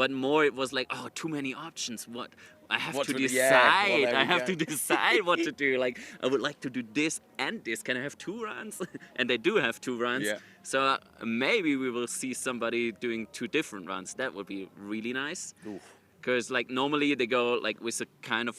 but more it was like, oh, too many options. What I have What to to do, decide. yeah, well, there I we have go. to decide what to do. Like, I would like to do this and this. Can I have 2 runs? And they do have 2 runs. Yeah. So maybe we will see somebody doing 2 different runs. That would be really nice. Because like normally they go like with a kind of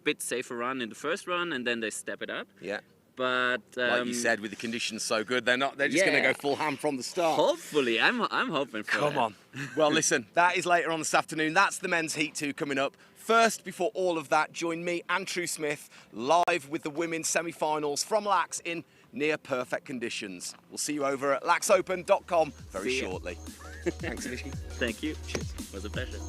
bit safer run in the first run, and then they step it up. Yeah. But Like you said, with the conditions so good, they're just going to go full ham from the start. Hopefully, I'm hoping for Come that. on. Well, listen, that is later on this afternoon. That's the men's Heat 2 coming up. First, before all of that, join me, Andrew Smith, live with the women's semi-finals from LAAX in near-perfect conditions. We'll see you over at laaxopen.com very shortly. Thanks, Nishi. Thank you. Cheers. It was a pleasure.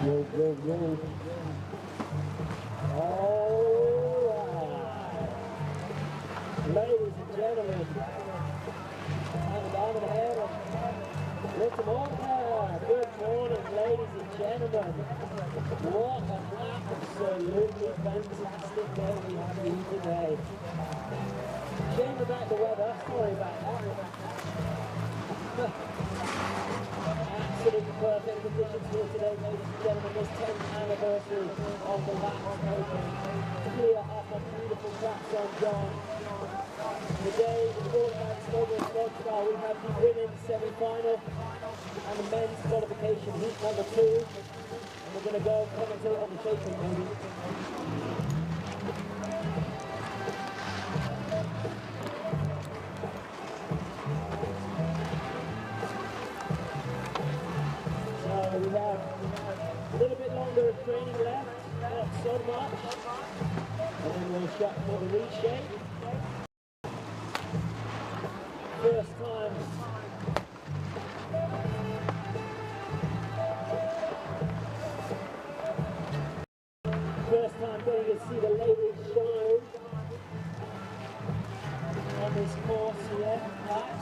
Yo, yo, yo. All right. Ladies and gentlemen, have a down in the head and lift them up there. Good morning, ladies and gentlemen. What an absolutely fantastic day we have here today. Shame about the weather, sorry about that. Absolutely perfect conditions here today, ladies and gentlemen. This 10th anniversary of the LAAX Open. Clear up a beautiful track on John. Today, in all about Snowboard and Slopestyle, we have the women's semi-final and the men's qualification heat number 2. And we're going to go commentate on the shaping maybe. We have a little bit longer of training left, not so much, and then we'll shut for the reshape. First time getting to see the ladies shine on this course here, LAAX.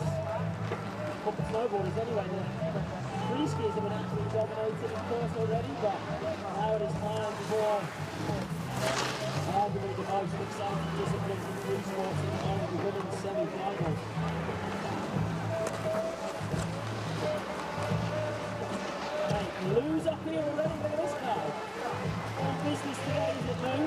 Couple snowboarders anyway now. Free skiers have been absolutely dominating the course already, but now it is time for arguably the most exciting disciplines in free sporting on the women's semi-finals. Hey, Lou's up here already, look at this guy. All business today, is it, Lou?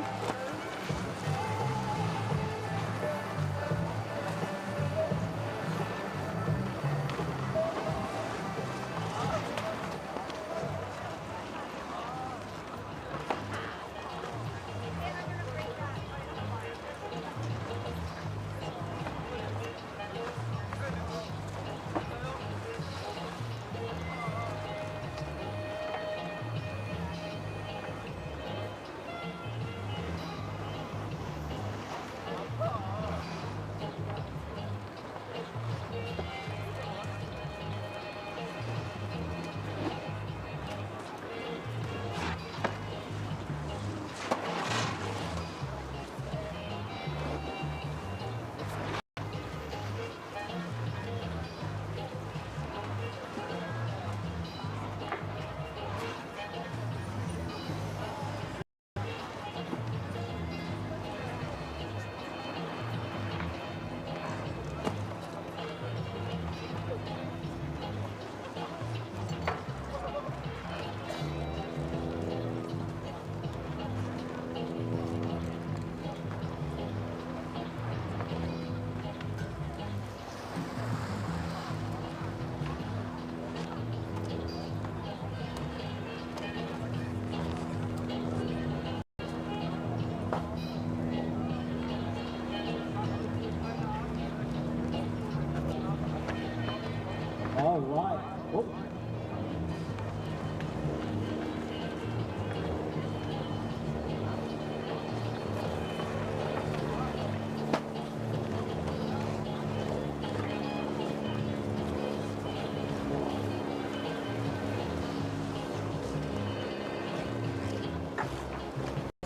All right. Oh.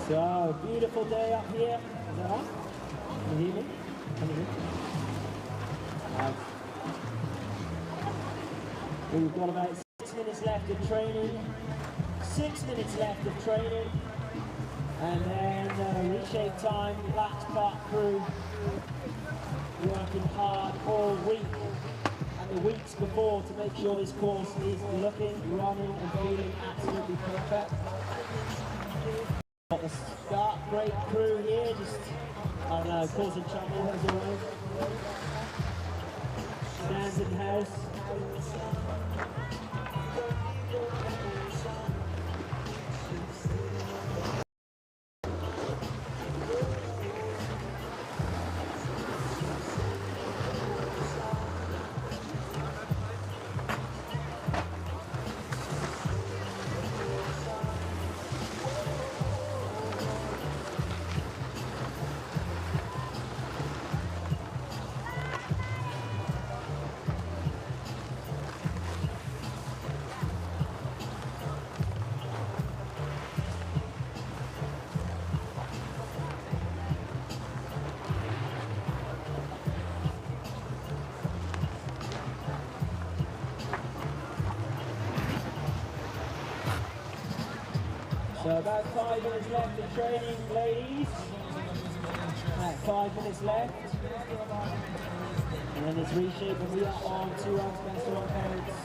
So, beautiful day up here. Is that on? Can you hear me? Can you hear me? Nice. We've got about 6 minutes left of training. 6 minutes left of training. And then reshape time, LAAX Park crew working hard all week and the weeks before to make sure this course is looking, running and feeling absolutely perfect. Got the start great crew here, just, I don't know, causing trouble as always. Stands in house. So about 5 minutes left of training, ladies. 5 minutes left. And then it's reshape and we are on 2 ounce pencil on codes.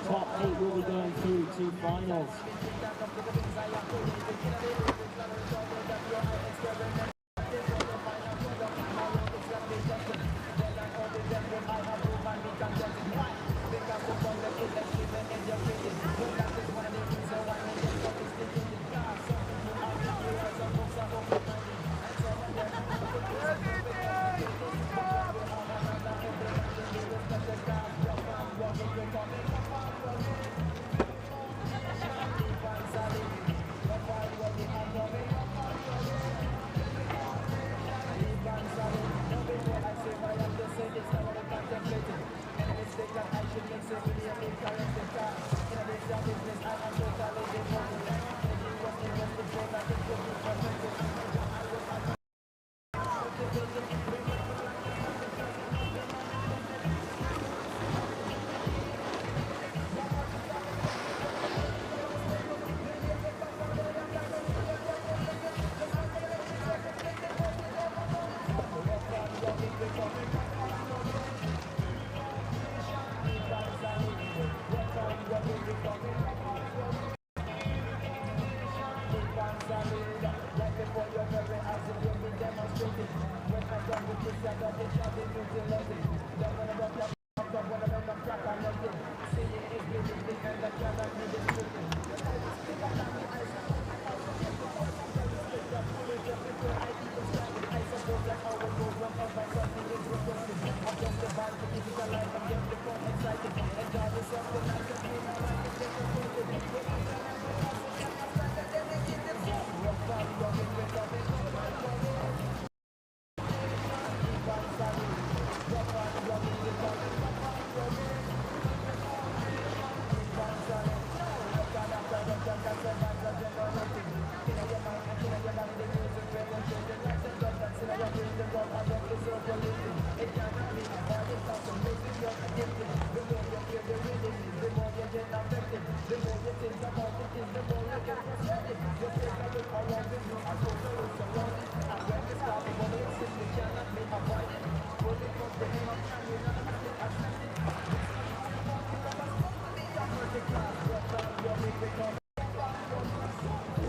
Top 8 will be going through to finals.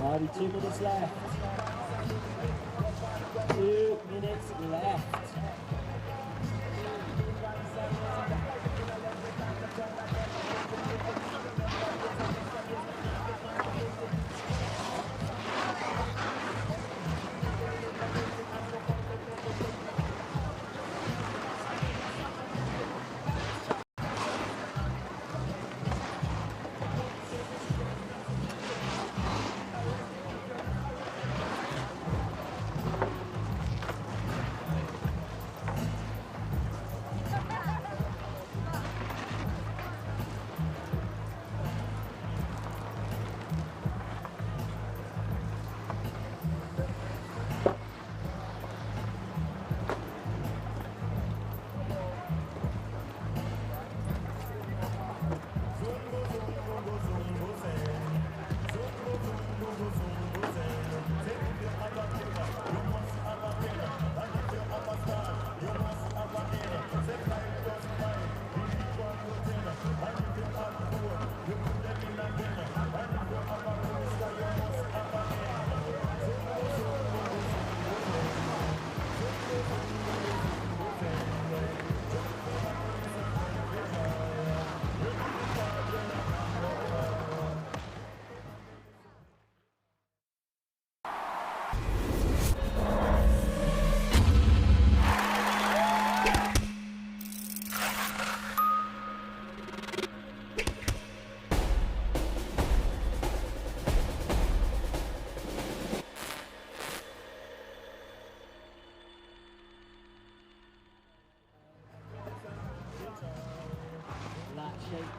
Alrighty, 2 minutes left. 2 minutes left.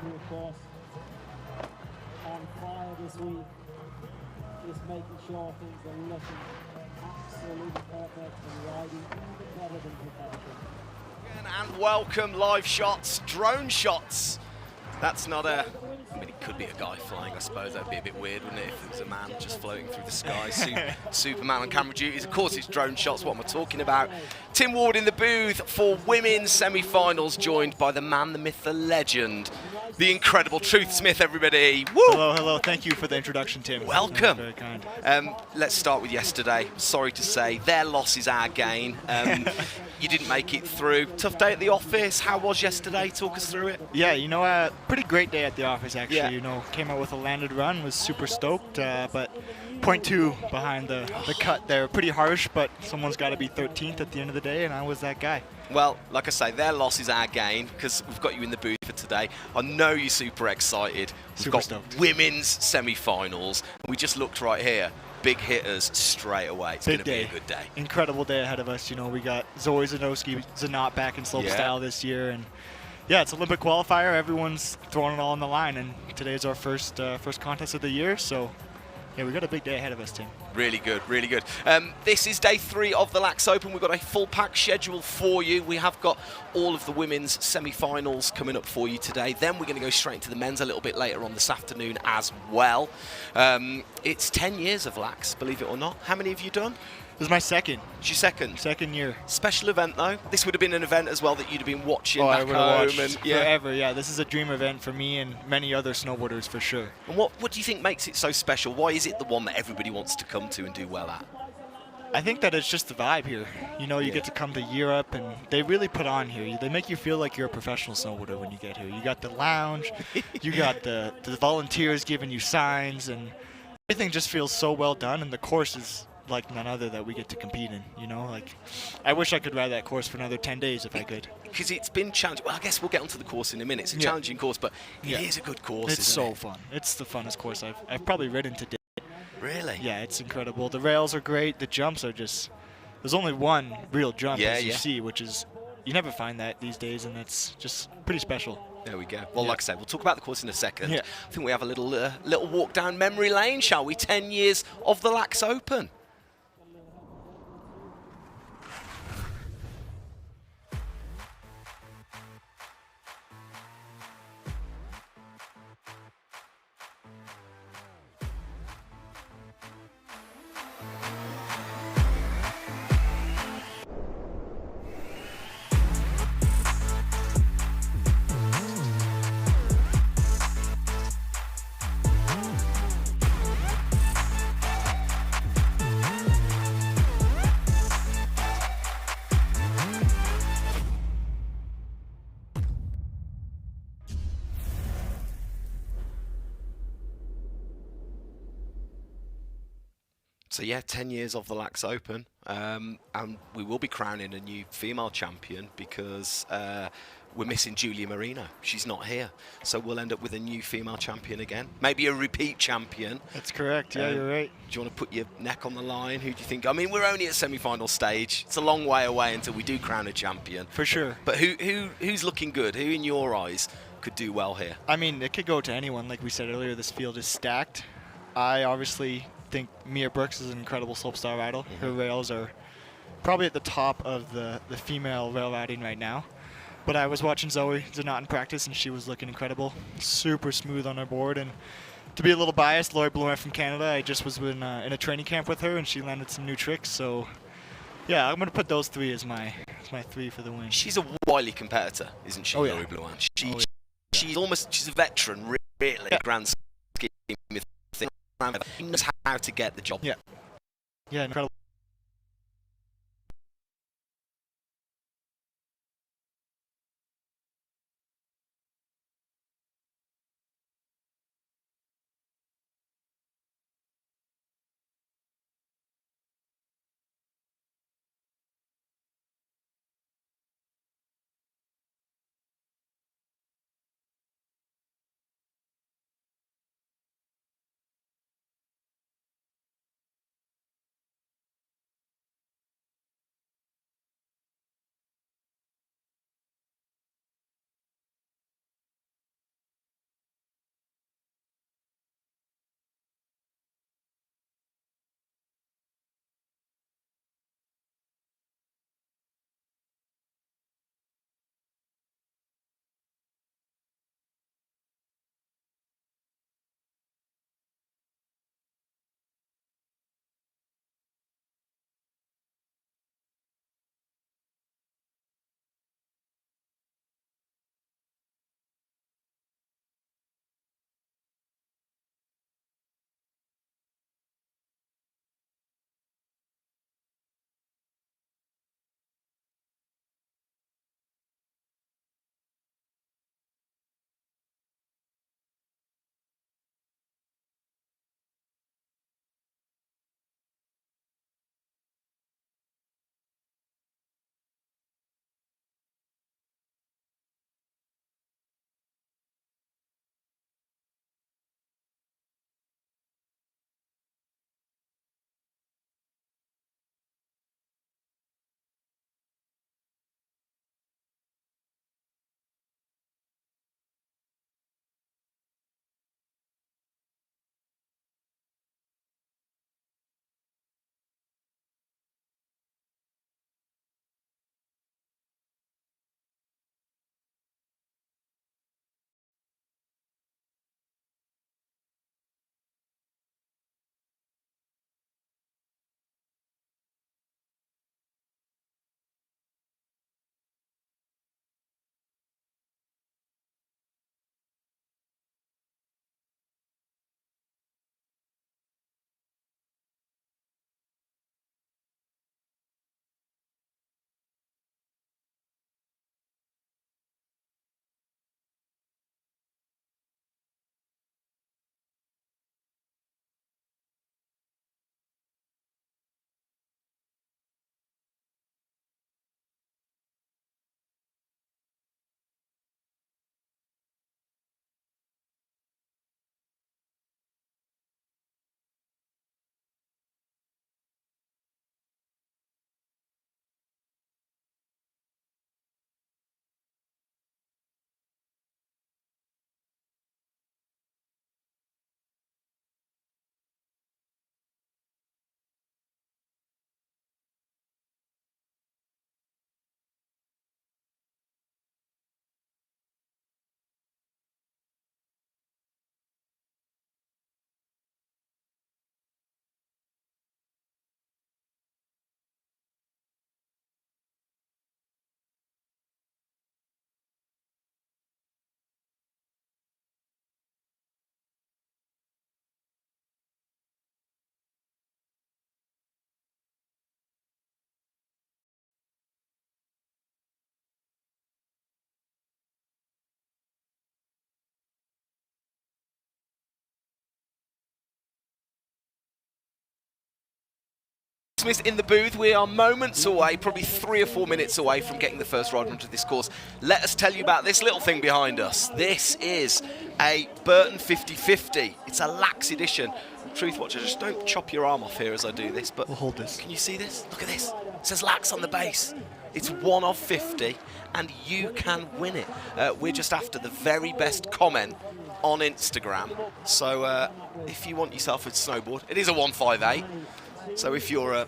Of course, on fire this week. just making sure things are looking absolutely perfect and riding even better than perfection. And welcome, live shots, drone shots. That's not a... I mean, it could be a guy flying, I suppose. That'd be a bit weird, wouldn't it, if it was a man just floating through the sky. Superman on camera duties. Of course, it's drone shots, what am I talking about? Tim Ward in the booth for women's semi-finals, joined by the man, the myth, the legend, the incredible Truth Smith, everybody. Woo! Hello, hello. Thank you for the introduction, Tim. Welcome. Very kind. Let's start with yesterday. Sorry to say, their loss is our gain. You didn't make it through. Tough day at the office. How was yesterday? Talk us through it. Yeah, you know, pretty great day at the office, actually. Yeah. You know, came out with a landed run, was super stoked, but 0.2 behind the cut there. Pretty harsh, but someone's got to be 13th at the end of the day, and I was that guy. Well, like I say, their loss is our gain because we've got you in the booth for today. I know you're super excited. We've Super got stoked. women's semi-finals. We just looked right here. Big hitters straight away. It's going to be a good day. Incredible day ahead of us. You know, we got Zoe Zanot back in Slopestyle this year, and yeah, it's Olympic qualifier. Everyone's throwing it all on the line, and today's our first contest of the year. So yeah, we got a big day ahead of us, Tim. Really good, really good. This is day 3 of the LAAX Open. We've got a full pack schedule for you. We have got all of the women's semi-finals coming up for you today. Then we're going to go straight into the men's a little bit later on this afternoon as well. It's 10 years of LAAX, believe it or not. How many have you done? This is my second It's your second year. special event, though. This would have been an event as well that you'd have been watching I back would have home. watched And, forever. Yeah, this is a dream event for me and many other snowboarders for sure. And what do you think makes it so special? Why is it the one that everybody wants to come to and do well at? I think that it's just the vibe here. You know, you get to come to Europe, and they really put on here. They make you feel like you're a professional snowboarder when you get here. You got the lounge, you got the volunteers giving you signs, and everything just feels so well done, and the course is like none other that we get to compete in, you know? Like, I wish I could ride that course for another 10 days if I could. Because it's been challenging. Well, I guess we'll get onto the course in a minute. It's a challenging course, but it is a good course, It's so fun. It's the funnest course I've probably ridden today. Really? Yeah, it's incredible. The rails are great. The jumps are just... There's only one real jump, as you see, which is... You never find that these days, and it's just pretty special. There we go. Well, like I said, we'll talk about the course in a second. Yeah. I think we have a little walk down memory lane, shall we? 10 years of the LAAX Open. So yeah, 10 years of the LAAX Open, and we will be crowning a new female champion because we're missing Julia Marino. She's not here, so we'll end up with a new female champion again, maybe a repeat champion. That's correct. Yeah, you're right. Do you want to put your neck on the line? Who do you think? I mean, we're only at semi-final stage. It's a long way away until we do crown a champion. For sure. But who's looking good? Who, in your eyes, could do well here? I mean, it could go to anyone. Like we said earlier, this field is stacked. I obviously think Mia Brooks is an incredible slopestyle rider. Her rails are probably at the top of the female rail riding right now. But I was watching Zoe Zanot in practice, and she was looking incredible. Super smooth on her board. And to be a little biased, Lori Blument from Canada, I just was in a training camp with her, and she landed some new tricks. So, yeah, I'm going to put those three as my three for the win. She's a wily competitor, isn't she, Lori Blument? She's a veteran, really, grand scheme of things. She knows how to get the job. Yeah, incredible. Smith in the booth. We are moments away, probably 3 or 4 minutes away from getting the first rider onto this course. Let us tell you about this little thing behind us. This is a Burton 50/50. It's a LAAX edition. Truth Watcher, just don't chop your arm off here as I do this, but We'll hold this. can you see this? Look at this. It says LAAX on the base. It's 1 of 50, and you can win it. We're just after the very best comment on Instagram. So if you want yourself a snowboard, it is a 158. So if you're a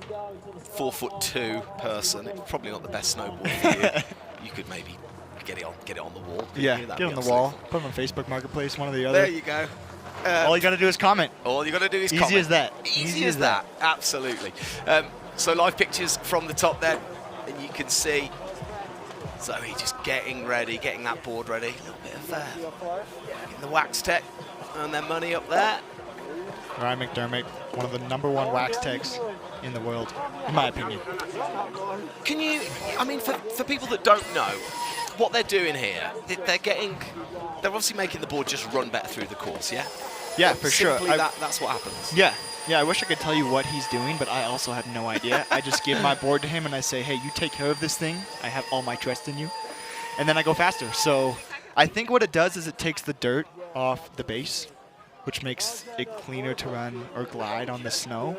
4'2" person, it's probably not the best snowboard for you. You could maybe get it on the wall. Yeah, That'd get be on the absolutely wall. fine. Put them on Facebook Marketplace, one or the other. There you go. All you got to do is comment. All you got to do is Easy comment. as that. Easy as that. Absolutely. So live pictures from the top there, and you can see Zoe just getting ready, getting that board ready. A little bit of getting the wax tech and their money up there. Ryan McDermott, one of the #1 wax techs in the world, in my opinion. Can you, I mean, for people that don't know what they're doing here, they're obviously making the board just run better through the course, yeah? Yeah, for sure. Simply that's what happens. Yeah, I wish I could tell you what he's doing, but I also have no idea. I just give my board to him and I say, hey, you take care of this thing. I have all my trust in you. And then I go faster. So I think what it does is it takes the dirt off the base, which makes it cleaner to run or glide on the snow.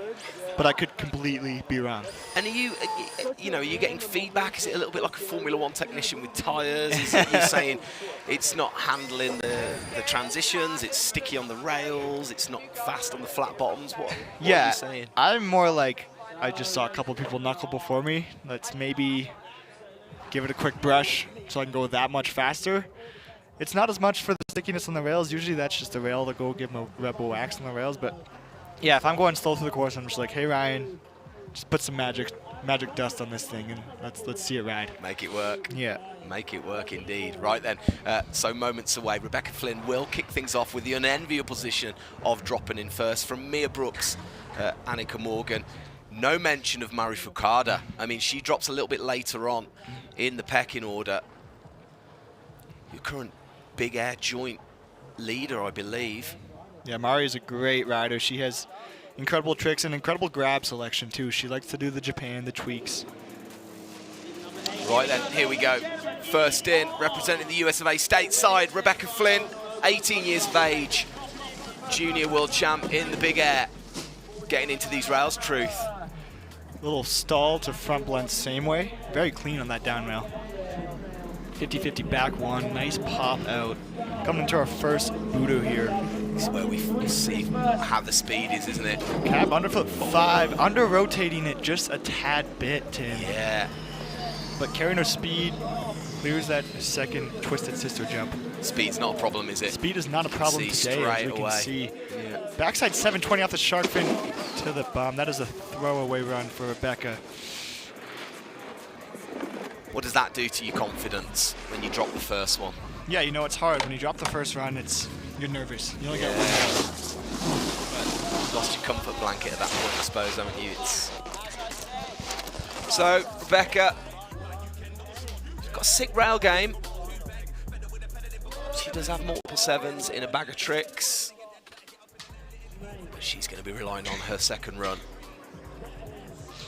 But I could completely be wrong. And are you getting feedback? Is it a little bit like a Formula One technician with tyres? Is it you saying it's not handling the transitions, it's sticky on the rails, it's not fast on the flat bottoms? What are you saying? I'm more like, I just saw a couple people knuckle before me. Let's maybe give it a quick brush so I can go that much faster. It's not as much for the stickiness on the rails. Usually that's just a rail to go give them a Red Bull wax on the rails. But yeah, if I'm going slow through the course, I'm just like, hey, Ryan, just put some magic dust on this thing and let's see it ride. Make it work. Yeah. Make it work indeed. Right then, so moments away, Rebecca Flynn will kick things off with the unenviable position of dropping in first from Mia Brooks, Annika Morgan. No mention of Mari Fukada. I mean, she drops a little bit later on in the pecking order. Your current big air joint leader, I believe. Yeah, Mari is a great rider. She has incredible tricks and incredible grab selection too. She likes to do the Japan, the tweaks. Right then, here we go. First in, representing the US of A stateside, Rebecca Flynn, 18 years of age, junior world champ in the big air. Getting into these rails, Truth. Little stall to front blend same way. Very clean on that down rail. 50-50 back one, nice pop out. Coming into our first Budo here. This is where we see how the speed is, isn't it? Cab underfoot 5, under rotating it just a tad bit, Tim. Yeah. But carrying her speed clears that second twisted sister jump. Speed's not a problem, is it? Speed is not a problem today, as we can see. Yeah. Backside 720 off the shark fin to the bum. That is a throwaway run for Rebecca. What does that do to your confidence when you drop the first one? Yeah, you know, it's hard. When you drop the first run, you're nervous. You don't get one. You've lost your comfort blanket at that point, I suppose, haven't you? So, Rebecca, she's got a sick rail game. She does have multiple sevens in a bag of tricks. But she's going to be relying on her second run.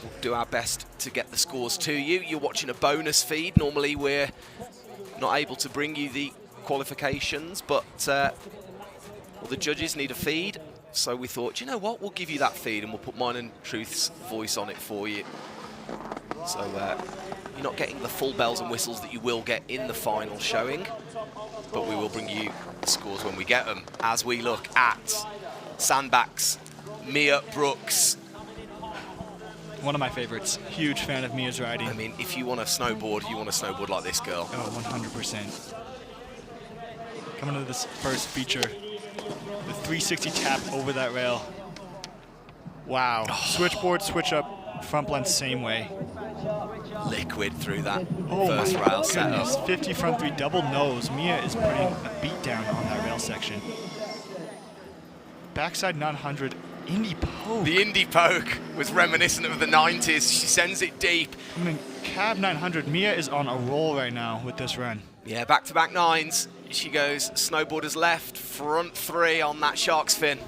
We'll do our best to get the scores to you. You're watching a bonus feed. Normally we're not able to bring you the qualifications, but well, the judges need a feed. So we thought, you know what, we'll give you that feed and we'll put mine and Truth's voice on it for you. So you're not getting the full bells and whistles that you will get in the final showing, but we will bring you the scores when we get them. As we look at Sandbach's Mia Brooks. One of my favorites. Huge fan of Mia's riding. I mean, if you want to snowboard like this girl. Oh, 100%. Coming into this first feature, the 360 tap over that rail. Wow. Switchboard, switch up, front blend same way. Liquid through that Oh first my rail goodness. setup. 50 front 3 double nose. Mia is putting a beat down on that rail section. Backside 900. Indie poke. The indie poke was reminiscent of the 90s. She sends it deep. I mean, cab 900. Mia is on a roll right now with this run. Yeah, back-to-back nines. She goes snowboarders left, front 3 on that shark's fin.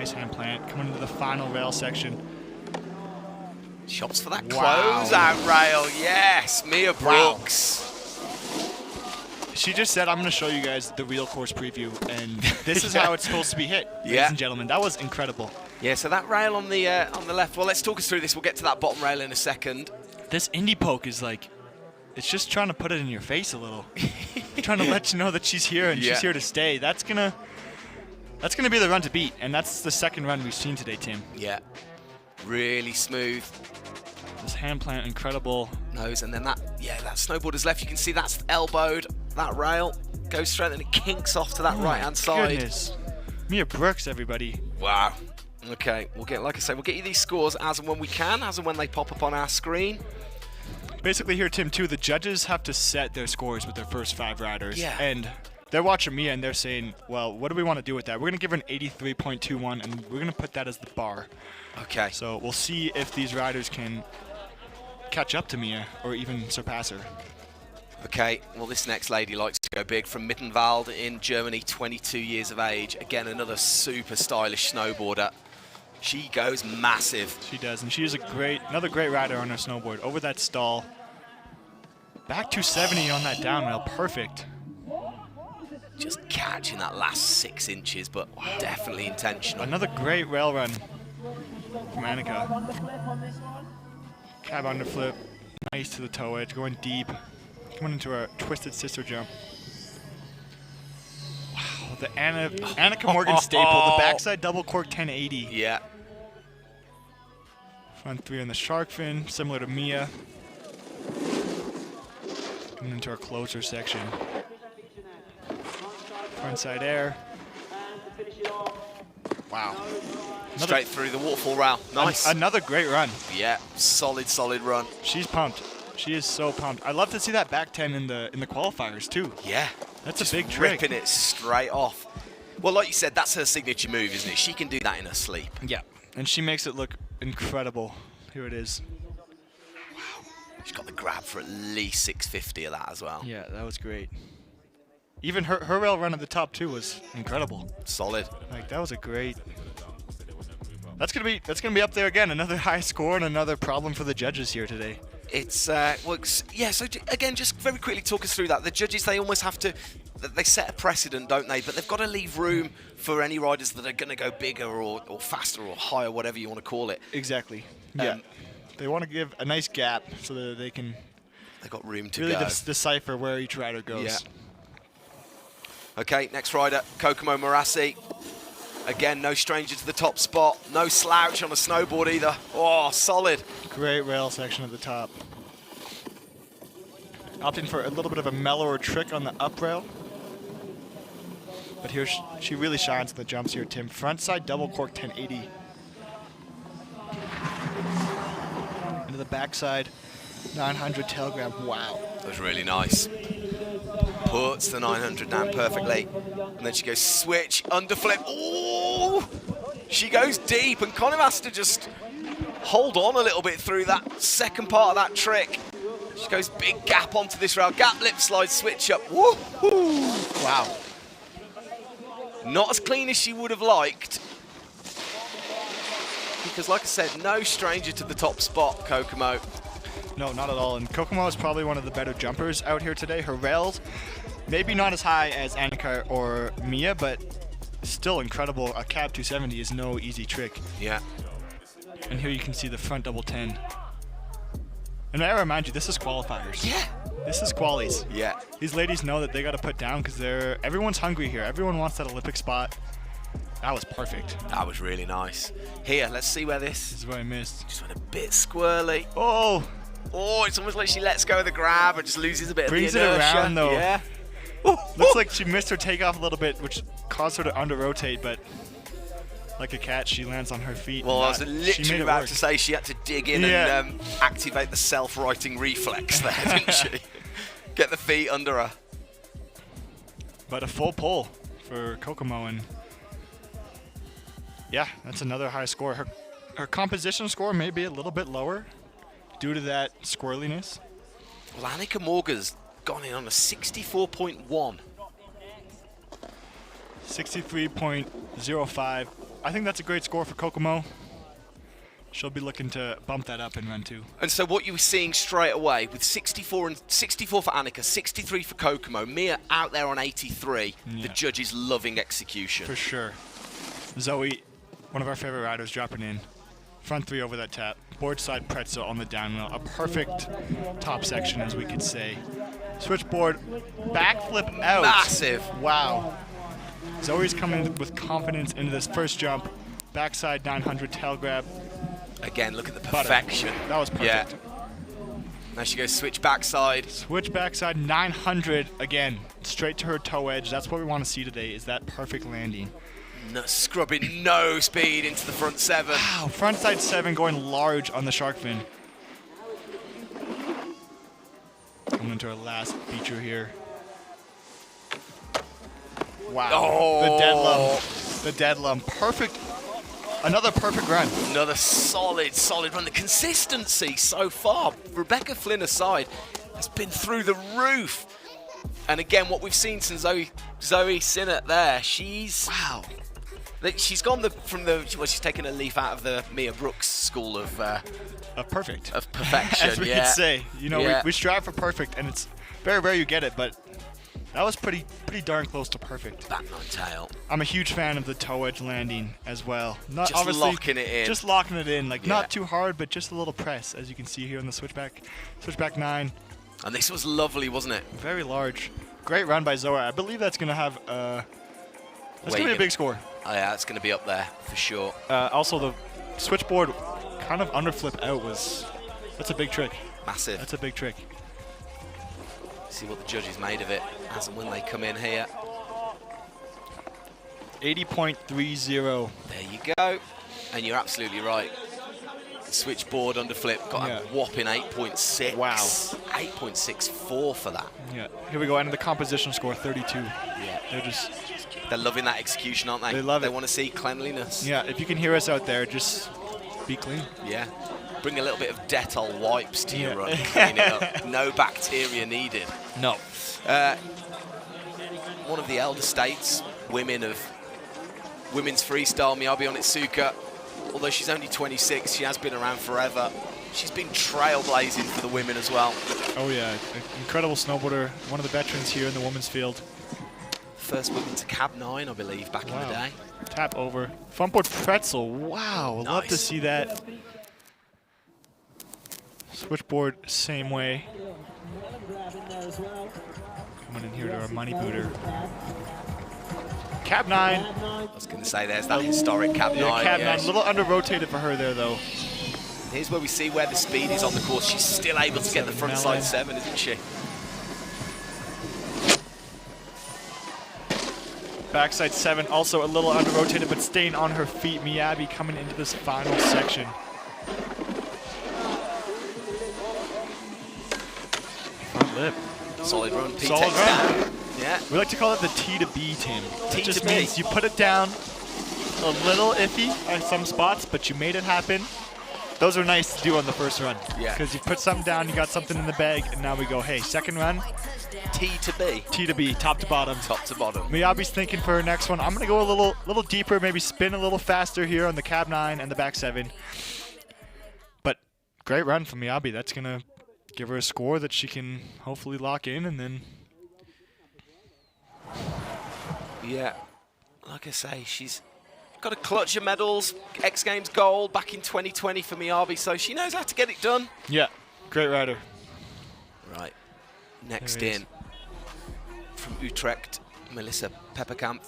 Nice hand plant. Coming into the final rail section. Shops for that Wow. closeout rail. Yes, Mia Brooks. She just said, I'm going to show you guys the real course preview, and this is how it's supposed to be hit, ladies and gentlemen. That was incredible. Yeah, so that rail on the left. Well, let's talk us through this. We'll get to that bottom rail in a second. This indie poke is like, it's just trying to put it in your face a little. Trying to let you know that she's here and she's here to stay. That's gonna be the run to beat, and that's the second run we've seen today, Tim. Yeah, really smooth. This hand plant, incredible. Nose, and then that snowboarder's left. You can see that's elbowed. That rail goes straight and it kinks off to that right-hand side. Goodness. Mia Brooks, everybody. Wow. Okay, we'll get, like I say, we'll get you these scores as and when we can, as and when they pop up on our screen. Basically here, Tim, too, the judges have to set their scores with their first 5 riders. Yeah. And they're watching Mia and they're saying, well, what do we want to do with that? We're going to give her an 83.21, and we're going to put that as the bar. Okay. So we'll see if these riders can catch up to Mia or even surpass her. Okay, well, this next lady likes to go big, from Mittenwald in Germany, 22 years of age. Again, another super stylish snowboarder. She goes massive. She does, and she is another great rider on her snowboard. Over that stall. Back 270 on that down rail, perfect. Just catching that last 6 inches, but definitely intentional. Another great rail run from Annika. Cab underflip, nice to the toe edge, going deep. Coming into a twisted sister jump. Wow, the Annika Morgan staple, the backside double cork 1080. Yeah. Front 3 on the shark fin, similar to Mia. Coming into our closer section. Frontside air. Wow. Straight through the waterfall rail. Nice. Another great run. Yeah, solid run. She's pumped. She is so pumped. I'd love to see that back 10 in the qualifiers too. Yeah. That's just a big trick. Ripping it straight off. Well, like you said, that's her signature move, isn't it? She can do that in her sleep. Yeah. And she makes it look incredible. Here it is. Wow. She's got the grab for at least 650 of that as well. Yeah, that was great. Even her rail run at the top too was incredible. Solid. Like, that was a great. That's gonna be up there again. Another high score and another problem for the judges here today. It's yeah. So again, just very quickly talk us through that. The judges, they almost have to. They set a precedent, don't they? But they've got to leave room for any riders that are going to go bigger or faster or higher, whatever you want to call it. Exactly. Yeah. They want to give a nice gap so that they can. They've got room to really go. Decipher where each rider goes. Yeah. Okay, next rider, Kokomo Marassi. Again, no stranger to the top spot. No slouch on a snowboard either. Oh, solid. Great rail section at the top. Opting for a little bit of a mellower trick on the up rail. But here she really shines in the jumps here, Tim. Frontside double cork 1080. Into the backside 900 tail grab. Wow. That was really nice. Puts the 900 down perfectly. And then she goes switch, underflip. Oh! She goes deep, and Conor has to just hold on a little bit through that second part of that trick. She goes big gap onto this rail. Gap lip slide, switch up. Woohoo! Wow. Not as clean as she would have liked. Because like I said, no stranger to the top spot, Kokomo. No, not at all. And Kokomo is probably one of the better jumpers out here today. Her rails, maybe not as high as Annika or Mia, but still incredible. A cab 270 is no easy trick. Yeah. And here you can see the front double 10. And I remind you, this is qualifiers. Yeah. This is qualies. Yeah. These ladies know that they got to put down because everyone's hungry here. Everyone wants that Olympic spot. That was perfect. That was really nice. Here, let's see where this is where I missed. Just went a bit squirrely. Oh. Oh, it's almost like she lets go of the grab and just loses a bit Brings of the inertia. It around though. Yeah. Looks like she missed her takeoff a little bit, which caused her to under-rotate, but like a cat, she lands on her feet. Well, I was literally about to say she had to dig in and activate the self-righting reflex there, didn't she? Get the feet under her. But a full pull for Kokomo, and yeah, that's another high score. Her composition score may be a little bit lower due to that squirreliness. Well, Annika Morgan's gone in on a 64.1. 63.05 I think that's a great score for Kokomo. She'll be looking to bump that up in run 2. And so what you were seeing straight away with 64 for Annika, 63 for Kokomo, Mia out there on 83. Yeah. The judges loving execution. For sure. Zoe, one of our favorite riders, dropping in. Front 3 over that tap. Board side pretzel on the downwheel. A perfect top section, as we could say. Switchboard, backflip out. Massive. Wow. Zoe's coming with confidence into this first jump. Backside 900 tail grab. Again, look at the perfection. That was perfect. Yeah. Now she goes switch backside. Switch backside 900 again, straight to her toe edge. That's what we want to see today, is that perfect landing. No, scrubbing no speed into the front 7. Wow, frontside 7 going large on the shark fin. Coming into our last feature here. Wow, Oh. the dead lump. The dead lump, perfect. Another perfect run. Another solid run. The consistency so far, Rebecca Flynn aside, has been through the roof. And again, what we've seen since Zoe Sinnott there, she's she's gone she's taken a leaf out of the Mia Brooks school of Perfect. of perfection. As we could say, you know, we strive for perfect, and it's very rare you get it, but that was pretty darn close to perfect. Back nine tail. I'm a huge fan of the toe edge landing as well. Not Just obviously locking it in. Just locking it in, like Yeah. not too hard, but just a little press, as you can see here on the switchback 9. And this was lovely, wasn't it? Very large. Great run by Zoe. I believe that's going to have that's going to be a big score. Oh yeah, it's going to be up there for sure. Also, the switchboard kind of underflip out that's a big trick. Massive. That's a big trick. See what the judges made of it as and when they come in here. 80.30. There you go. And you're absolutely right. Switchboard underflip got a whopping 8.6. Wow. 8.64 for that. Yeah. Here we go. And the composition score 32. Yeah. They're loving that execution, aren't they? They love it. They want to see cleanliness. Yeah. If you can hear us out there, just be clean. Yeah. Bring a little bit of Dettol wipes to your run. Clean it up. No bacteria needed. No. One of the elder states, women of women's freestyle, Miyabi Onitsuka. Although she's only 26, she has been around forever. She's been trailblazing for the women as well. Oh yeah, incredible snowboarder, one of the veterans here in the women's field. First woman to cab 9, I believe, back in the day. Tap over. Frontboard pretzel, wow, Nice. love to see that. Switchboard, same way. Coming in here to our money booter. Cab 9. I was going to say, there's that historic cab 9. Yeah, cab 9, yeah. a little under-rotated for her there, though. Here's where we see where the speed is on the course. She's still able to get the front side 7, isn't she? Backside 7, also a little under-rotated, but staying on her feet. Miyabi coming into this final section. Front lip. Solid run. P Solid takes run. down. Yeah. We like to call it the T to B, Tim. T It just to B. means you put it down a little iffy at some spots, but you made it happen. Those are nice to do on the first run. Yeah. Because you put something down, you got something in the bag, and now we go, hey, second run, T to B. T to B, top to bottom. Top to bottom. Miyabi's thinking for her next one. I'm going to go a little deeper, maybe spin a little faster here on the cab 9 and the back 7. But great run from Miyabi. That's going to give her a score that she can hopefully lock in, and then... Yeah. Like I say, she's got a clutch of medals. X Games gold back in 2020 for Miyabi, so she knows how to get it done. Yeah, great rider. Right. Next There he in from Utrecht, Melissa Pepperkamp.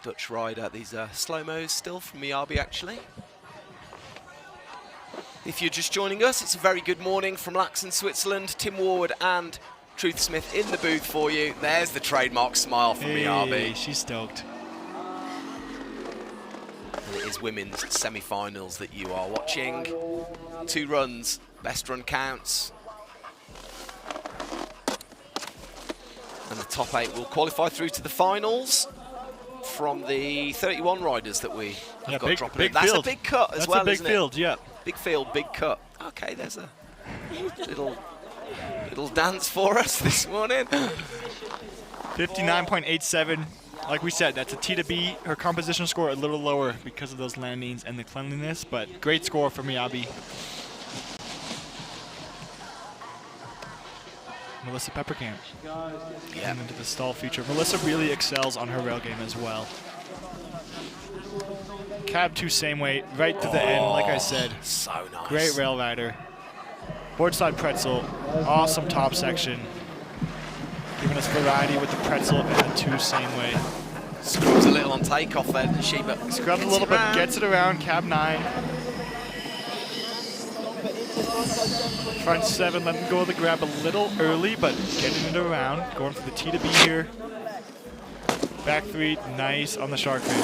Dutch rider. These are slow-mos still from Miyabi, actually. If you're just joining us, it's a very good morning from LAAX in Switzerland. Tim Warwood and Truth Smith in the booth for you. There's the trademark smile from Miyabi. She's stoked. And it is women's semi-finals that you are watching. 2 runs, best run counts. And the top 8 will qualify through to the finals from the 31 riders that we have got dropping in. That's a big cut as well, isn't it? That's a big field, yeah. Big field, big cut. Okay, there's a little dance for us this morning. 59.87 Like we said, that's a T to B. Her composition score a little lower because of those landings and the cleanliness, but great score for Miyabi. Melissa Peppercamp. Yeah. Into the stall feature. Melissa really excels on her rail game as well. Cab 2 same way, right to the end, like I said. So nice. Great rail rider. Boardside pretzel, awesome top section. Giving us variety with the pretzel and the 2 same way. Scrubs a little on takeoff there, didn't she? But Scrubs a little bit, gets it around, cab 9. Front 7, letting go of the grab a little early, but getting it around. Going for the T to B here. Back 3, nice on the shark fin.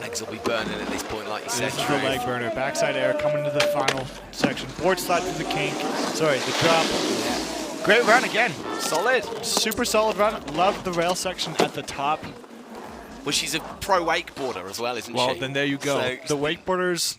Legs will be burning at this point, like you said. This is the leg burner. Backside air coming to the final section. Board slide through the kink. Sorry, the drop. Yeah. Great run again. Solid. Super solid run. Love the rail section at the top. Well, she's a pro wakeboarder as well, isn't she? Well, then there you go. So the wakeboarders.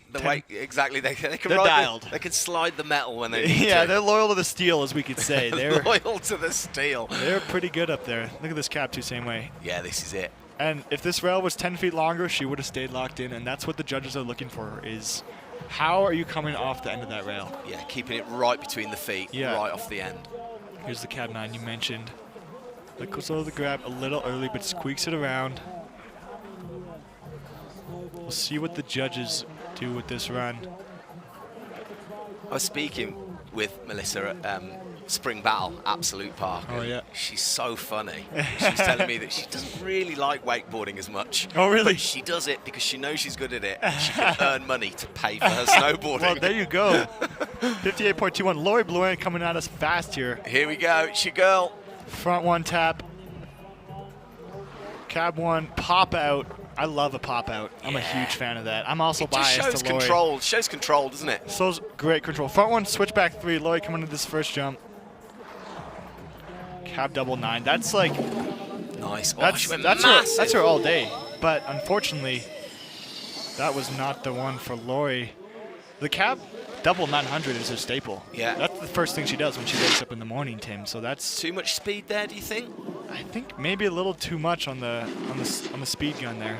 Exactly. They can They're dialed. They can slide the metal when they need Yeah, to. they're loyal to the steel, as we could say. They're loyal to the steel. They're pretty good up there. Look at this cab 2 same way. Yeah, this is it. And if this rail was 10 feet longer, she would have stayed locked in, and that's what the judges are looking for, is how are you coming off the end of that rail? Yeah, keeping it right between the feet, right off the end. Here's the cab 9 you mentioned. That goes over the grab a little early, but squeaks it around. We'll see what the judges do with this run. I was speaking with Melissa at Spring Battle, Absolute Park. Oh, yeah. She's so funny. She was telling me that she doesn't really like wakeboarding as much. Oh, really? But she does it because she knows she's good at it. She can earn money to pay for her snowboarding. Well, there you go. 58.21. Lori Bluin coming at us fast here. Here we go. It's your girl. Front 1 tap. Cab 1, pop out. I love a pop out. I'm a huge fan of that. I'm also biased just shows to Lori. control. Shows control, doesn't it? Shows great control. Front 1, switchback 3. Lori coming into this first jump. Cab double 9. That's like nice. That's her all day. But unfortunately, that was not the one for Lori. The cab double 900 is her staple. Yeah. That's the first thing she does when she wakes up in the morning, Tim. So that's too much speed there, do you think? I think maybe a little too much on the speed gun there.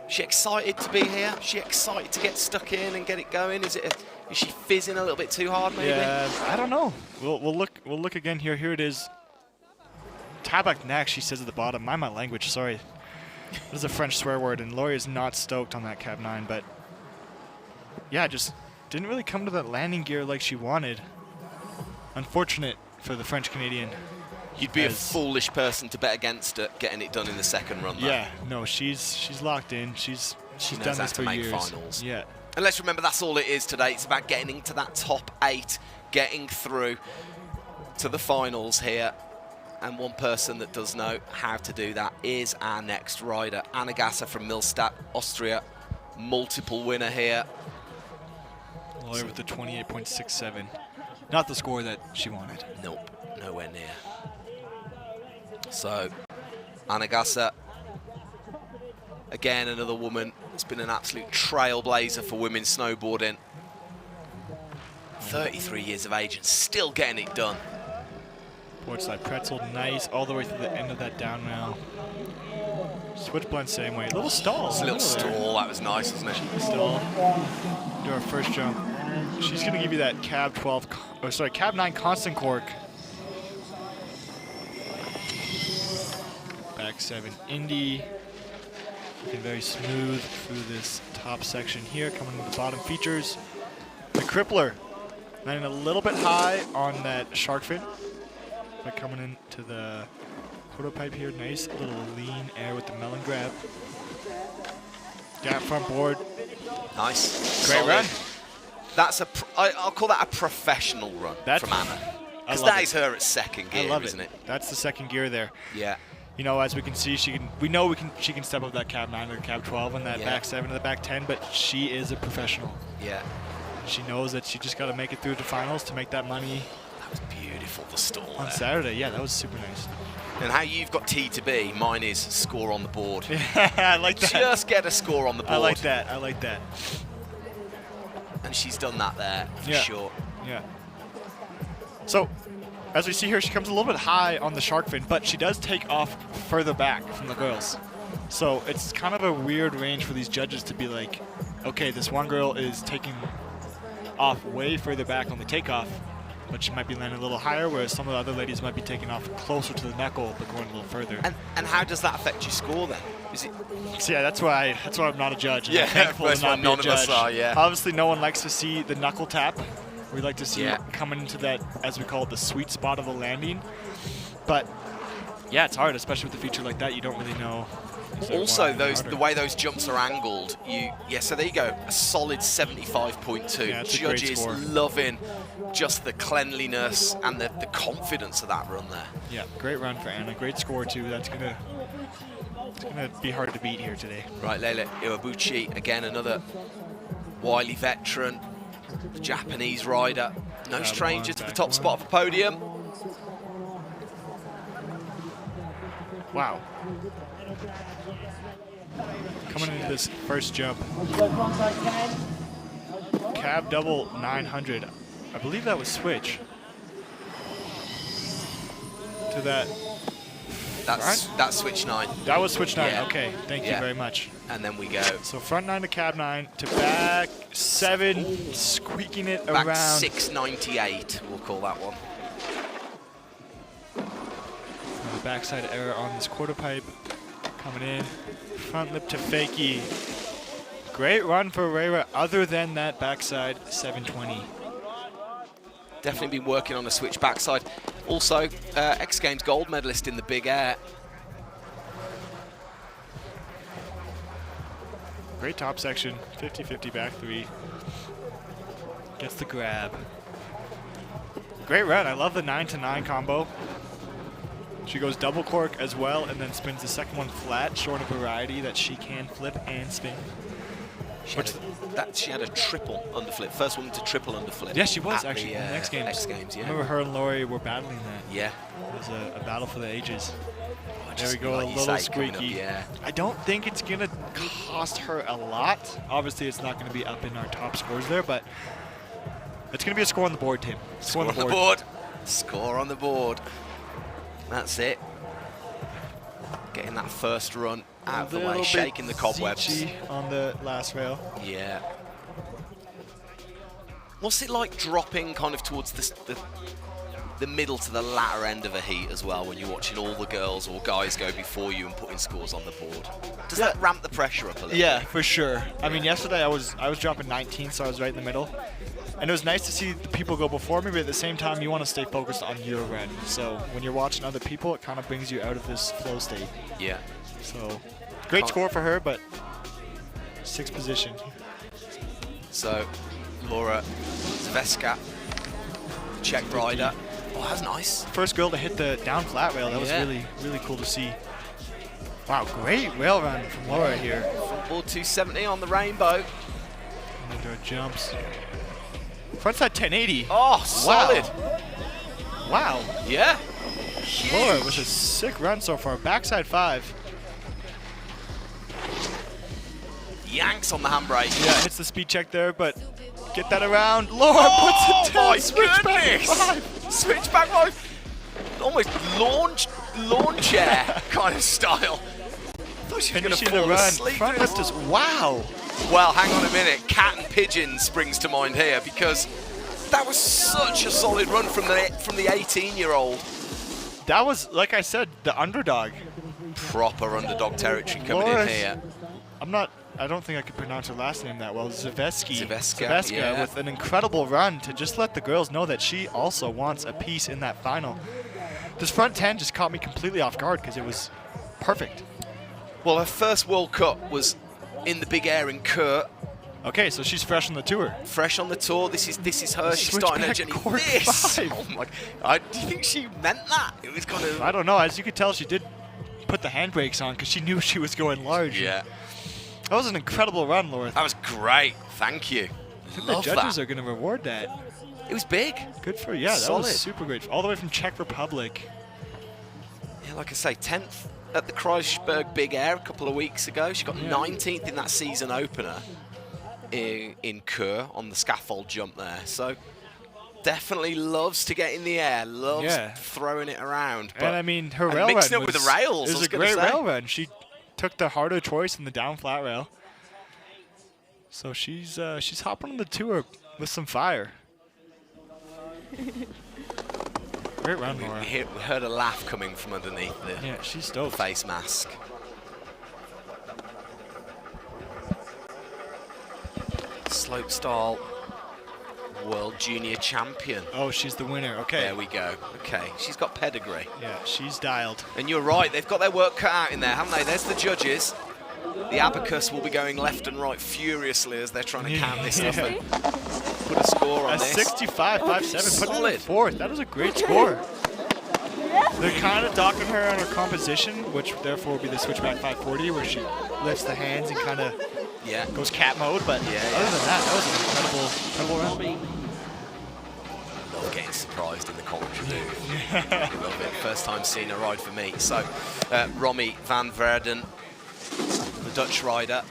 She excited to be here? She excited to get stuck in and get it going? Is she fizzing a little bit too hard, maybe? Yeah, I don't know. We'll look again here. Here it is. Tabak neck, she says at the bottom. Mind my language, sorry. This is a French swear word, and Lori is not stoked on that cab 9, but yeah, just didn't really come to that landing gear like she wanted. Unfortunate for the French Canadian. You'd be a foolish person to bet against it getting it done in the second run, though. Yeah, no, she's locked in. She's done this for years. Finals. Yeah. And let's remember that's all it is today. It's about getting into that top 8, getting through to the finals here. And one person that does know how to do that is our next rider, Anna Gasser from Millstadt, Austria. Multiple winner here. Lawyer with the 28.67. Not the score that she wanted. Nope, nowhere near. So, Anna Gasser, again, another woman that's been an absolute trailblazer for women's snowboarding. 33 years of age and still getting it done. Boardside pretzel, nice, all the way to the end of that down rail. Switch blend same way. Little stall. It's a little stall, that was nice, wasn't it? Stall. Do our first jump. She's gonna give you that cab 12, cab 9 constant cork. Back 7 Indy. Looking very smooth through this top section here, coming to the bottom features. The crippler, landing a little bit high on that shark fin. But coming into the prototype here, nice little lean air with the melon grab. Gap front board. Nice. Great run. That's I'll call that a professional run from Anna. Because that is her at second gear, isn't it? That's the second gear there. Yeah. You know, as we can see, she can step up that cab 9 or cab 12 and that back 7 to the back 10, but she is a professional. Yeah. She knows that she just got to make it through to finals to make that money. That was beautiful, the stall on Saturday. Yeah, that was super nice. And how you've got T to B, mine is score on the board. I like that. Just get a score on the board. I like that. I like that. And she's done that there for sure. Yeah. So, as we see here, she comes a little bit high on the shark fin, but she does take off further back from the girls. So it's kind of a weird range for these judges to be like, okay, this one girl is taking off way further back on the takeoff, but she might be landing a little higher, whereas some of the other ladies might be taking off closer to the knuckle, but going a little further. And how does that affect your score then? Is it? So yeah, that's why I'm not a judge. Yeah, I'm thankful that's to not why be a none of us judge. are, yeah. Obviously, no one likes to see the knuckle tap. We like to see Yeah. it coming into that, as we call it, the sweet spot of the landing. But yeah, it's hard, especially with a feature like that. You don't really know. Also, the way those jumps are angled, so there you go, a solid 75.2. Yeah, it's a great Judges score. loving just the cleanliness and the confidence of that run there. Yeah, great run for Anna. Great score too. It's gonna be hard to beat here today. Right, Leila Iwabuchi, again another wily veteran, Japanese rider, no Back stranger one, to the back top one. spot of the podium. Wow. Coming into this first jump, So frontside 10. cab double 900. I believe that was switch. To that. That's switch 9. That was switch 9. Yeah. Okay, thank you Yeah. very much. And then we go So front 9 to cab 9 to back 7, squeaking it back around. 698, we'll call that one. The backside error on this quarter pipe. Coming in. Front lip to fakie. Great run for Rera, other than that backside 720. Definitely been working on a switch backside. Also, X Games gold medalist in the big air. Great top section. 50-50 back 3. Gets the grab. Great run. I love the 9 to 9 combo. She goes double cork as well, and then spins the second one flat, showing a variety that she can flip and spin. She had a triple underflip. First woman to triple underflip. Yeah, she was at actually in the X Games. X Games, yeah. I remember her and Laurie were battling that. Yeah. It was a battle for the ages. There Just we go, like a you little say, coming up, squeaky. yeah. I don't think it's going to cost her a lot. Obviously, it's not going to be up in our top scores there, but it's going to be a score on the board, Tim. Score on the board. Score on the board. That's it. Getting that first run out of the way, shaking the cobwebs. Zeechy on the last rail. Yeah. What's it like dropping kind of towards the middle to the latter end of a heat as well, when you're watching all the girls or guys go before you and putting scores on the board? Does that ramp the pressure up a little? Yeah, for sure. I mean, yesterday I was dropping 19, so I was right in the middle. And it was nice to see the people go before me, but at the same time, you want to stay focused on your run. So when you're watching other people, it kind of brings you out of this flow state. Yeah. So great score for her, but 6th position. So Laura Zveska, Czech rider. Oh, that's nice. First girl to hit the down flat rail. That was really, really cool to see. Wow, great rail run from Laura here. Board 270 on the rainbow. And into her jumps. Frontside 1080. Oh, solid. Wow. Yeah. Laura with a sick run so far. Backside 5. Yanks on the handbrake. Yeah, hits the speed check there, but get that around. Laura puts it down. My Switchback goodness. 5. Switchback 5. Almost lawn chair kind of style. I thought she was going to Finishing the fall run. asleep. Front lift is wow. Well, hang on a minute. Cat and pigeon springs to mind here, because that was such a solid run from the 18-year-old. That was, like I said, the underdog. Proper underdog territory coming in here. I don't think I could pronounce her last name that well. Zveska, yeah. With an incredible run to just let the girls know that she also wants a piece in that final. This front 10 just caught me completely off guard because it was perfect. Well, her first World Cup was in the big air in Kurt. Okay, so she's fresh on the tour. Fresh on the tour. This is her. She's starting her journey. Cork This. 5. Oh my! Do you think she meant that? It was kind of. I don't know. As you could tell, she did put the handbrakes on because she knew she was going large. Yeah. That was an incredible run, Laura. That was great. Thank you. I think Love the judges that. are going to reward that. It was big. Good for you. Yeah, that Solid. was super great. All the way from Czech Republic. Yeah, like I say, 10th at the Kreuzberg Big Air a couple of weeks ago. She got 19th in that season opener in Kür on the scaffold jump there. So definitely loves to get in the air, loves throwing it around. But and I mean, her rail mixing run up with the rails. It was a great rail run. She took the harder choice in the down flat rail. So she's hopping on the tour with some fire. Great run, Laura. We heard a laugh coming from underneath the she's stoked. face mask. Slopestyle World Junior Champion. Oh, she's the winner. Okay. There we go. Okay, she's got pedigree. Yeah, she's dialed. And you're right, they've got their work cut out in there, haven't they? There's the judges. The abacus will be going left and right furiously as they're trying to count this up and put a score on this. 65.57, putting it in fourth. That was a great score. They're kind of docking her on her composition, which therefore will be the switchback 540, where she lifts the hands and kind of goes cat mode. But other than that was an incredible run. Love getting surprised in the commentary booth. Love it. First time seeing her ride for me. So, Romy van Verden, the Dutch rider,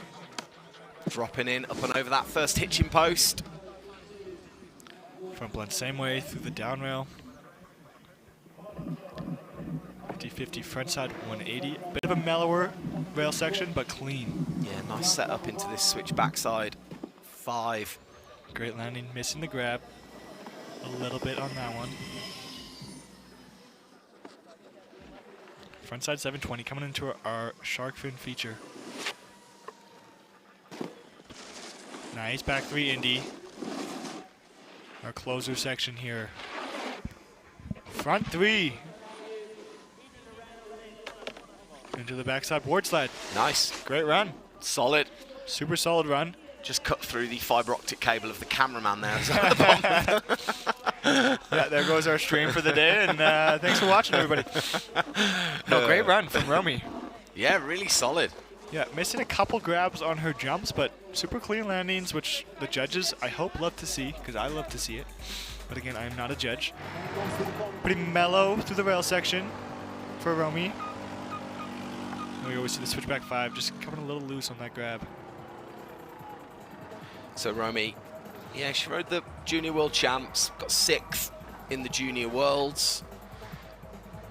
dropping in up and over that first hitching post. Front blend same way through the down rail. 50-50 front side 180. Bit of a mellower rail section, but clean. Yeah, nice setup into this switch backside 5. Great landing, missing the grab a little bit on that one. Frontside 720 coming into our shark fin feature. Nice back 3 Indy. Our closer section here. Front 3. Into the backside board slide. Nice. Great run. Solid. Super solid run. Just cut through the fiber optic cable of the cameraman there. At the bottom. Yeah, there goes our stream for the day, and thanks for watching, everybody. No, great run from Romy. Yeah, really solid. Yeah, missing a couple grabs on her jumps, but super clean landings, which the judges, I hope, love to see, because I love to see it. But again, I am not a judge. Pretty mellow through the rail section for Romy. We always see the switchback 5, just coming a little loose on that grab. So Romy, yeah, she rode the Junior World Champs, got 6th in the Junior Worlds.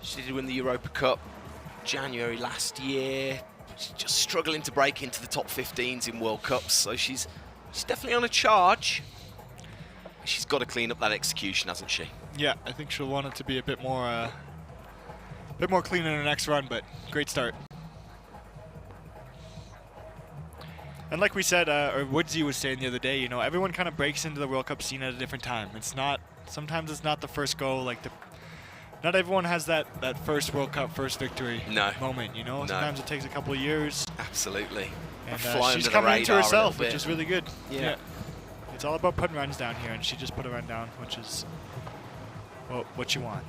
She did win the Europa Cup January last year. She's just struggling to break into the top 15s in World Cups, so she's definitely on a charge. She's got to clean up that execution, hasn't she? Yeah, I think she'll want it to be a bit more clean in her next run, but great start. And like we said, or Woodsy was saying the other day, you know, everyone kind of breaks into the World Cup scene at a different time. Sometimes it's not the first go, not everyone has that first World Cup, first victory moment, you know? Sometimes it takes a couple of years. Absolutely. And she's coming into herself, which is really good. Yeah. It's all about putting runs down here, and she just put a run down, which is what you want.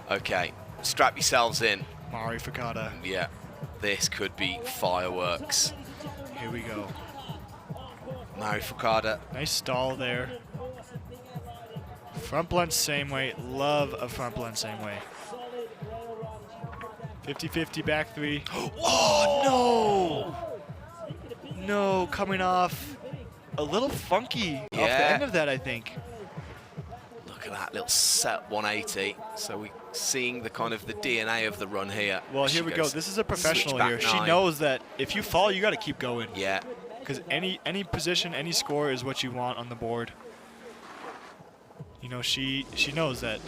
Okay, strap yourselves in. Mari Fukada. Yeah, this could be fireworks. Here we go. Mari Fukada. Nice stall there. Front blend same way. Love a front blend same way. 50-50 back 3. Oh, no! No, coming off a little funky off the end of that, I think. Look at that little set 180. So we're seeing the kind of the DNA of the run here. Well, here we go. This is a professional here. She knows that if you fall, you got to keep going. Yeah. Because any position, any score is what you want on the board. You know, she knows that.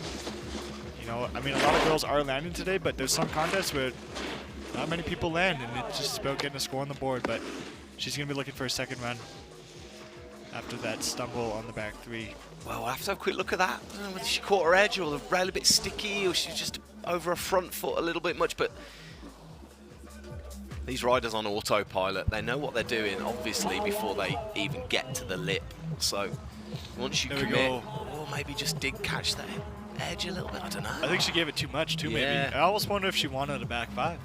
You know, I mean, a lot of girls are landing today, but there's some contests where not many people land, and it's just about getting a score on the board. But she's going to be looking for a second run after that stumble on the back 3. Well, we'll have to have a quick look at that. I don't know whether she caught her edge or the rail a bit sticky or she's just over her front foot a little bit much, but these riders on autopilot, they know what they're doing, obviously, before they even get to the lip. So once you commit, or maybe just did catch that edge a little bit, I don't know. I think she gave it too much, too, maybe. I almost wonder if she wanted a back 5.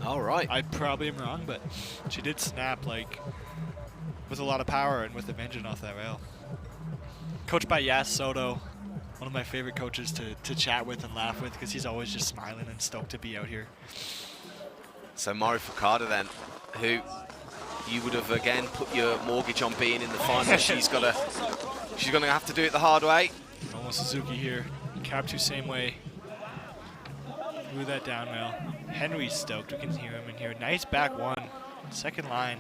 All right. I probably am wrong, but she did snap, with a lot of power and with a vengeance off that rail. Coached by Yas Soto, one of my favorite coaches to chat with and laugh with, because he's always just smiling and stoked to be out here. So Mari Fukada then, who you would have again put your mortgage on being in the final. She's going to have to do it the hard way. Almost Suzuki here. Cap 2 same way. Through that down rail. Henry's stoked. We can hear him in here. Nice back one. Second line.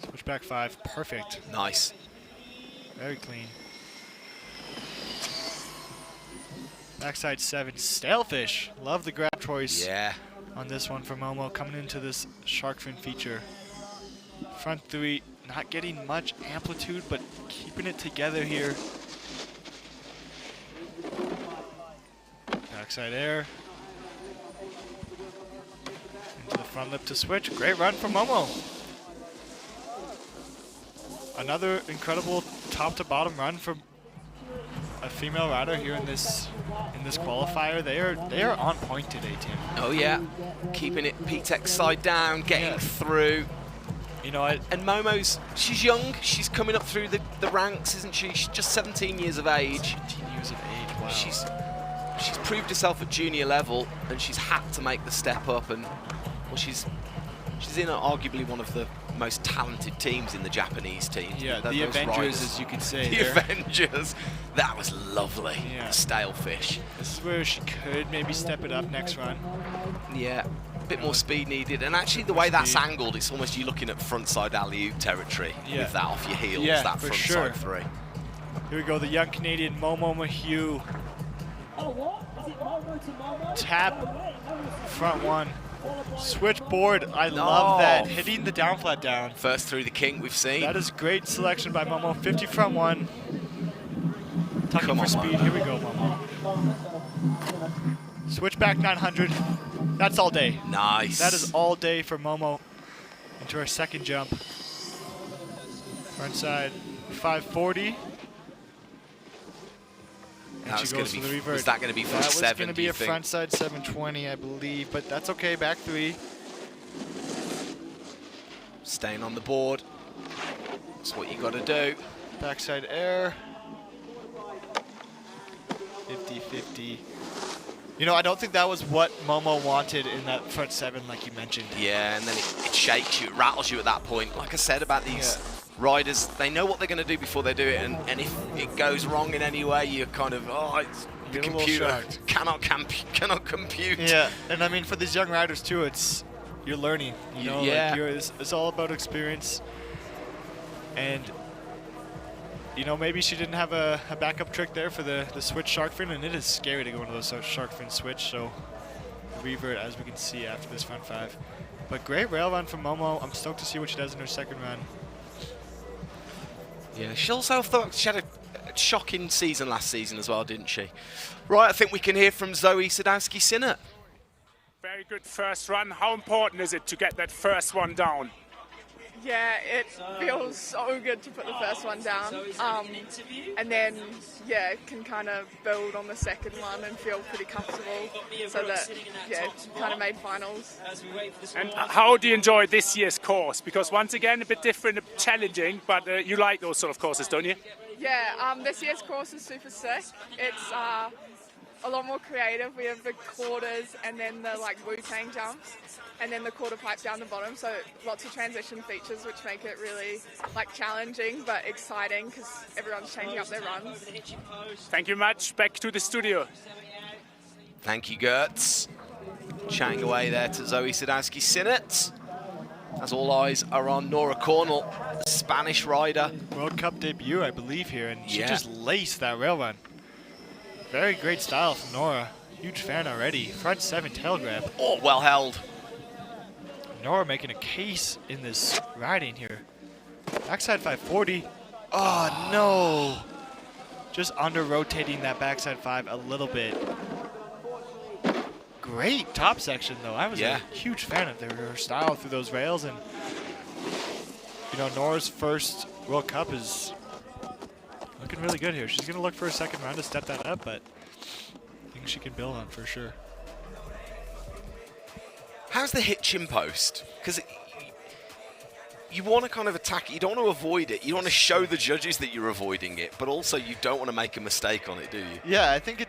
Switch back 5. Perfect. Nice. Very clean. Backside 7. Stalefish. Love the grab choice. Yeah. On this one for Momo coming into this shark fin feature. Front 3, not getting much amplitude, but keeping it together here. Backside air. Into the front lip to switch. Great run from Momo. Another incredible top to bottom run from a female rider here in this qualifier. They are on point today, Tim. Oh yeah, keeping it PTEC side down, getting through. You know what? And Momo's, she's young. She's coming up through the ranks, isn't she? She's just 17 years of age. 17 years of age. Wow. She's proved herself at junior level, and she's had to make the step up. And well, she's in arguably one of the most talented teams in the Japanese team. Yeah, the Avengers, riders, as you could say. The Avengers. That was lovely. Yeah. The stale fish. This is where she could maybe step it up next run. Yeah, a bit more speed needed. And actually, the way that's angled, it's almost you looking at frontside alley-oop territory with that off your heels, that frontside 3. Here we go, the young Canadian Momo Mahue. Tap, front 1. Switchboard, I love that. Hitting the down flat down. First through the kink we've seen. That is great selection by Momo. 50 front 1. Tucking for speed. Here we go, Momo. Switch back 900. That's all day. Nice. That is all day for Momo. Into our second jump. Front side 540. And she goes for the revert. Was that going to be front 7? That was going to be a front side 720, I believe, but that's okay. Back 3. Staying on the board. That's what you got to do. Backside air. 50-50. You know, I don't think that was what Momo wanted in that front 7, like you mentioned. Yeah, and then it shakes you, it rattles you at that point. Like I said about these riders, they know what they're going to do before they do it, and if it goes wrong in any way, you're kind of, it's the computer cannot compute. Yeah, and I mean, for these young riders too, you're learning. You know, like it's all about experience. And you know, maybe she didn't have a backup trick there for the switch shark fin, and it is scary to go into those shark fin switch, so revert as we can see after this front 5. But great rail run from Momo. I'm stoked to see what she does in her second run. Yeah, she also thought she had a shocking season last season as well, didn't she? Right, I think we can hear from Zoe Sadowski-Synnott. Very good first run. How important is it to get that first one down? Yeah, it feels so good to put the first one down, and then can kind of build on the second one and feel pretty comfortable, so that kind of made finals. And how do you enjoy this year's course? Because once again, a bit different, challenging, but you like those sort of courses, don't you? Yeah, this year's course is super sick. It's a lot more creative. We have the quarters and then the Wu-Tang jumps, and then the quarter pipe down the bottom, so lots of transition features which make it really challenging but exciting because everyone's changing up their runs. Thank you much. Back to the studio. Thank you, Gertz. Chatting away there to Zoe Sadowski-Synnott. As all eyes are on Nora Cornell, the Spanish rider. World Cup debut, I believe, here, and she just laced that rail run. Very great style from Nora. Huge fan already. Front 7 tail grab. Oh, well held. Nora making a case in this riding here. Backside 540. Oh, no. Just under-rotating that backside 5 a little bit. Great top section, though. I was a huge fan of her style through those rails. And, you know, Nora's first World Cup is looking really good here. She's going to look for a second round to step that up, but I think she can build on for sure. How's the hitch in post? Because you want to kind of attack it. You don't want to avoid it. You want to show the judges that you're avoiding it, but also you don't want to make a mistake on it, do you? Yeah, I think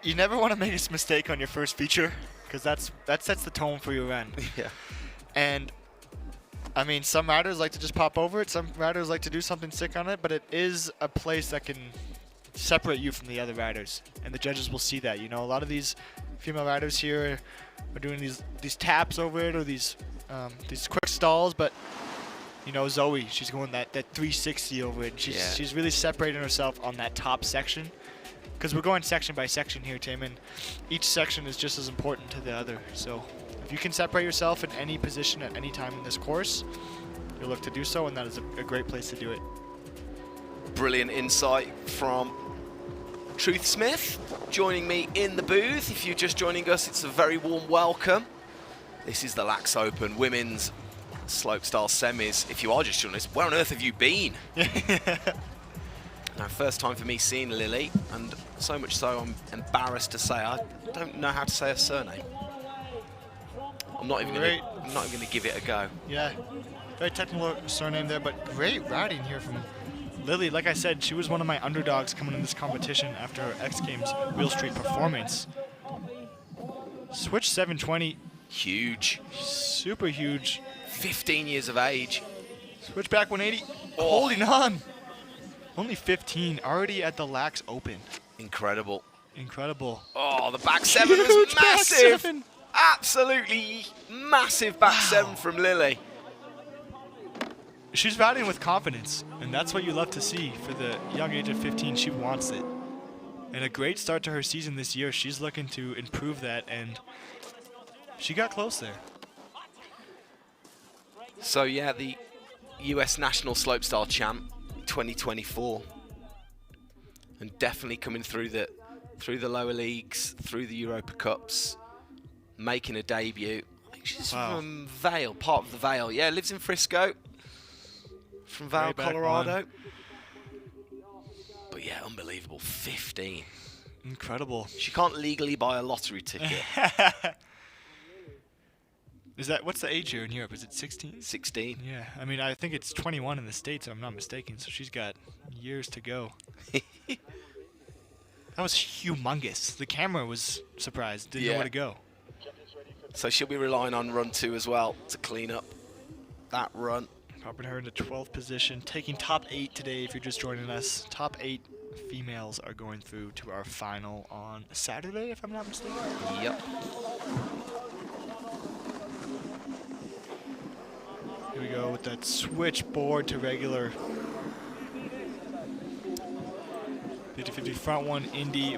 you never want to make a mistake on your first feature, because that sets the tone for your run. Yeah. And I mean, some riders like to just pop over it. Some riders like to do something sick on it, but it is a place that can separate you from the other riders, and the judges will see that. You know, a lot of these female riders here are doing these taps over it or these quick stalls, but you know, Zoe, she's going that 360 over it. She's really separating herself on that top section, because we're going section by section here, Tim, and each section is just as important to the other. So if you can separate yourself in any position at any time in this course, you'll look to do so, and that is a great place to do it. Brilliant insight from Truth Smith joining me in the booth. If you're just joining us, it's a very warm welcome. This is the LAAX Open Women's Slopestyle Semis. If you are just joining us, where on earth have you been? Now, first time for me seeing Lily, and so much so I'm embarrassed to say I don't know how to say her surname. I'm not even going to give it a go. Yeah, very technical surname there, but great riding here from Lily. Like I said, she was one of my underdogs coming in this competition after her X Games Wheel Street performance. Switch 720. Huge. Super huge. 15 years of age. Switch back 180. Oh. Holding on. Only 15, already at the LAAX Open. Incredible. Incredible. Oh, the back seven was massive. Back seven. Absolutely massive back seven from Lily. She's riding with confidence, and that's what you love to see for the young age of 15. She wants it. And a great start to her season this year. She's looking to improve that, and she got close there. So yeah, the US National Slopestyle Champ 2024, and definitely coming through the lower leagues, through the Europa Cups, making a debut. I think she's from Vail, part of the Vail. Yeah, lives in Frisco, from Vail, Colorado. But yeah, unbelievable, 15. Incredible. She can't legally buy a lottery ticket. What's the age here in Europe? Is it 16? 16. Yeah, I mean, I think it's 21 in the States, if I'm not mistaken, so she's got years to go. That was humongous. The camera was surprised, didn't know where to go. So she'll be relying on run 2 as well to clean up that run. Popping her into 12th position, taking top 8 today if you're just joining us. Top 8 females are going through to our final on Saturday, if I'm not mistaken. Yep. Here we go with that switchboard to regular. 50-50 front one, Indy.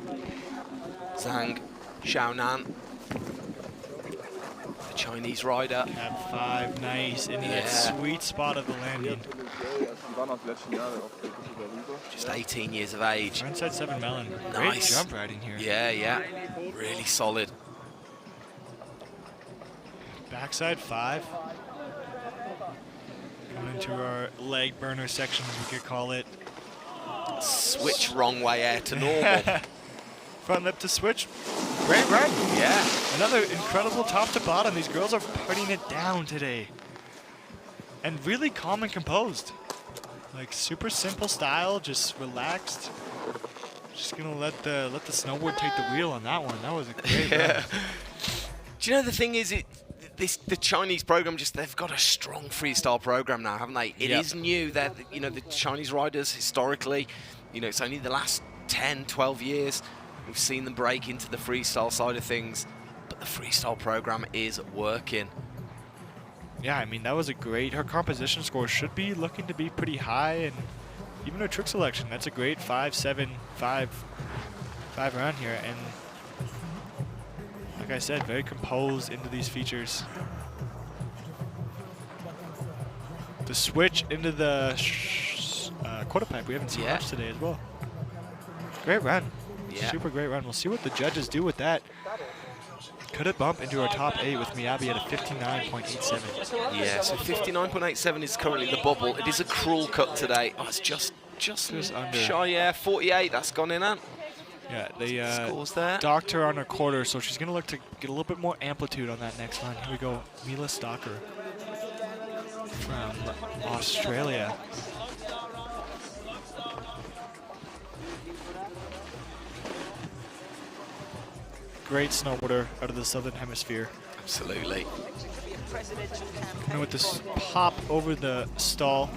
Zhang Xiaonan, the Chinese rider. Cab 5, nice, into that sweet spot of the landing. Just 18 years of age. Frontside 7 melon. Nice. Great jump riding here. Yeah. Really solid. Backside 5. Going into our leg burner section, as we could call it. Switch wrong way air to normal. Front lip to switch. Great run. Yeah. Another incredible top to bottom. These girls are putting it down today. And really calm and composed. Like super simple style, just relaxed. Just gonna let the snowboard take the wheel on that one. That was a great run. Do you know the thing is, the Chinese program, they've got a strong freestyle program now, haven't they? It is new that, you know, the Chinese riders historically, you know, it's only the last 10, 12 years we've seen them break into the freestyle side of things, but the freestyle program is working. Yeah, I mean, that was a great, her composition score should be looking to be pretty high, and even her trick selection, that's a great 5-7-5 round here, and like I said, very composed into these features. The switch into the quarter pipe, we haven't seen much today as well. Great run. Yeah. Super great run. We'll see what the judges do with that. Could it bump into our top 8 with Miyabi at a 59.87? Yeah, so 59.87 is currently the bubble. It is a cruel cut today. Oh, it's just under. Shy, yeah, 48, that's gone in at. Yeah, they scores there. docked her on her quarter, so she's going to look to get a little bit more amplitude on that next run. Here we go, Mila Stalker from Australia. Great snowboarder out of the Southern Hemisphere. Absolutely. And with this pop over the stall.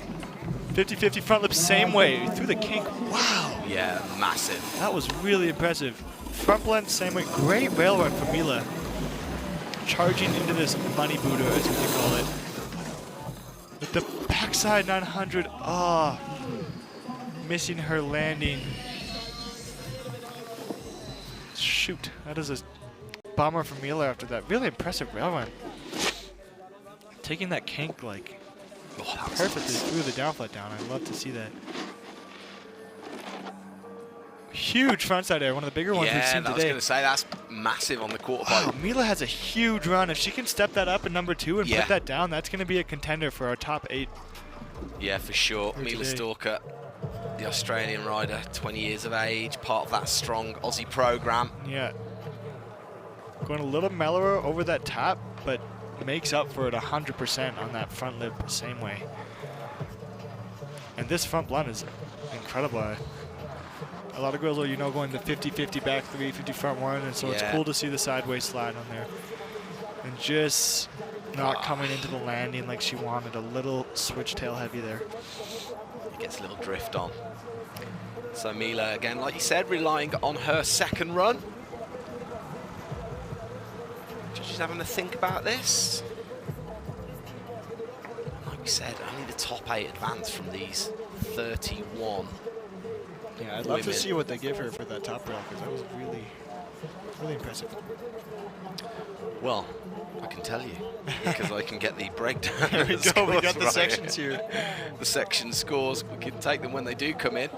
50-50 front lip, same way, through the kink. Wow. Yeah, massive. That was really impressive. Front blend, same way. Great rail run from Mila. Charging into this money Buddha, as we can call it. With the backside 900, missing her landing. Shoot, that is a bummer for Mila after that. Really impressive rail run. Taking that kink like perfectly through the down flat down. I'd love to see that. Huge frontside air, one of the bigger ones we've seen today. Yeah, I was going to say, that's massive on the quarter pipe. Wow, Mila has a huge run. If she can step that up in number 2 and put that down, that's going to be a contender for our top 8. Yeah, for sure. Mila Stalker, the Australian rider, 20 years of age, part of that strong Aussie program. Yeah. Going a little mellower over that top, but makes up for it 100% on that front lip same way. And this front blunt is incredible. A lot of girls are, going the 50-50 back 3, 50 front 1, and so it's cool to see the sideways slide on there. And just not coming into the landing like she wanted. A little switch tail heavy there. It gets a little drift on. So Mila, again, like you said, relying on her second run. She's having to think about this. Like we said, only the top 8 advance from these 31. Yeah, I'd love to see what they give her for that top rail, because that was really, really impressive. Well, I can tell you, because I can get the breakdown. There we go, we got the sections here. The section scores, we can take them when they do come in.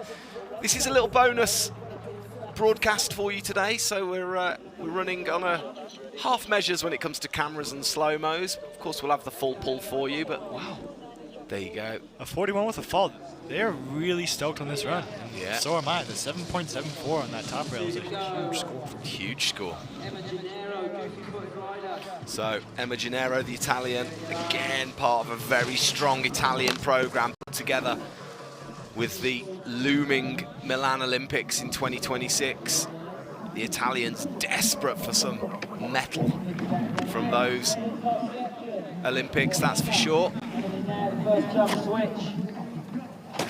This is a little bonus broadcast for you today, so we're running on a half measures when it comes to cameras and slow-mos. Of course, we'll have the full pull for you, but wow, there you go. A 41 with a fall. They're really stoked on this run. Yeah. So am I. The 7.74 on that top rail is a huge score. Huge score. So Emma Gennaro, the Italian, again part of a very strong Italian program put together with the looming Milan Olympics in 2026. The Italians desperate for some metal from those Olympics, that's for sure.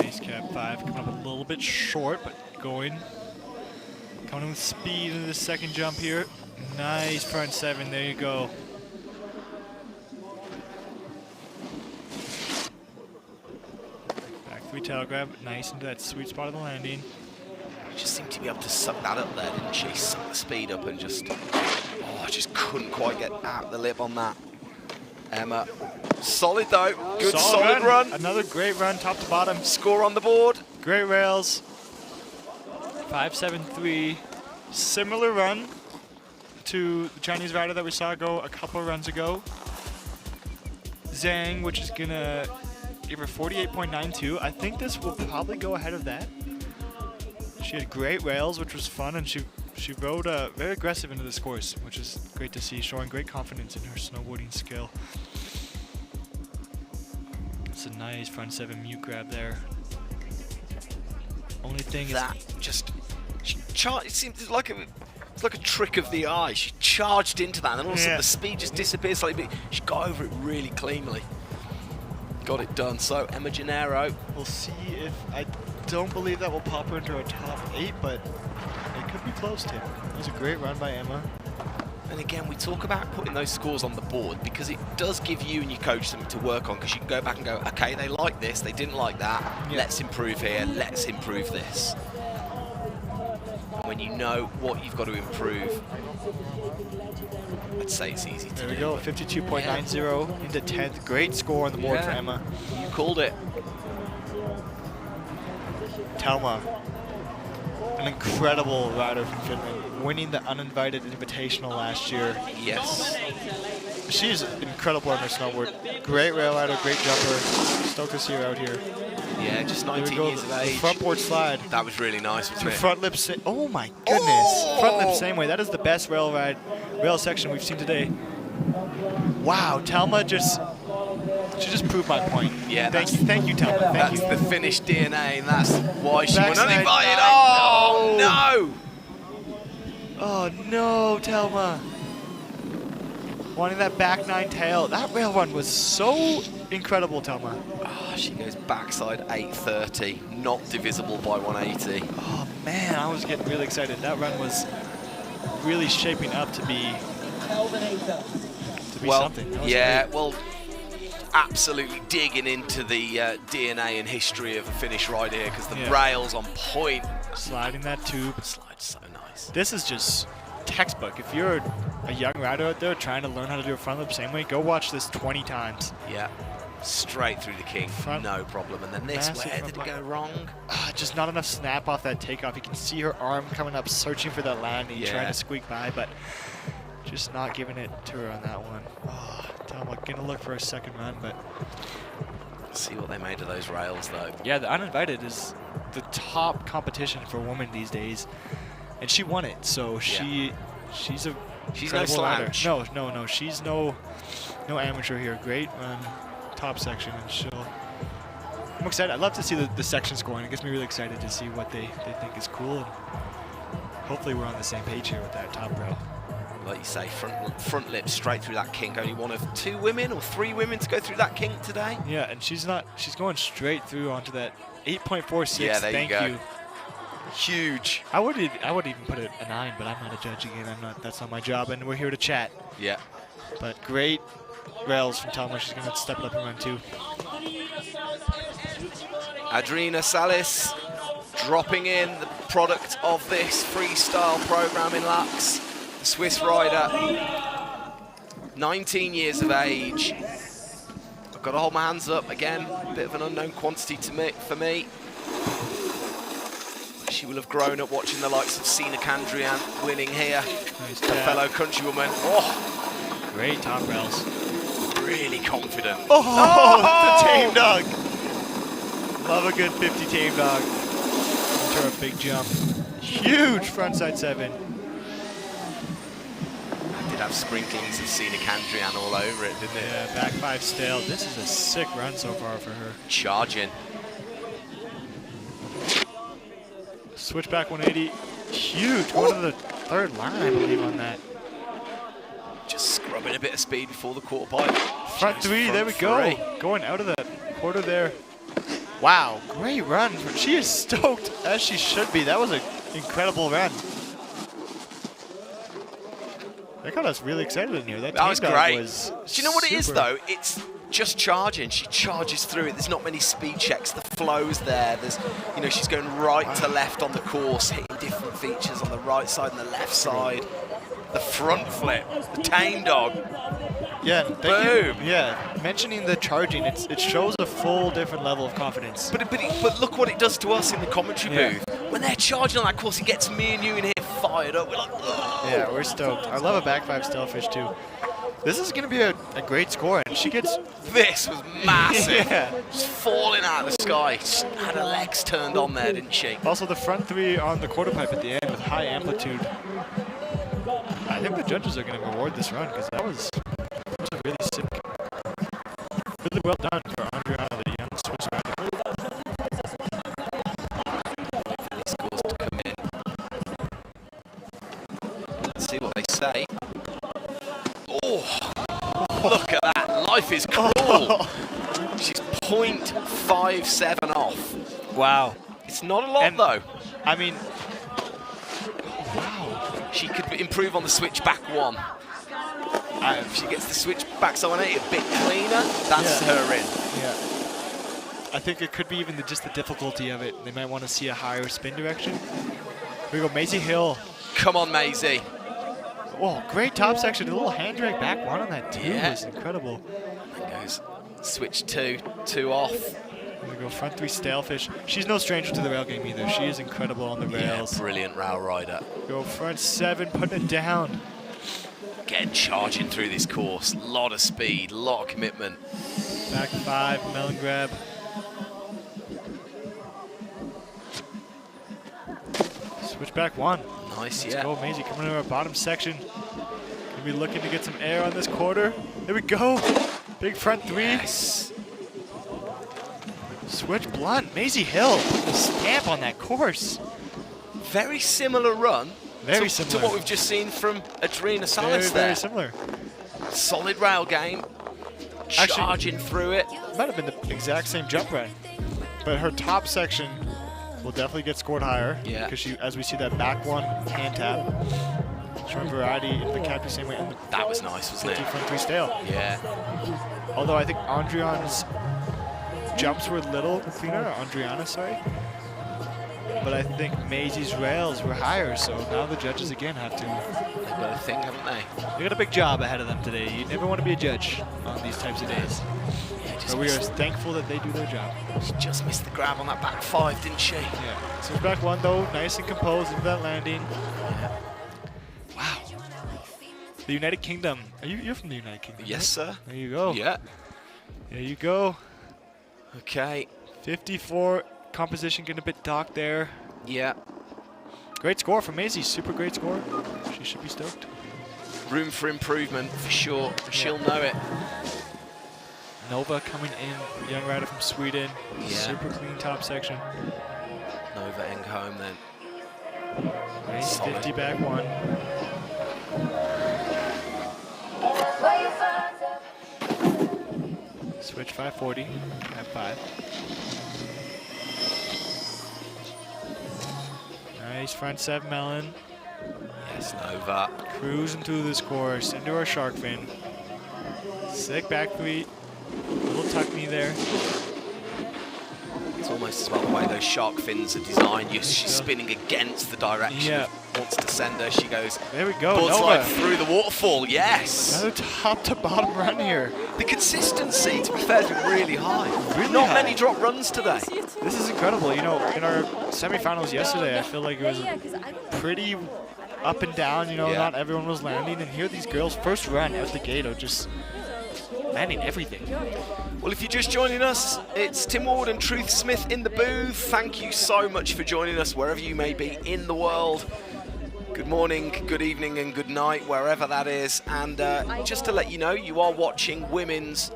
Nice cap 5, coming up a little bit short, but going. Coming with speed into the second jump here. Nice front 7, there you go. Back 3 tail grab, nice into that sweet spot of the landing. Just seemed to be able to suck that up there, didn't she? Suck the speed up and just, just couldn't quite get out the lip on that. Emma, solid though, good solid run. Another great run, top to bottom. Score on the board. Great rails. 5.73. Similar run to the Chinese rider that we saw go a couple of runs ago. Zhang, which is gonna give her 48.92. I think this will probably go ahead of that. She had great rails, which was fun, and she rode very aggressive into this course, which is great to see, showing great confidence in her snowboarding skill. It's a nice front 7 mute grab there. Only thing that is just it seems like it's like a trick of the eye. She charged into that, and then all of a sudden the speed just disappears slightly. But she got over it really cleanly. Got it done. So Emma Gennaro. We'll see if I don't believe that will pop her into our top 8, but it could be close to. It was a great run by Emma. And again, we talk about putting those scores on the board because it does give you and your coach something to work on, because you can go back and go, okay, they like this, they didn't like that, let's improve here, let's improve this. And when you know what you've got to improve, I'd say it's easy to do. There we go, 52.90 into 10th. Great score on the board for Emma. You called it. Telma, an incredible rider from Finland, winning the uninvited invitational last year. Yes. She's incredible on her snowboard. Great rail rider, great jumper. Stoked to see her out here. Yeah, just 19 years of age. Front board slide. That was really nice, wasn't it? Front lip, oh my goodness. Front lip same way. That is the best rail section we've seen today. Wow, Telma she just proved my point. Yeah, thank you, Telma. That's the Finnish DNA, and that's why she won uninvited. Oh no! Oh no, Telma. Wanting that back 9 tail. That rail run was so incredible, Thelma. Oh, she goes backside 830, not divisible by 180. Oh man, I was getting really excited. That run was really shaping up to be something. That was great. Well, absolutely digging into the DNA and history of a Finnish ride here, because the rails on point. Sliding that tube. It slides so nice. This is just textbook. If you're a young rider out there trying to learn how to do a front lip same way, go watch this 20 times. Yeah, straight through the king, no problem. And then this, where did it go wrong? Just not enough snap off that takeoff. You can see her arm coming up, searching for that landing, trying to squeak by, but just not giving it to her on that one. Oh, Thelma gonna look for a second run, but see what they made of those rails, though. Yeah, the uninvited is the top competition for women these days, and she won it. So she's no slouch. No, she's no amateur here. Great run, top section, and I'm excited. I'd love to see the sections going. It gets me really excited to see what they think is cool, and hopefully we're on the same page here with that top rail. Like you say, front lip straight through that kink. Only one of 2 women or 3 women to go through that kink today. Yeah, and she's going straight through onto that 8.46. Yeah, there Thank you go. you. Huge. I would even put it a 9, but I'm not a judge again. That's not my job, and we're here to chat. Yeah. But great rails from Thelma. She's gonna step it up and run too. Adriana Salis dropping in, the product of this freestyle program in LAAX. The Swiss rider, 19 years of age. I've got to hold my hands up again. A bit of an unknown quantity for me. She will have grown up watching the likes of Sina Kandrian winning here. Nice a fellow countrywoman. Oh, great top rails. Really confident. Oh, the tame dog. Love a good 50 tame dog. Into a big jump. Huge frontside 7. Did have sprinklings of Sina Kandrian all over it, didn't it? Yeah, back 5 stale. This is a sick run so far for her. Charging. Switchback 180. Huge. Going to the 3rd line, I believe, on that. Just scrubbing a bit of speed before the quarter pipe. Front 3, there we go. Going out of the quarter there. Wow, great run. She is stoked, as she should be. That was an incredible run. That got us really excited in here. That was great. Do you know what it is, though? It's just charging. She charges through it. There's not many speed checks. The flow's there. There's, she's going right to left on the course, hitting different features on the right side and the left side. The front flip, the tame dog. Yeah, boom. Yeah, mentioning the charging, it shows a full different level of confidence. But look what it does to us in the commentary booth. When they're charging on that course, it gets me and you in here fired up. We're like, ugh. Yeah, we're stoked. I love a back 5 stalefish too. This is going to be a great score, and she gets... This was massive. Yeah. Just falling out of the sky. She had her legs turned on there, didn't she? Also, the front 3 on the quarter pipe at the end with high amplitude. I think the judges are going to reward this run, because that was really sick. Really well done for Andrea, the young Swiss rider. These scores to come in. Let's see what they say. Oh, look at that. Life is cool. She's 0.57 off. Wow. It's not a lot, though. I mean, she could improve on the switchback 1. If she gets the switchback 180 a bit cleaner, that's her in. Yeah. I think it could be even just the difficulty of it. They might want to see a higher spin direction. Here we go, Maisie Hill. Come on, Maisie. Oh, great top section. A little hand drag back 1 on that too. Is incredible. There goes switch 2 off. There we go, front 3 stalefish. She's no stranger to the rail game either. She is incredible on the rails. Yeah, brilliant rail rider. Go front 7, putting it down. Again, charging through this course. A lot of speed, a lot of commitment. Back 5, melon grab. Switch back 1. Nice, Let's go, Maisie coming into our bottom section. Gonna be looking to get some air on this quarter. There we go. Big front 3. Yes. Switch blunt. Maisie Hill. The stamp on that course. Very similar run. Very to similar to what we've just seen from Adriana Salis there. Very similar. Solid rail game. Charging through it. Might have been the exact same jump run, but her top section will definitely get scored higher. Yeah. Because she, as we see that back one hand tap, showing variety in the cap the same way. And That was nice, wasn't 50 it? front freestyle. Yeah. Although I think Andriana's jumps were a little cleaner, or Andriana, sorry. But I think Maisie's rails were higher, so now the judges again have to. They've got a thing, haven't they? They got a big job ahead of them today. You never want to be a judge on these types of days. But we are thankful that they do their job. She just missed the grab on that back 5, didn't she? Yeah. So back one though, nice and composed into that landing. Yeah. Wow. The United Kingdom. You're from the United Kingdom? Yes, right? sir. There you go. Yeah. There you go. Okay. 54 composition getting a bit docked there. Yeah. Great score from Maisie. Super great score. She should be stoked. Room for improvement for sure. She'll know it. Nova coming in, young rider from Sweden. Yeah. Super clean top section. Nova Engholm then. Nice Solid. 50 back one. Switch 540 at 5. Nice front 7 melon. Yes, Nova. Cruising through this course into our shark fin. Sick back 3. Little tuck knee there. It's almost as well the way those shark fins are designed. She's spinning against the direction Yeah. it wants to send her. She goes There we go. Buzz Nova. like through the waterfall. Yes. Another top to bottom run here. The consistency, to be fair, has been really high. Really Not high. many drop runs today. This is incredible. You know, in our semifinals yesterday, I feel like it was pretty up and down. You know, Yeah. not everyone was landing. And here these girls, first run out the gate, are just landing everything. Well, if you're just joining us, it's Tim Ward and Truth Smith in the booth. Thank you so much for joining us wherever you may be in the world. Good morning, good evening, and good night, wherever that is. And just to let you know, you are watching women's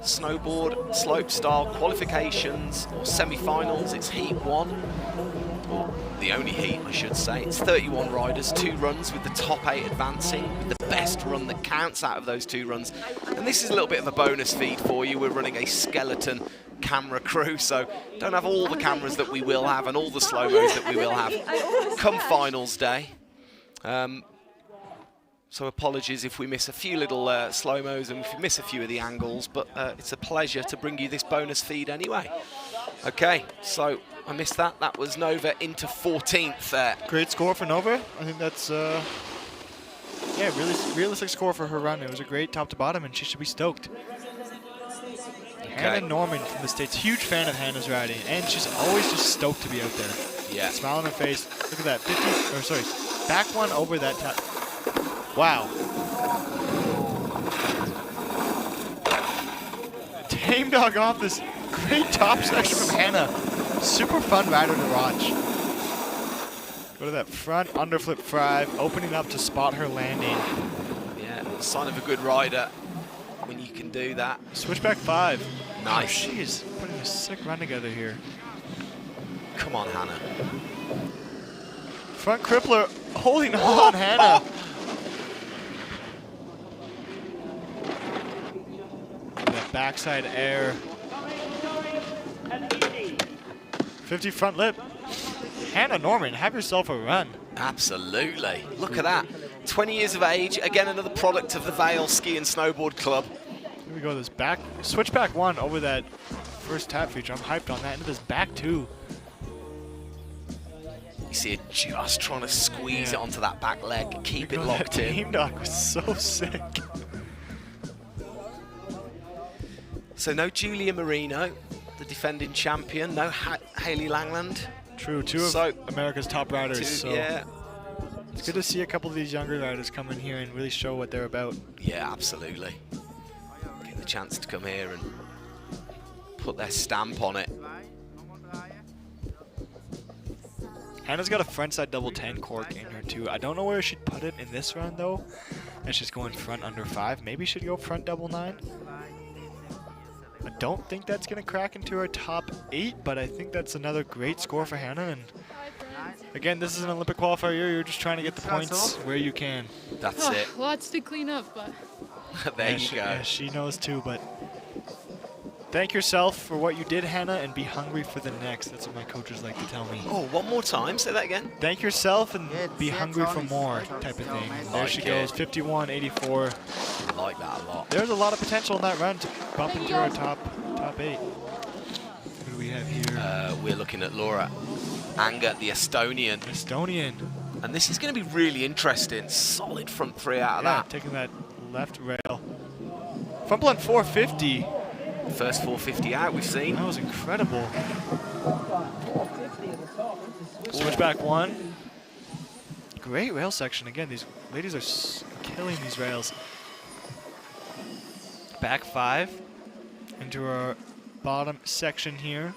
snowboard slopestyle qualifications or semi-finals. It's heat 1, or the only heat, I should say. It's 31 riders, 2 runs with the top 8 advancing, with the best run that counts out of those 2 runs. And this is a little bit of a bonus feed for you. We're running a skeleton camera crew, so don't have all the cameras that we will have and all the slow-mos that we will have come finals day. So apologies if we miss a few little slow-mos and if we miss a few of the angles, but it's a pleasure to bring you this bonus feed anyway. Okay, so I missed that. That was Nova into 14th there. Great score for Nova. I think that's, yeah, really realistic score for her run. It was a great top to bottom, and she should be stoked. Hannah Norman from the States. Huge fan of Hannah's riding, and she's always just stoked to be out there. Yeah. Smile on her face. Look at that. 50, or sorry, back one over that top. Wow. Tame dog off this great top section from Hannah. Super fun rider to watch. Go to that front underflip 5, opening up to spot her landing. Yeah, sign of a good rider when you can do that. Switchback 5. Nice. Oh, she's putting a sick run together here. Come on, Hannah. Front crippler holding on, Hannah. That backside air. 50 front lip. Hannah Norman, have yourself a run. Absolutely. Look at that. 20 years of age. Again, another product of the Vale Ski and Snowboard Club. Here we go. This back switchback 1 over that first tap feature. I'm hyped on that. Into this back 2. You see her just trying to squeeze it onto that back leg, keep it locked that in. Tame dog was so sick. So no Julia Marino, the defending champion. No Hayley Langland. True, 2 of America's top riders. So Yeah. it's good to see a couple of these younger riders come in here and really show what they're about. Yeah, absolutely. Get the chance to come here and put their stamp on it. Hannah's got a frontside double 10 cork in her too. I don't know where she'd put it in this run though. And she's going front under 5. Maybe she'd go front double 9. I don't think that's going to crack into her top 8, but I think that's another great score for Hannah. And again, this is an Olympic qualifier year. You're just trying to get the points where you can. That's it. Lots to clean up, but There you go. Yeah, she knows too, but thank yourself for what you did, Hannah, and be hungry for the next. That's what my coaches like to tell me. Oh, one more time. Say that again. Thank yourself and be hungry for more type of thing. There she goes, 51.84. I like that a lot. There's a lot of potential in that run to bump into our top 8. Who do we have here? We're looking at Laura Anger, the Estonian. And this is going to be really interesting. Solid front 3 out of that. Taking that left rail. Front blunt 450. First 450 out we've seen. That was incredible. Switchback 1. Great rail section. Again, these ladies are killing these rails. Back 5 into our bottom section here.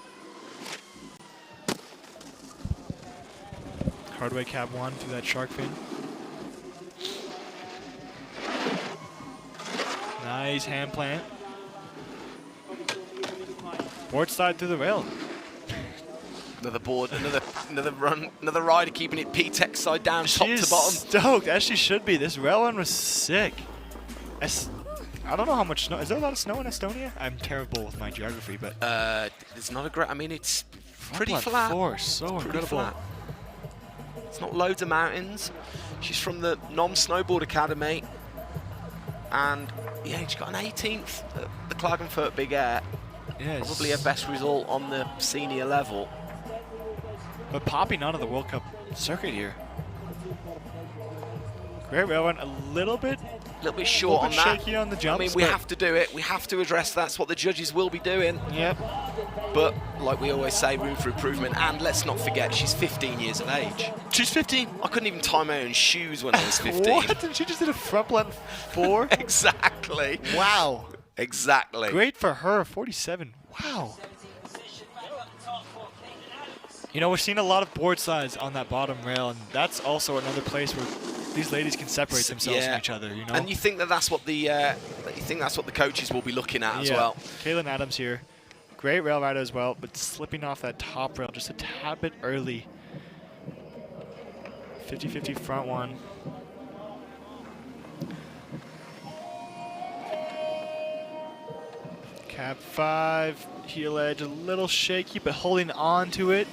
Hardway cab 1 through that shark fin. Nice hand plant. Board slide through the rail. Another board, another run, another rider keeping it P-Tech side down, top to bottom. Stoked, as she should be. This rail run was sick. I don't know how much snow. Is there a lot of snow in Estonia? I'm terrible with my geography, but it's not a great. I mean, it's pretty flat. So it's incredible. flat. It's not loads of mountains. She's from the Snowboard Academy, and yeah, she's got an 18th at the Klagenfurt Big Air. Yes. Probably her best result on the senior level. But popping onto the World Cup circuit here. Great rail run, a little bit short on that. Shaky on the jumps. I mean, we have to do it. We have to address that's what the judges will be doing. Yep. But like we always say, room for improvement. And let's not forget, she's 15 years of age. She's 15. I couldn't even tie my own shoes when I was 15. What? And she just did a front blunt 4? Exactly. Wow. Exactly. Great for her, 47. Wow. You know, we're seeing a lot of board slides on that bottom rail, and that's also another place where these ladies can separate themselves from each other, you know? And you think that that's what the coaches will be looking at as well. Kaylin Adams here. Great rail rider as well, but slipping off that top rail just a tad bit early. 50-50 front 1. Cab 5, heel edge a little shaky, but holding on to it.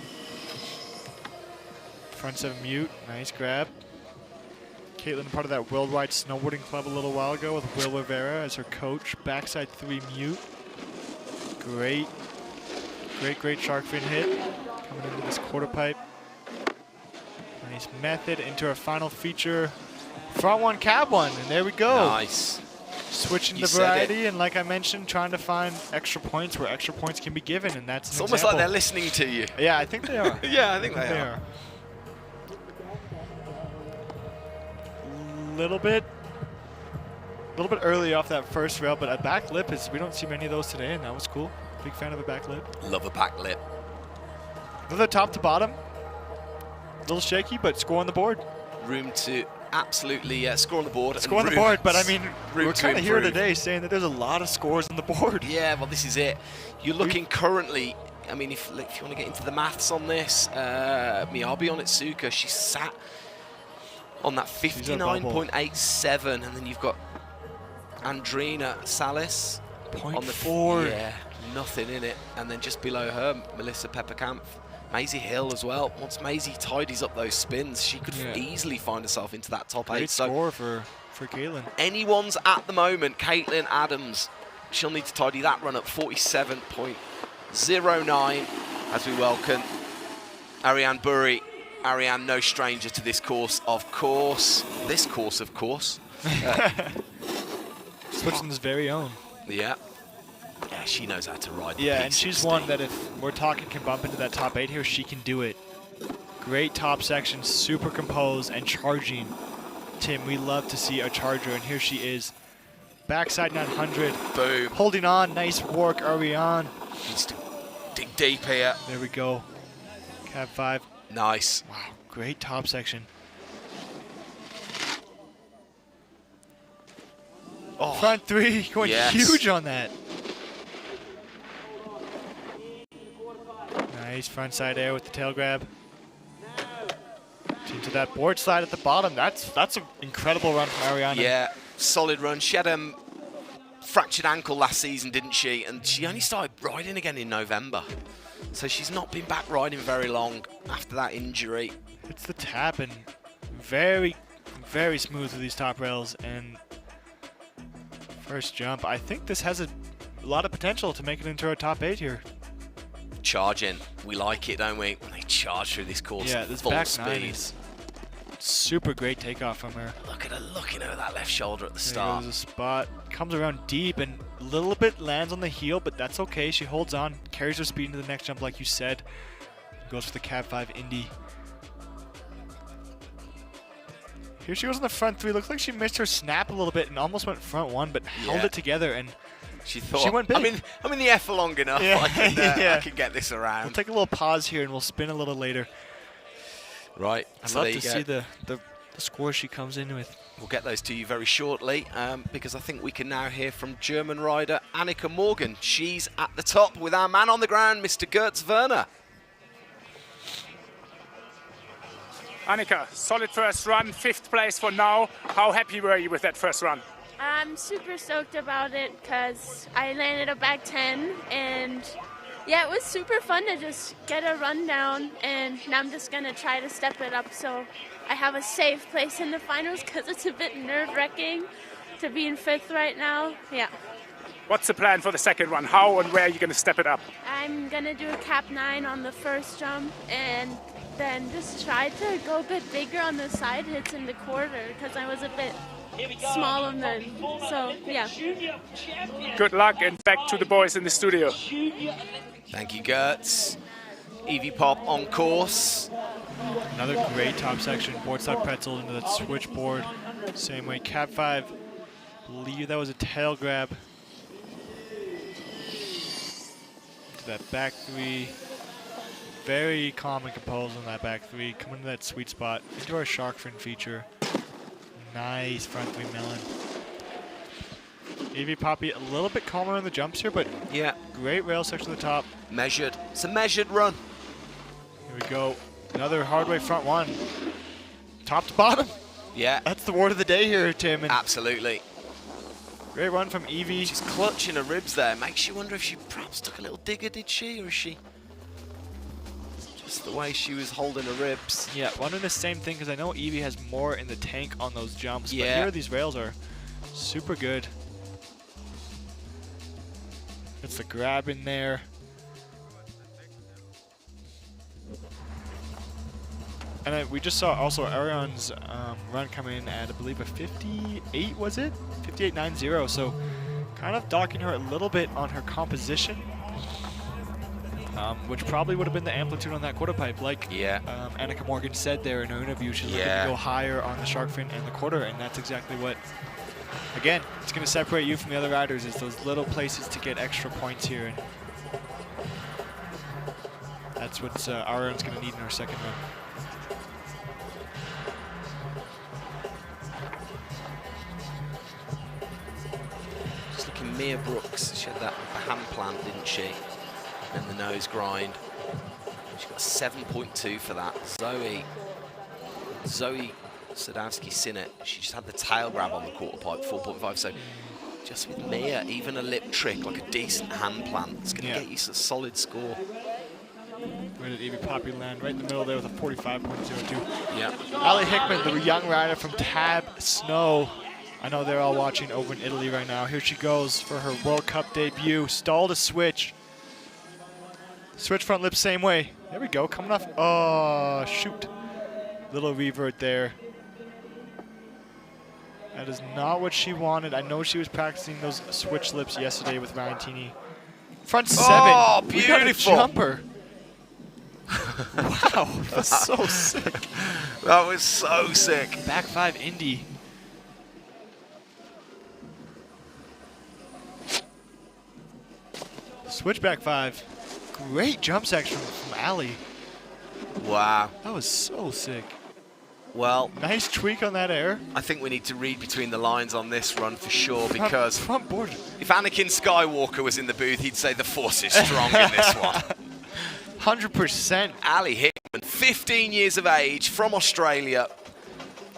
Front 7 mute, nice grab. Caitlin, part of that Worldwide Snowboarding Club a little while ago with Will Rivera as her coach. Backside 3 mute. Great shark fin hit. Coming into this quarter pipe. Nice method into our final feature. Front 1, cab 1, and there we go. Nice. Switching the variety, and like I mentioned, trying to find extra points where extra points can be given, and that's It's almost like they're listening to you. Yeah, I think they are. Yeah, I think they are. Little bit early off that first rail, but a back lip we don't see many of those today, and that was cool. Big fan of a back lip. Love a back lip. Another top to bottom. A little shaky, but score on the board. Room to absolutely score on the board. Score on the board, but I mean, we're kind of here improve. today saying that there's a lot of scores on the board. Yeah, well, this is it. You're looking currently, I mean, if you want to get into the maths on this, Miyabi Onitsuka, she's sat on that 59.87, and then you've got Andrina Salis on the 0.4. Yeah, nothing in it. And then just below her, Melissa Pepperkamp, Maisie Hill as well. Once Maisie tidies up those spins, she could easily find herself into that top 8. Great score for Caitlin. Anyone's at the moment, Caitlin Adams. She'll need to tidy that run up, 47.09, as we welcome Ariane Burry. Ariane, no stranger to this course, of course. This course, of course. Switzerland's very own. Yeah. Yeah, she knows how to ride the Yeah, and P60. she's one that if we're talking can bump into that top 8 here, she can do it. Great top section, super composed and charging. Tim, we love to see a charger, and here she is. Backside 900. Boom. Holding on, nice work, Ariane. Needs to dig deep here. There we go. Cab 5. Nice. Wow, great top section. Oh, Front 3 going huge on that. Nice front side air with the tail grab. Into that board slide at the bottom. That's an incredible run from Ariana. yeah, solid run. She had fractured ankle last season, didn't she? And she only started riding again in November. So she's not been back riding very long after that injury. It's the tap and very, very smooth with these top rails. And first jump, I think this has a lot of potential to make it into our top 8 here. Charging, we like it, don't we? When they charge through this course at this full back speed. 9 is super great takeoff from her. Look at her looking over that left shoulder at the There start. goes a spot, comes around deep and a little bit lands on the heel, but that's okay. She holds on, carries her speed into the next jump like you said. Goes for the Cat 5 Indy. Here she goes on the front 3. Looks like she missed her snap a little bit and almost went front 1, but held it together, and she thought, she went big. I'm in the F for long enough. Yeah. I can get this around. We'll take a little pause here and we'll spin a little later. Right. I'd so love to see the score she comes in with. We'll get those to you very shortly because I think we can now hear from German rider Annika Morgan. She's at the top with our man on the ground, Mr. Gertz Werner. Annika, solid first run, 5th place for now. How happy were you with that first run? I'm super stoked about it because I landed a back 10, and yeah, it was super fun to just get a run down, and now I'm just going to try to step it up so I have a safe place in the finals because it's a bit nerve-wracking to be in 5th right now. Yeah. What's the plan for the second one? How and where are you going to step it up? I'm going to do a cap 9 on the first jump and then just try to go a bit bigger on the side hits in the quarter because I was a bit small on them. So, yeah. Good luck and back to the boys in the studio. Thank you, Gertz. Evie Pop on course. Another great top section. Board side pretzel into that switchboard. Same way. Cap 5. Believe that was a tail grab. To that back 3. Very calm and composed on that back 3. Coming to that sweet spot. Into our shark fin feature. Nice front 3 melon. Evie Poppy a little bit calmer on the jumps here, but yeah, great rail section at the top. Measured. It's a measured run. Here we go. Another hard way front 1. Top to bottom. Yeah. That's the word of the day here, Tim. And absolutely. Great run from Evie. She's clutching her ribs there. Makes you wonder if she perhaps took a little digger, did she? Or is she just the way she was holding her ribs? Yeah, wondering the same thing because I know Evie has more in the tank on those jumps. Yeah. But here these rails are super good. It's the grab in there. And we just saw also Arion's run come in at, I believe, a 58, was it? 58.90, so kind of docking her a little bit on her composition, which probably would have been the amplitude on that quarter pipe, like Annika Morgan said there in her interview. She's looking to go higher on the shark fin and the quarter, and that's exactly what, again, it's going to separate you from the other riders, is those little places to get extra points here. And that's what Arion's going to need in her second run. Mia Brooks, she had that hand plant, didn't she? And the nose grind. She got 7.2 for that. Zoe Sadowski-Sinnott, she just had the tail grab on the quarter pipe, 4.5. So just with Mia, even a lip trick, like a decent hand plant, it's going to get you a solid score. Where did Evie Poppy land? Right in the middle there with a 45.02. Yeah. Ali Hickman, the young rider from Tab Snow. I know they're all watching over in Italy right now. Here she goes for her World Cup debut. Stall to switch. Switch front lip same way. There we go, coming off. Oh, shoot. Little revert there. That is not what she wanted. I know she was practicing those switch lips yesterday with Valentini. Front 7. Oh, beautiful. We got a jumper. Wow, that's so sick. That was so sick. Back 5 Indy. Switchback 5. Great jump section from Ali. Wow. That was so sick. Well, nice tweak on that air. I think we need to read between the lines on this run for sure, because front board. If Anakin Skywalker was in the booth, he'd say the force is strong in this one. 100%. Ali Hickman, 15 years of age, from Australia.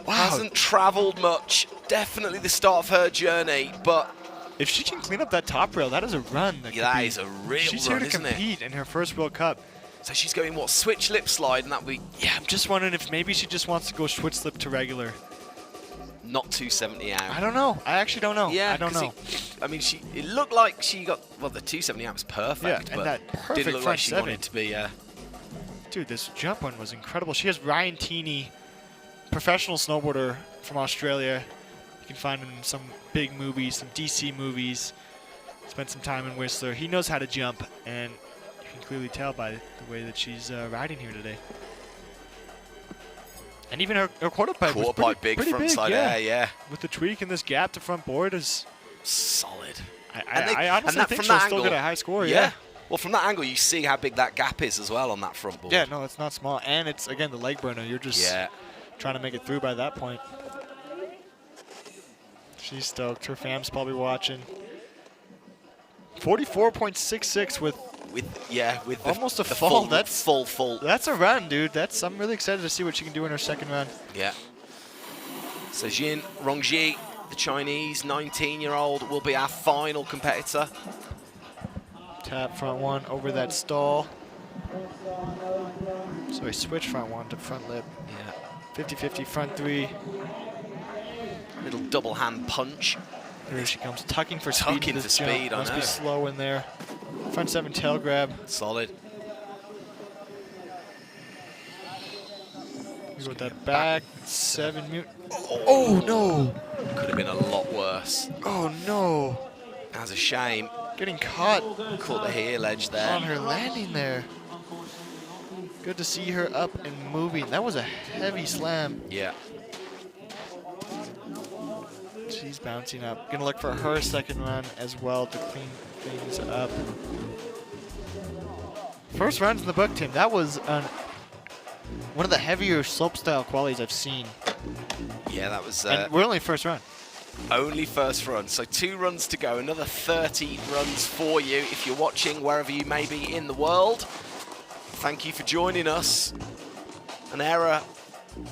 Wow. Hasn't travelled much. Definitely the start of her journey, but if she can clean up that top rail, that is a run. Yeah, that is a real she's run, here to isn't it? compete in her first World Cup. So she's going, what, switch lip slide, and that would be... Yeah, I'm just wondering if maybe she just wants to go switch slip to regular. Not 270 out. I don't know. I actually don't know. Yeah, I don't know. I mean, it looked like she got, well, the 270 out was perfect, Yeah, but and that perfect didn't look front like she seven. wanted to be... Dude, this jump one was incredible. She has Ryan Teeney, professional snowboarder from Australia. You can find him in some big movies, some DC movies. Spent some time in Whistler. He knows how to jump, and you can clearly tell by the way that she's riding here today. And even her quarter pipe was big pretty front big, side air, yeah. With the tweak and this gap to front board is solid. I honestly think she'll still get a high score, yeah. Well, from that angle, you see how big that gap is as well on that front board. Yeah, no, it's not small. And it's, again, the leg burner. You're just trying to make it through by that point. She's stoked. Her fam's probably watching. 44.66 with almost a fall. That's full. That's a run, dude. I'm really excited to see what she can do in her second run. Yeah. So Jin Rongji, the Chinese 19-year-old, will be our final competitor. Tap front one over that stall. So we switch front one to front lip. Yeah. 50-50 front three. Little double hand punch. Here she comes, tucking for speed. Tucking for speed, I know. Must be slow in there. Front seven tail grab. Solid. With that back seven mute. Oh no! Could have been a lot worse. Oh no! That's a shame. Getting caught. Caught the heel edge there. On her landing there. Good to see her up and moving. That was a heavy slam. Yeah. She's bouncing up. Gonna look for her second run as well to clean things up. First runs in the book, Tim. That was one of the heavier slopestyle qualities I've seen. Yeah, that was... and we're only first run. Only first run. So 2 runs to go. Another 30 runs for you if you're watching wherever you may be in the world. Thank you for joining us. An error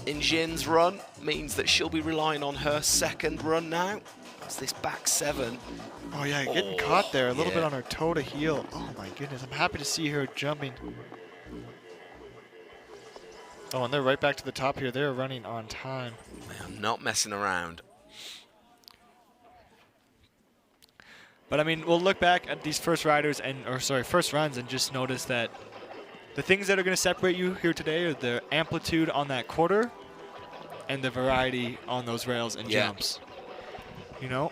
in Jin's run means that she'll be relying on her second run now. That's this back seven. Oh yeah, getting caught there a little bit on her toe to heel. Oh my goodness, I'm happy to see her jumping. Oh, and they're right back to the top here. They're running on time. They're not messing around. But I mean, we'll look back at these first runs and just notice that the things that are going to separate you here today are the amplitude on that quarter and the variety on those rails and jumps. You know?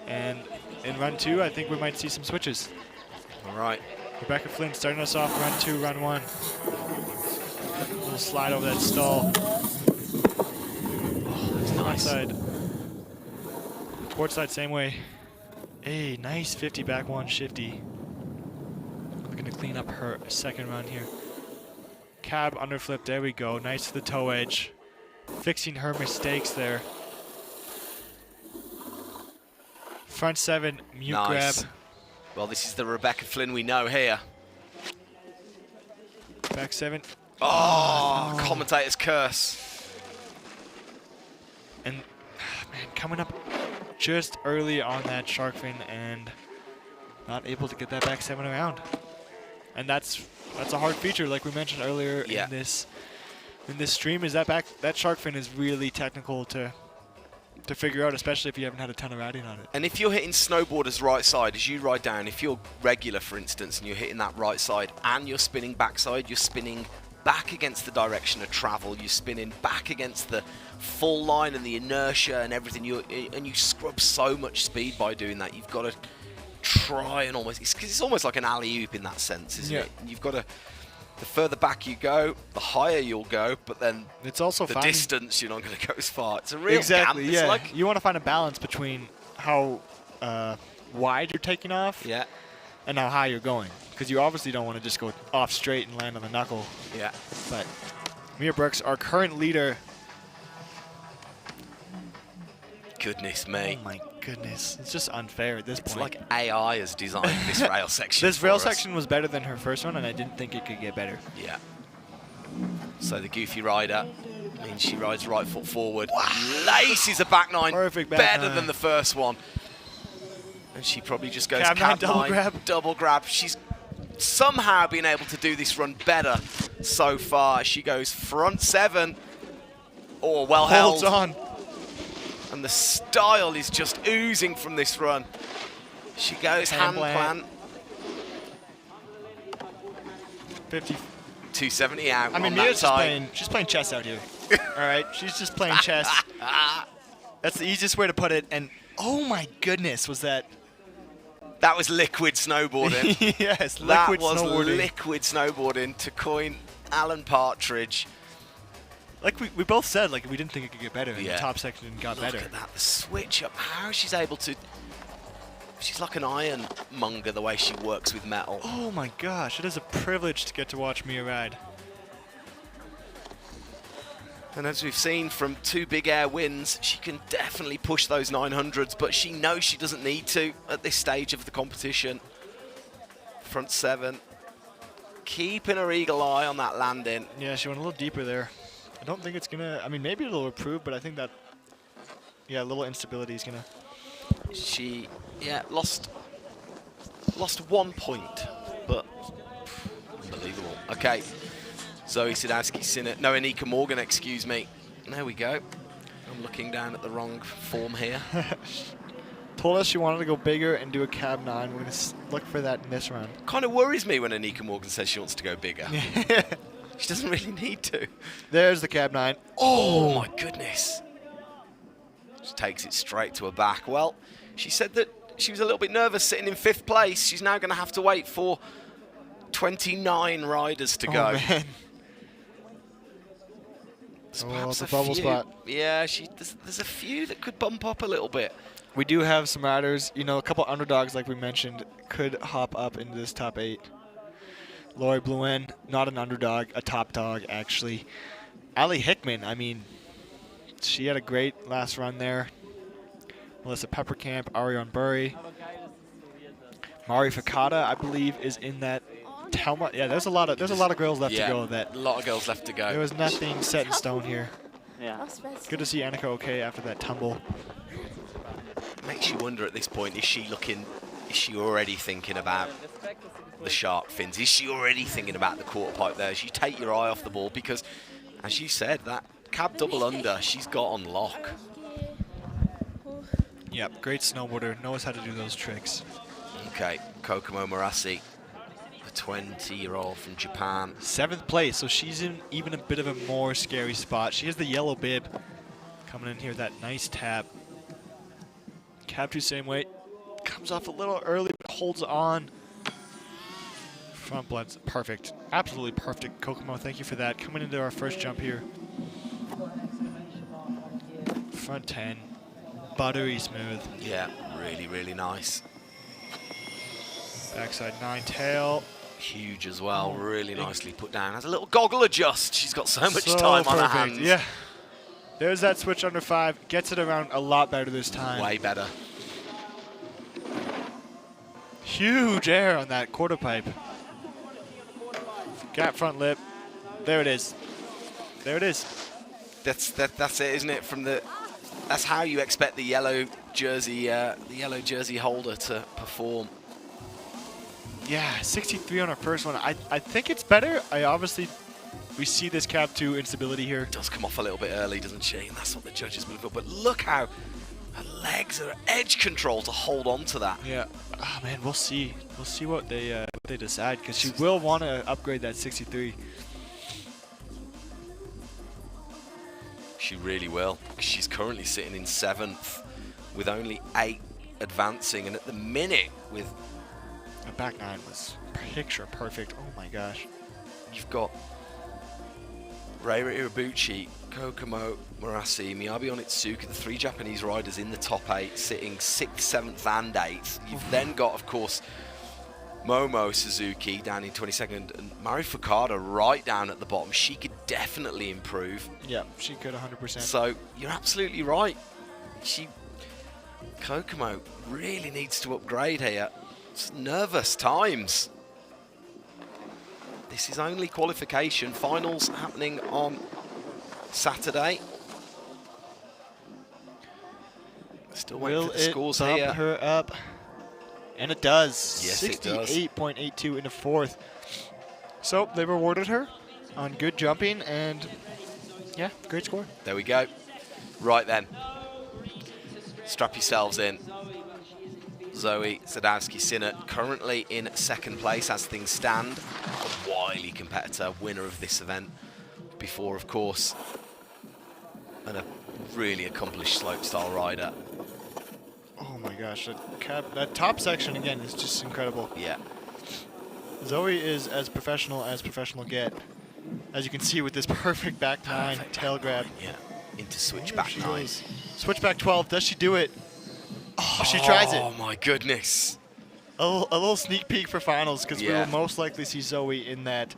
And in run 2, I think we might see some switches. All right. Rebecca Flynn starting us off run 2, run 1. A little slide over that stall. Oh, that's nice. Side. Port side, same way. Hey, nice 50 back one shifty. Looking to clean up her second run here. Cab underflip, there we go. Nice to the toe edge. Fixing her mistakes there. Front seven, mute grab. Well, this is the Rebecca Flynn we know here. Back seven. Oh, commentator's curse. And, man, coming up just early on that shark fin and not able to get that back seven around. And that's a hard feature, like we mentioned earlier in this stream, is that shark fin is really technical to figure out, especially if you haven't had a ton of riding on it. And if you're hitting snowboarders right side, as you ride down, if you're regular, for instance, and you're hitting that right side and you're spinning backside, you're spinning back against the direction of travel, you're spinning back against the full line and the inertia and everything, and you scrub so much speed by doing that. You've got to try and it's almost like an alley-oop in that sense, isn't it? You've got to, the further back you go, the higher you'll go, but then it's also the distance, you're not going to go as far. It's a real gamble. Yeah. Like, you want to find a balance between how wide you're taking off and how high you're going, because you obviously don't want to just go off straight and land on the knuckle. Yeah. But Mia Brooks, our current leader. Goodness me. Oh my goodness. It's just unfair at this point. It's like AI has designed this rail section. This rail section was better than her first one, and I didn't think it could get better. Yeah. So the goofy rider means she rides right foot forward. Wow. Laces a back nine. Perfect back better nine. than the first one. And she probably just goes Cab nine, double grab. Double grab. She's somehow been able to do this run better so far. She goes front 7. Oh, well held. Holds on. And the style is just oozing from this run. She goes hand plant. 50. 270 out. I mean, on that Mia's time. she's playing chess out here. All right, she's just playing chess. That's the easiest way to put it. And oh my goodness, was that? That was liquid snowboarding. Yes, that liquid was snowboarding. liquid snowboarding, to coin Alan Partridge. Like we both said, like we didn't think it could get better. And Yeah. the top section got Look better. at that, the switch up. How she's able to. She's like an ironmonger the way she works with metal. Oh my gosh, it is a privilege to get to watch Mia ride. And as we've seen from 2 big air wins, she can definitely push those 900s, but she knows she doesn't need to at this stage of the competition. Front 7. Keeping her eagle eye on that landing. Yeah, she went a little deeper there. I don't think it's gonna. I mean, maybe it'll improve, but I think that. Yeah, a little instability is gonna. She, yeah, lost 1 point, but unbelievable. Okay, Zoe Sadowski-Sinnott, no, Anika Morgan, excuse me. There we go. I'm looking down at the wrong form here. Told us she wanted to go bigger and do a cab 9. We're gonna look for that in this round. Kind of worries me when Anika Morgan says she wants to go bigger. She doesn't really need to. There's the cab 9. Oh my goodness. She takes it straight to her back. Well, she said that she was a little bit nervous sitting in 5th place. She's now going to have to wait for 29 riders to go. Oh, man. There's Oh, perhaps it's a bubble few. spot. Yeah, there's a few that could bump up a little bit. We do have some riders, you know, a couple underdogs like we mentioned could hop up into this top 8. Lori Bluen, not an underdog, a top dog actually. Ali Hickman, I mean, she had a great last run there. Melissa Peppercamp, Ariane Burry. Mari Fakata, I believe, is in that Telma. Yeah, there's a lot of girls left to go. That a lot of girls left to go. there was nothing set in stone here. Yeah. Good to see Annika okay after that tumble. Makes you wonder at this point, is she already thinking about the shark fins? Is she already thinking about the quarter pipe there? As you take your eye off the ball, because, as you said, that cab double under, she's got on lock. Yep, great snowboarder, knows how to do those tricks. Okay, Kokomo Murasi, the 20-year-old from Japan. 7th place, so she's in even a bit of a more scary spot. She has the yellow bib coming in here, that nice tap. Cab 2 same weight, comes off a little early but holds on. Front blend's perfect, absolutely perfect. Kokomo, thank you for that. Coming into our first jump here. Front 10, buttery smooth. Yeah, really, really nice. Backside 9 tail. Huge as well, really nicely put down. Has a little goggle adjust. She's got so much So time on her perfect, hands. yeah. There's that switch under 5. Gets it around a lot better this time. Way better. Huge air on that quarter pipe. Gap front lip. There it is. There it is. That's it, isn't it? That's how you expect the yellow jersey holder to perform. Yeah, 63 on our first one. I think it's better. We see this cab 2 instability here. Does come off a little bit early, doesn't she? And that's what the judges will feel. But look how her legs are edge control to hold on to that. Yeah. Oh man, we'll see. We'll see what they decide, because she will want to upgrade that 63. She really will. She's currently sitting in 7th with only 8 advancing, and at the minute with The back 9 was picture perfect. Oh my gosh. you've got Reira Irabuchi, Kokomo Murasi, Miyabi Onitsuka, the 3 Japanese riders in the top 8, sitting 6th, 7th, and 8th. You've then got, of course, Momo Suzuki down in 22nd, and Mari Fukada right down at the bottom. She could definitely improve. Yeah, she could 100%. So you're absolutely right. Kokomo really needs to upgrade here. It's nervous times. This is only qualification. Finals happening on Saturday. Still waiting Will for the scores it bump here. her up? And it does. Yes, it does. 68.82 into fourth. So they rewarded her on good jumping and, yeah, great score. There we go. Right then. Strap yourselves in. Zoe Sadowski-Sinnott currently in second place as things stand. A wily competitor, winner of this event. Before, of course, and a really accomplished slopestyle rider. Oh my gosh, that top section again is just incredible. Yeah. Zoe is as professional get. As you can see with this perfect back 9 tail grab. Yeah, into switchback 9. Switchback 12, does she do it? Oh, she tries it. Oh my goodness. A little sneak peek for finals, because we Yeah. will most likely see Zoe in that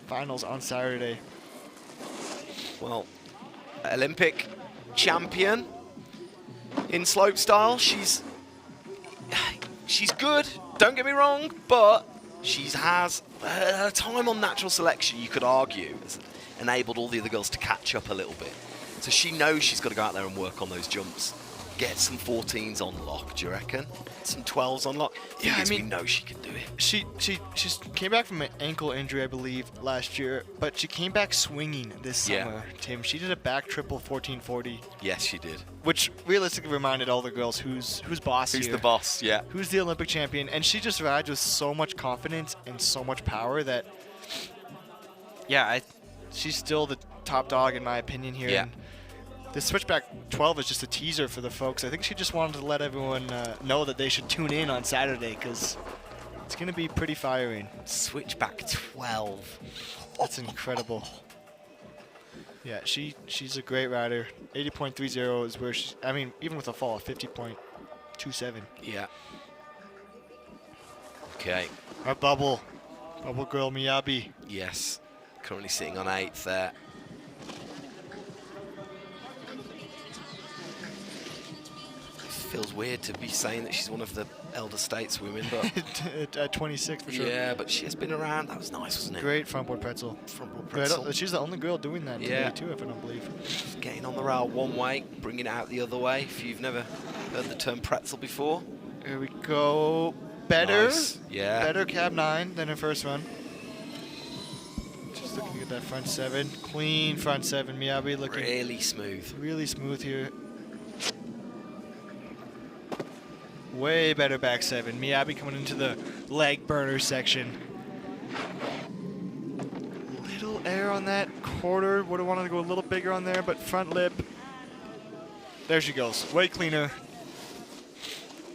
finals on Saturday. Well, Olympic champion in slopestyle. She's good, don't get me wrong, but she has her time on natural selection, you could argue, has enabled all the other girls to catch up a little bit. So she knows she's got to go out there and work on those jumps. Get some 14s on lock, do you reckon? Some 12s on lock? Yeah, I mean, we know she can do it. She came back from an ankle injury, I believe, last year, but she came back swinging this summer, Tim. She did a back triple 1440. Yes, she did. Which realistically reminded all the girls who's boss here. Who's the boss, yeah. Who's the Olympic champion. And she just rides with so much confidence and so much power that, yeah, she's still the top dog in my opinion here. Yeah. And the switchback 12 is just a teaser for the folks. I think she just wanted to let everyone know that they should tune in on Saturday because it's going to be pretty firing. Switchback 12. That's incredible. Yeah, she's a great rider. 80.30 is where she, I mean, even with a fall, 50.27. Yeah. Okay. Our bubble girl Miyabi. Yes. Currently sitting on 8th there. Feels weird to be saying that she's one of the elder stateswomen, but At 26 for sure. yeah, but she has been around. That was nice, wasn't it? Great frontboard pretzel. She's the only girl doing that today too, if I don't believe. Just getting on the rail one way, bringing it out the other way. If you've never heard the term pretzel before. Here we go. Better. Nice. Yeah. Better cab 9 than her first run. Just looking at that front 7. Clean front 7. Miyabi looking Really smooth. really smooth here. Way better back 7. Miyabi coming into the leg burner section. Little air on that quarter. Would have wanted to go a little bigger on there, but front lip. There she goes. Way cleaner.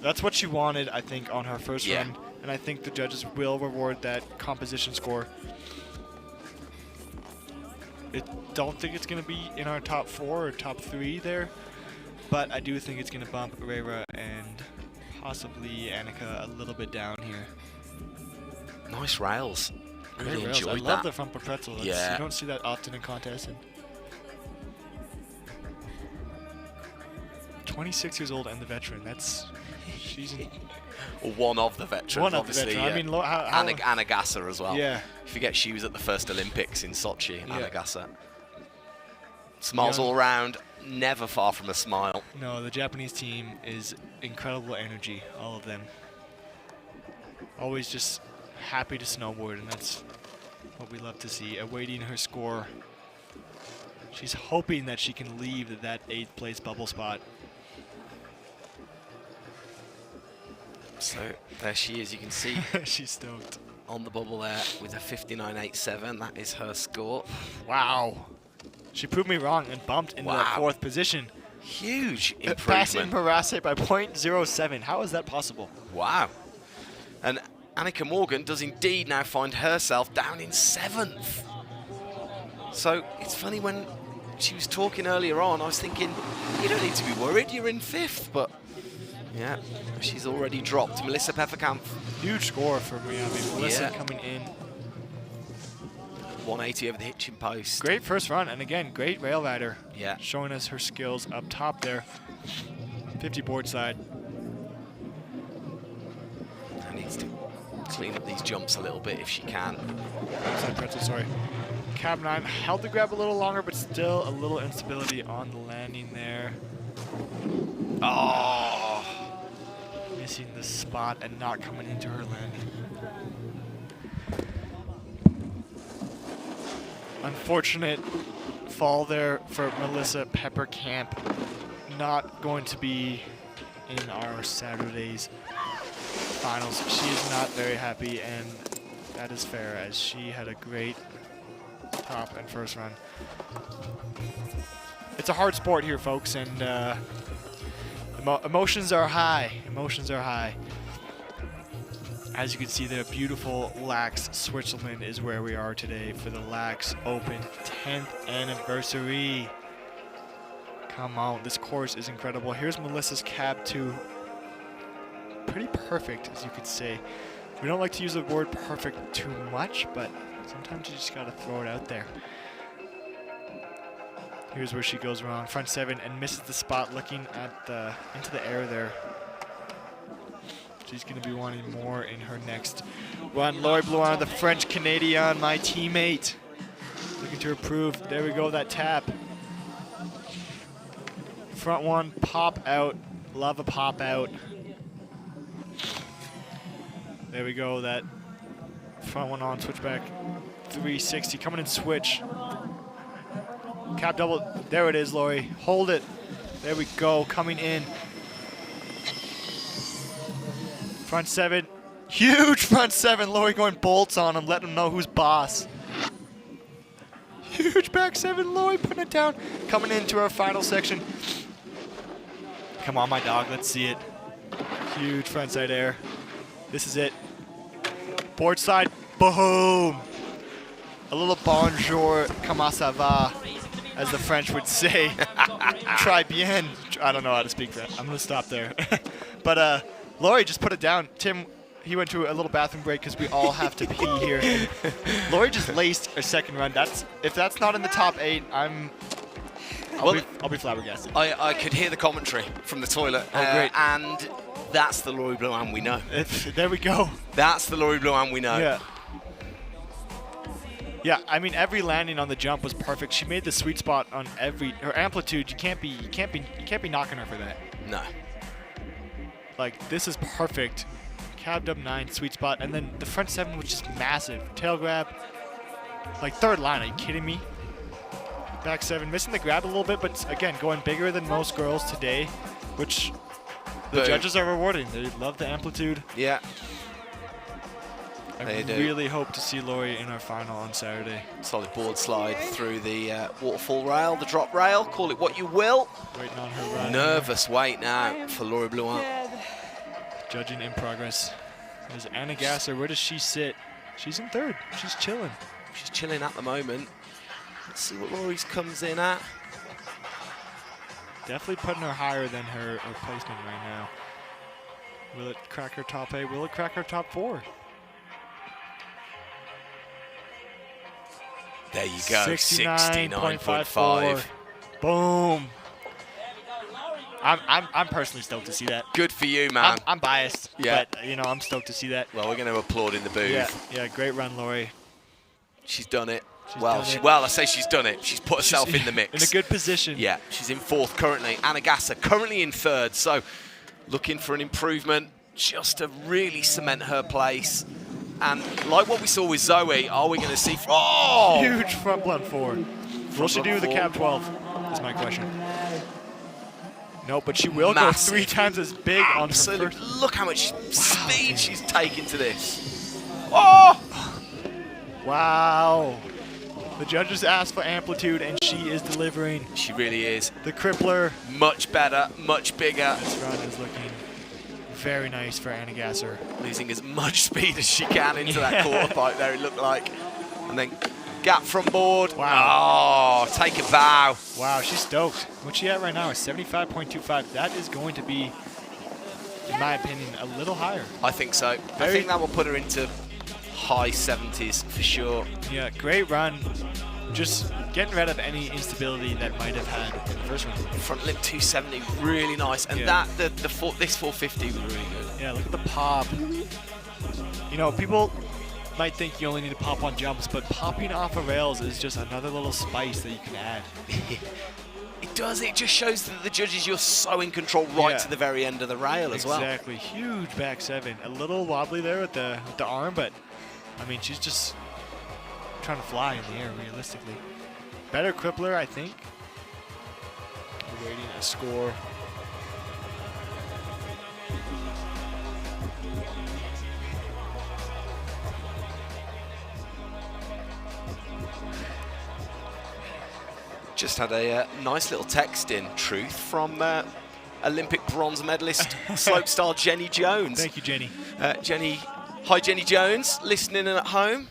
That's what she wanted, I think, on her first run. And I think the judges will reward that composition score. I don't think it's going to be in our top 4 or top 3 there, but I do think it's going to bump Rera and possibly Annika a little bit down here. Nice rails. Really Great rails. enjoyed I love that. the front pretzel. You don't see that often in contests. And 26 years old and the veteran. She's one of the veterans. one of the obviously. veteran. I mean, Anna Gasser as well. Yeah. You forget she was at the first Olympics in Sochi, Yeah. Anna Gasser. Smiles all around, never far from a smile. No, the Japanese team is incredible energy, all of them. Always just happy to snowboard, and that's what we love to see. Awaiting her score. She's hoping that she can leave that 8th place bubble spot. So there she is, you can see She's stoked. on the bubble there with a 59.87. That is her score. Wow. She proved me wrong and bumped into that 4th position. Huge Passing improvement. Parase by 0.07. How is that possible? Wow. And Annika Morgan does indeed now find herself down in 7th. So it's funny, when she was talking earlier on, I was thinking, you don't need to be worried, you're in 5th. But yeah, she's already dropped. Melissa Pfefferkamp. Huge score for Miyabi. Melissa coming in. 180 over the hitching post. Great first run, and again, great rail rider. Yeah. Showing us her skills up top there. 50 board side. Needs to clean up these jumps a little bit if she can. Side pretzel, sorry. Cab 9 held the grab a little longer, but still a little instability on the landing there. Oh! missing the spot and not coming into her landing. Unfortunate fall there for Melissa Peppercamp. Not going to be in our Saturday's finals. She is not very happy, and that is fair, as she had a great top and first run. It's a hard sport here, folks, and emotions are high. Emotions are high. As you can see there, beautiful LAAX Switzerland is where we are today for the LAAX Open 10th anniversary. Come on, this course is incredible. Here's Melissa's cab 2. Pretty perfect, as you could say. We don't like to use the word perfect too much, but sometimes you just gotta throw it out there. Here's where she goes wrong. Front 7 and misses the spot, looking at into the air there. She's going to be wanting more in her next run. Laurie Blouin, the French-Canadian, my teammate. Looking to improve. There we go, that tap. Front one, pop out. Love a pop out. There we go, that front one on, switchback 360. Coming in switch. Cap double. There it is, Laurie. Hold it. There we go, coming in. Front 7, huge front 7. Laurie going bolts on him, letting him know who's boss. Huge back 7, Laurie putting it down. Coming into our final section. Come on, my dog, let's see it. Huge front side air. This is it. Board side, boom. A little bonjour, comment ça va, as the French would say. Très bien. I don't know how to speak French. I'm gonna stop there. But Laurie just put it down. Tim, he went to a little bathroom break because we all have to pee here. And Laurie just laced a second run. If that's not in the top 8, I'll be flabbergasted. I could hear the commentary from the toilet. Oh, great. And that's the Laurie Blouin we know. There we go. That's the Laurie Blouin we know. Yeah. Yeah, I mean, every landing on the jump was perfect. She made the sweet spot on her amplitude. You can't be knocking her for that. No. Like, this is perfect. Cab dub 9, sweet spot, and then the front 7 was just massive. Tail grab, like third line, are you kidding me? Back 7, missing the grab a little bit, but again, going bigger than most girls today, which the judges are rewarding. They love the amplitude. Yeah. I really hope to see Laurie in our final on Saturday. Solid board slide through the waterfall rail, the drop rail, call it what you will. Waiting on her run. Nervous wait now for Laurie Blouin. Judging in progress. There's Anna Gasser. Where does she sit? She's in third. She's chilling. She's chilling at the moment. Let's see what Laurie's comes in at. Definitely putting her higher than her placement right now. Will it crack her top 8? Will it crack her top 4? There you go, 69.55. Boom. I'm personally stoked to see that. Good for you, man. I'm biased, yeah. But you know, I'm stoked to see that. Well, we're going to applaud in the booth. Yeah, great run, Laurie. She's done it. Well, I say she's done it. She's put herself in the mix. In a good position. Yeah, she's in 4th currently. Anna Gasser currently in 3rd, so looking for an improvement just to really cement her place. And like what we saw with Zoe, are we going to see... Oh! Huge front blunt 4. Will she do the cab 12? That's my question. No, but she will go 3 times as big on her first. Look how much speed she's taken to this. Oh! Wow. The judges asked for amplitude, and she is delivering. She really is. The crippler. Much better, much bigger. This run is looking very nice for Anna Gasser. Losing as much speed as she can into that quarter pipe there, it looked like. And then gap from board. Wow. Oh, take a bow. Wow, she's stoked. What she at right now is 75.25. That is going to be, in my opinion, a little higher. I think so. I think that will put her into high 70s for sure. Yeah, great run. Just getting rid of any instability that might have had in the first run. Front lip 270, really nice. And this 450 was really good. Yeah, look at the pop. You know, people might think you only need to pop on jumps, but popping off of rails is just another little spice that you can add. It does. It just shows that the judges, you're so in control right to the very end of the rail as well. Exactly. Huge back 7. A little wobbly there with the arm, but I mean, she's just trying to fly in the air realistically. Better crippler, I think. We're waiting a score. Just had a nice little text in, Truth, from Olympic bronze medalist slopestyle Jenny Jones. Thank you, Jenny. Hi Jenny Jones, listening in at home.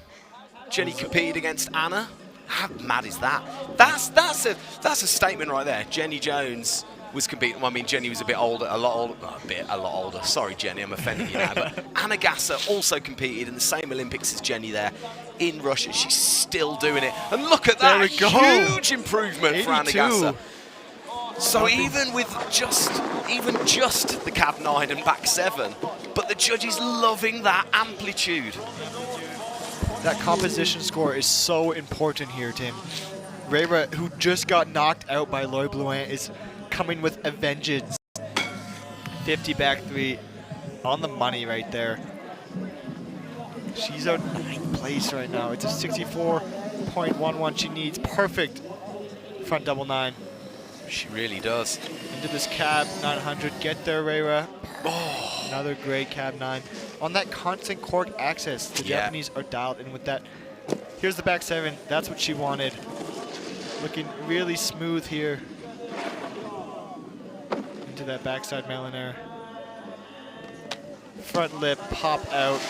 Jenny competed against Anna. How mad is that? That's a statement right there. Jenny Jones was competing. Well, I mean, Jenny was a lot older. Sorry, Jenny, I'm offending you now. But Anna Gasser also competed in the same Olympics as Jenny there in Russia. She's still doing it. And look at that, huge improvement 82. For Anna Gasser. So even just the cab 9 and back 7, but the judges loving that amplitude. That composition score is so important here, Tim. Rayra, who just got knocked out by Laura Blouin, is coming with a vengeance. 50 back 3 on the money right there. She's out 9th place right now. It's a 64.11 she needs. Perfect front double 9. She really does. Into this cab 900. Get there, Rayra. Oh, another great cab 9. On that constant cork access, the Japanese are dialed in with that. Here's the back 7. That's what she wanted. Looking really smooth here. Into that backside Melanair. Front lip, pop out.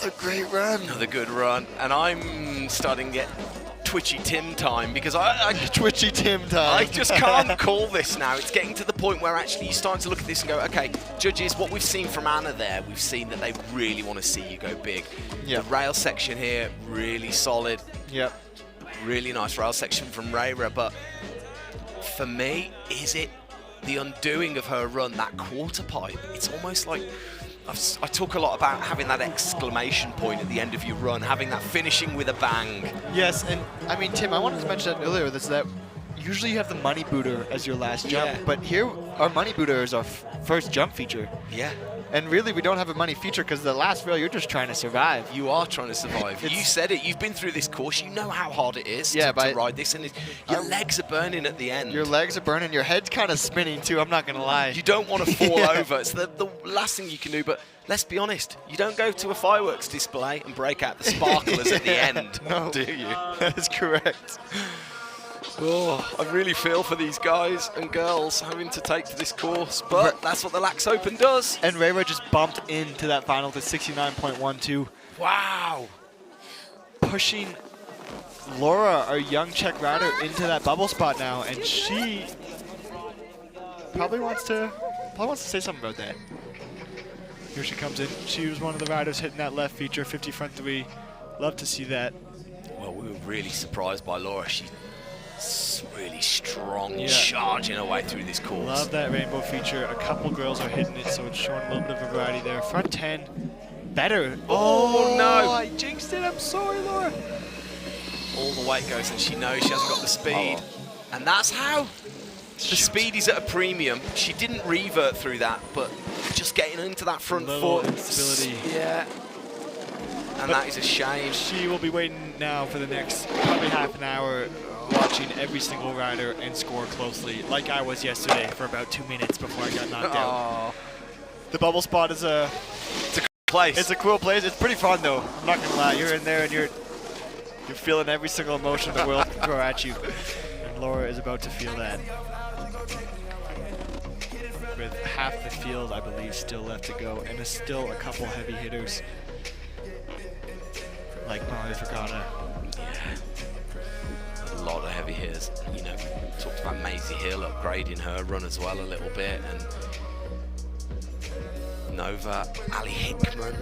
Another great run. Another good run. And I'm starting to get twitchy Tim time because twitchy Tim time. I just can't call this now. It's getting to the point where actually you're starting to look at this and go, okay, judges, what we've seen from Anna there, we've seen that they really want to see you go big. Yep. The rail section here, really solid. Yep. Really nice rail section from Rayra, but for me, is it the undoing of her run, that quarter pipe? It's almost like I talk a lot about having that exclamation point at the end of your run, having that finishing with a bang. Yes, and I mean, Tim, I wanted to mention that earlier, that usually you have the money booter as your last jump, but here our money booter is our first jump feature. Yeah. And really, we don't have a money feature because the last rail, you're just trying to survive. You are trying to survive. You said it. You've been through this course. You know how hard it is to ride this. And your legs are burning at the end. Your legs are burning. Your head's kind of spinning, too. I'm not going to lie. You don't want to fall over. It's the last thing you can do. But let's be honest. You don't go to a fireworks display and break out the sparklers at the end, no, do you? That is correct. Oh, I really feel for these guys and girls having to take to this course, but that's what the LAAX Open does. And Rayra just bumped into that final to 69.12. Wow. Pushing Laura, our young Czech rider, into that bubble spot now, and she probably wants to say something about that. Here she comes in. She was one of the riders hitting that left feature, 50 front 3. Love to see that. Well, we were really surprised by Laura. She's really strong, charging her way through this course. Love that rainbow feature. A couple girls are hitting it, so it's showing a little bit of a variety there. Front 10, better. Oh no! I jinxed it. I'm sorry, Laura. All the weight goes, and she knows she hasn't got the speed. And that's how. The speed is at a premium. She didn't revert through that, but just getting into that front foot. Instability. Yeah. And that is a shame. She will be waiting now for the next probably half an hour, watching every single rider and score closely, like I was yesterday for about 2 minutes before I got knocked out. The bubble spot is it's a cool place. It's a cool place. It's pretty fun though. I'm not gonna lie. You're in there and you're feeling every single emotion the world can throw at you. And Laura is about to feel that. With half the field, I believe, still left to go, and there's still a couple heavy hitters like Molly Fragata. A lot of heavy hitters. You know, talked about Maisie Hill upgrading her run as well a little bit, and Nova, Ali Hickman.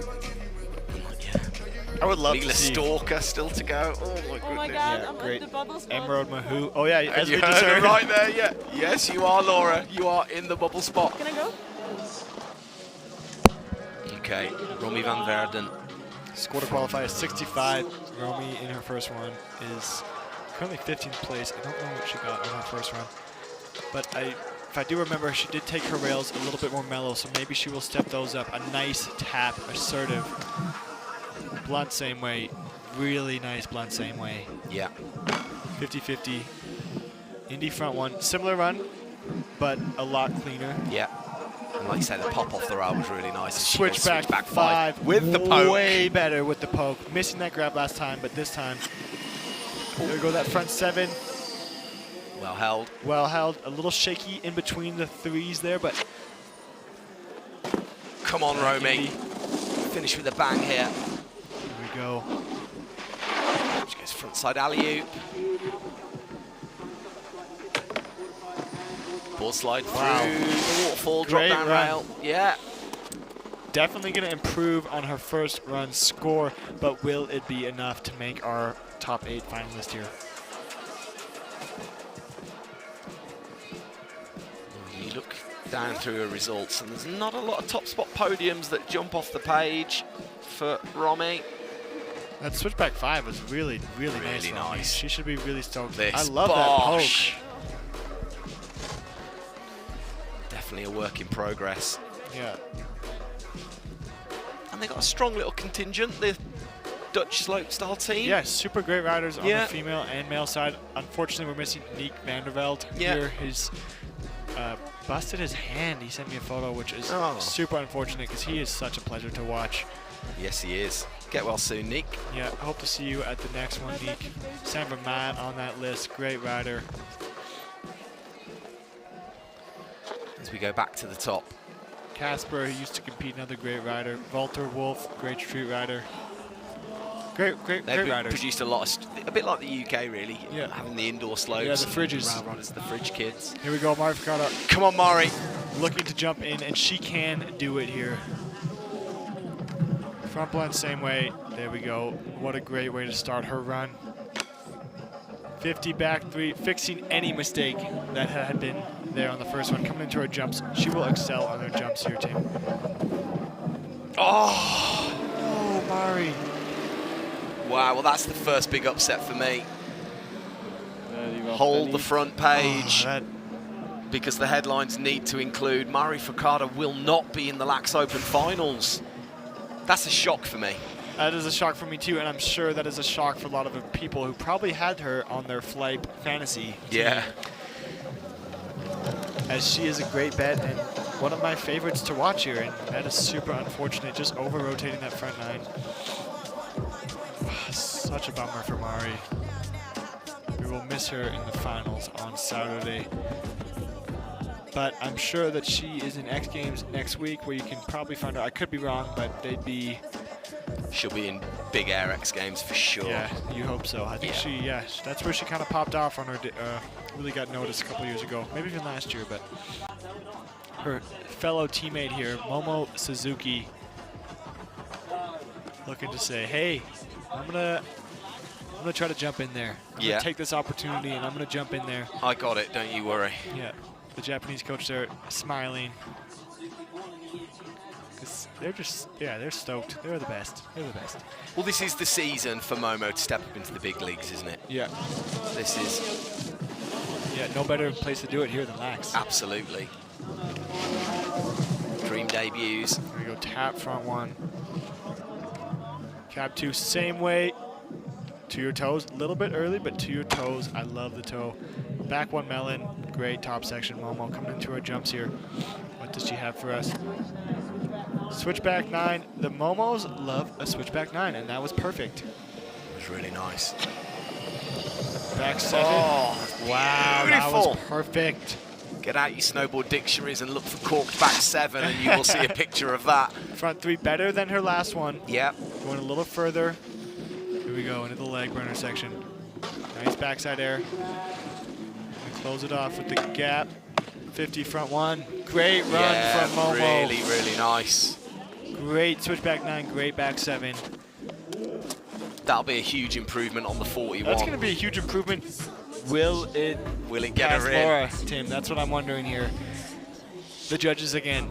I would love Mila to see Stalker still to go. Oh my goodness. Oh my god, I'm in the bubble spot. Emerald Mahoo. Oh yeah, as you we heard just it heard. right there, yeah. Yes, you are, Laura. You are in the bubble spot. Can I go? Okay, Romy van Verden. Score to qualify is 65. Romy in her first one is currently 15th place. I don't know what she got on her first run. But if I do remember, she did take her rails a little bit more mellow, so maybe she will step those up. A nice tap, assertive, blunt same way. Really nice blunt same way. Yeah. 50-50. Indy front one. Similar run, but a lot cleaner. Yeah. And like you said, the pop off the rail was really nice. Switch back 5 with the poke. Way better with the poke. Missing that grab last time, but this time, there we go, that front 7. Well held. Well held. A little shaky in between the 3s there, but... Come on, Romy. Finish with a bang here. Here we go. She goes frontside alley-oop. Ball slide through the waterfall, drop down rail. Yeah. Definitely going to improve on her first run score, but will it be enough to make our top 8 finalist here? You look down through her results, and there's not a lot of top spot podiums that jump off the page for Romy. That switchback 5 was really nice. Nice. She should be really stoked. This I love that poke. Definitely a work in progress. Yeah. And they got a strong little contingent, the Dutch slopestyle team. Yeah, super great riders on the female and male side. Unfortunately, we're missing Nick Vanderveld here. He's busted his hand. He sent me a photo, which is super unfortunate because he is such a pleasure to watch. Yes, he is. Get well soon, Nick. Yeah, hope to see you at the next one, Nick. San Vermaat on that list. Great rider. As we go back to the top. Casper, who used to compete, another great rider. Walter Wolf, great street rider. Great riders. Produced a lot of, a bit like the UK, really. Yeah. Having the indoor slopes. Yeah, the fridges. Round runners, the fridge kids. Here we go, Mari Ficata. Come on, Mari. Looking to jump in, and she can do it here. Front blend, same way. There we go. What a great way to start her run. 50 back 3, fixing any mistake that had been there on the first one. Coming into her jumps, she will excel on her jumps here, Tim. Oh, Mari. Wow, well that's the first big upset for me. Hold the front page, because the headlines need to include Mari Ficata will not be in the LAAX Open Finals. That's a shock for me. That is a shock for me too, and I'm sure that is a shock for a lot of people who probably had her on their flight fantasy team. As she is a great bet and one of my favorites to watch here, and that is super unfortunate, just over-rotating that front 9. Such a bummer for Mari. We will miss her in the finals on Saturday. But I'm sure that she is in X Games next week, where you can probably find her. I could be wrong, but they'd be... She'll be in big Air X Games for sure. Yeah, you hope so. I think that's where she kind of popped off on her, really got noticed a couple years ago. Maybe even last year, but her fellow teammate here, Momo Suzuki, looking to say, hey, I'm gonna try to jump in there. I'm gonna take this opportunity and I'm gonna jump in there. I got it, don't you worry. Yeah, the Japanese coach there smiling. They're just, they're stoked. They're the best. They're the best. Well, this is the season for Momo to step up into the big leagues, isn't it? Yeah. This is... Yeah, no better place to do it here than LAAX. Absolutely. Dream debuts. There we go, tap front 1. Cab 2, same way. To your toes, a little bit early, but to your toes. I love the toe. Back 1 melon, great top section. Momo coming into her jumps here. What does she have for us? Switchback 9. The Momos love a switchback 9, and that was perfect. It was really nice. Back 7. Oh, wow, beautiful. That was perfect. Get out your snowboard dictionaries and look for corked back 7, and you will see a picture of that. Front 3 better than her last one. Yep. Going a little further. Here we go, into the leg burner section. Nice backside air. And close it off with the gap. 50 front 1. Great run from Momo. Really, really nice. Great switchback 9, great back 7. That'll be a huge improvement on the 41. That's going to be a huge improvement. Will it get pass her in? Laura, Tim? That's what I'm wondering here. The judges again.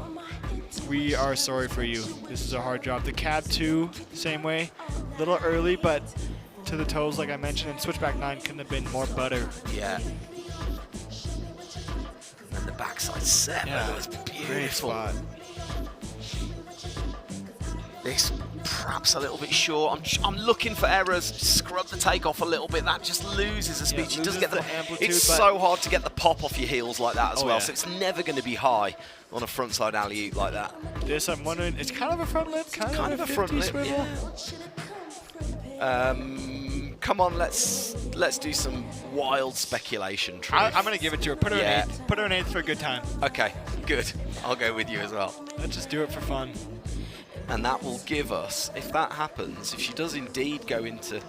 We are sorry for you. This is a hard job. The cab 2, same way. A little early, but to the toes, like I mentioned, and switchback 9 couldn't have been more butter. Yeah. And the backside 7 was beautiful. Great spot. This perhaps a little bit short. I'm looking for errors. Scrub the takeoff a little bit. That just loses the speed. Yeah, It doesn't get the amplitude. It's so hard to get the pop off your heels like that as well. Yeah. So it's never going to be high on a frontside alley-oop like that. This, I'm wondering, it's kind of a front lip, kind of a front 50 lip, swivel. yeah. Come on, let's do some wild speculation. I'm going to give it to her. Put her Yeah. in 8th. Put her in 8th for a good time. Okay, good. I'll go with you as well. Let's just do it for fun. And that will give us, if that happens, if she does indeed go into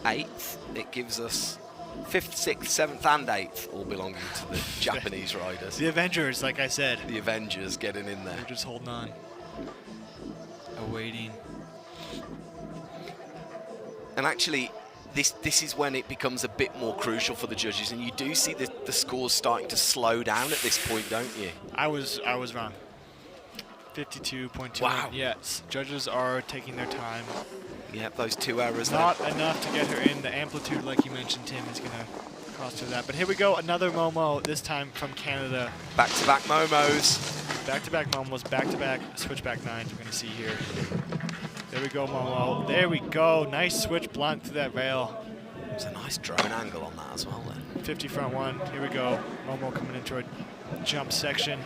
8th, it gives us 5th, 6th, 7th and 8th, all belonging to the Japanese riders. The Avengers, like I said. The Avengers getting in there. We're just holding on. Awaiting. And actually, this is when it becomes a bit more crucial for the judges, and you do see the scores starting to slow down at this point, don't you? I was wrong. 52.2. Wow. Yes, judges are taking their time. Yep, those 2 errors Not there. enough to get her in. The amplitude, like you mentioned, Tim, is going to cost her that. But here we go, another Momo, this time from Canada. Back-to-back Momos. Back-to-back Momos, back-to-back switchback 9s we're going to see here. There we go, Momo. There we go. Nice switch blunt through that rail. There's a nice drone angle on that as well then. 50 front 1. Here we go. Momo coming into a jump section.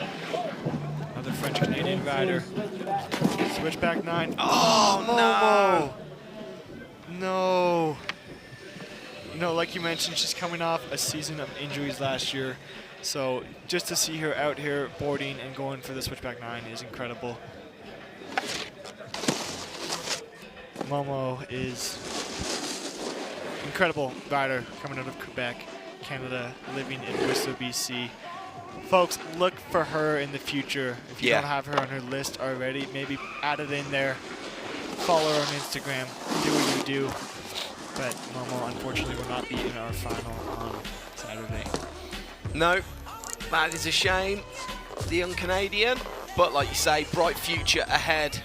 Another French-Canadian rider. Switchback 9. Oh, Momo! No. You know, like you mentioned, she's coming off a season of injuries last year. So just to see her out here boarding and going for the switchback 9 is incredible. Momo is incredible rider coming out of Quebec, Canada, living in Whistler, BC. Folks, look for her in the future. If you don't have her on her list already, maybe add it in there. Follow her on Instagram. Do what you do. But Momo, unfortunately, will not be in our final on Saturday. No, that is a shame. The young Canadian. But like you say, bright future ahead.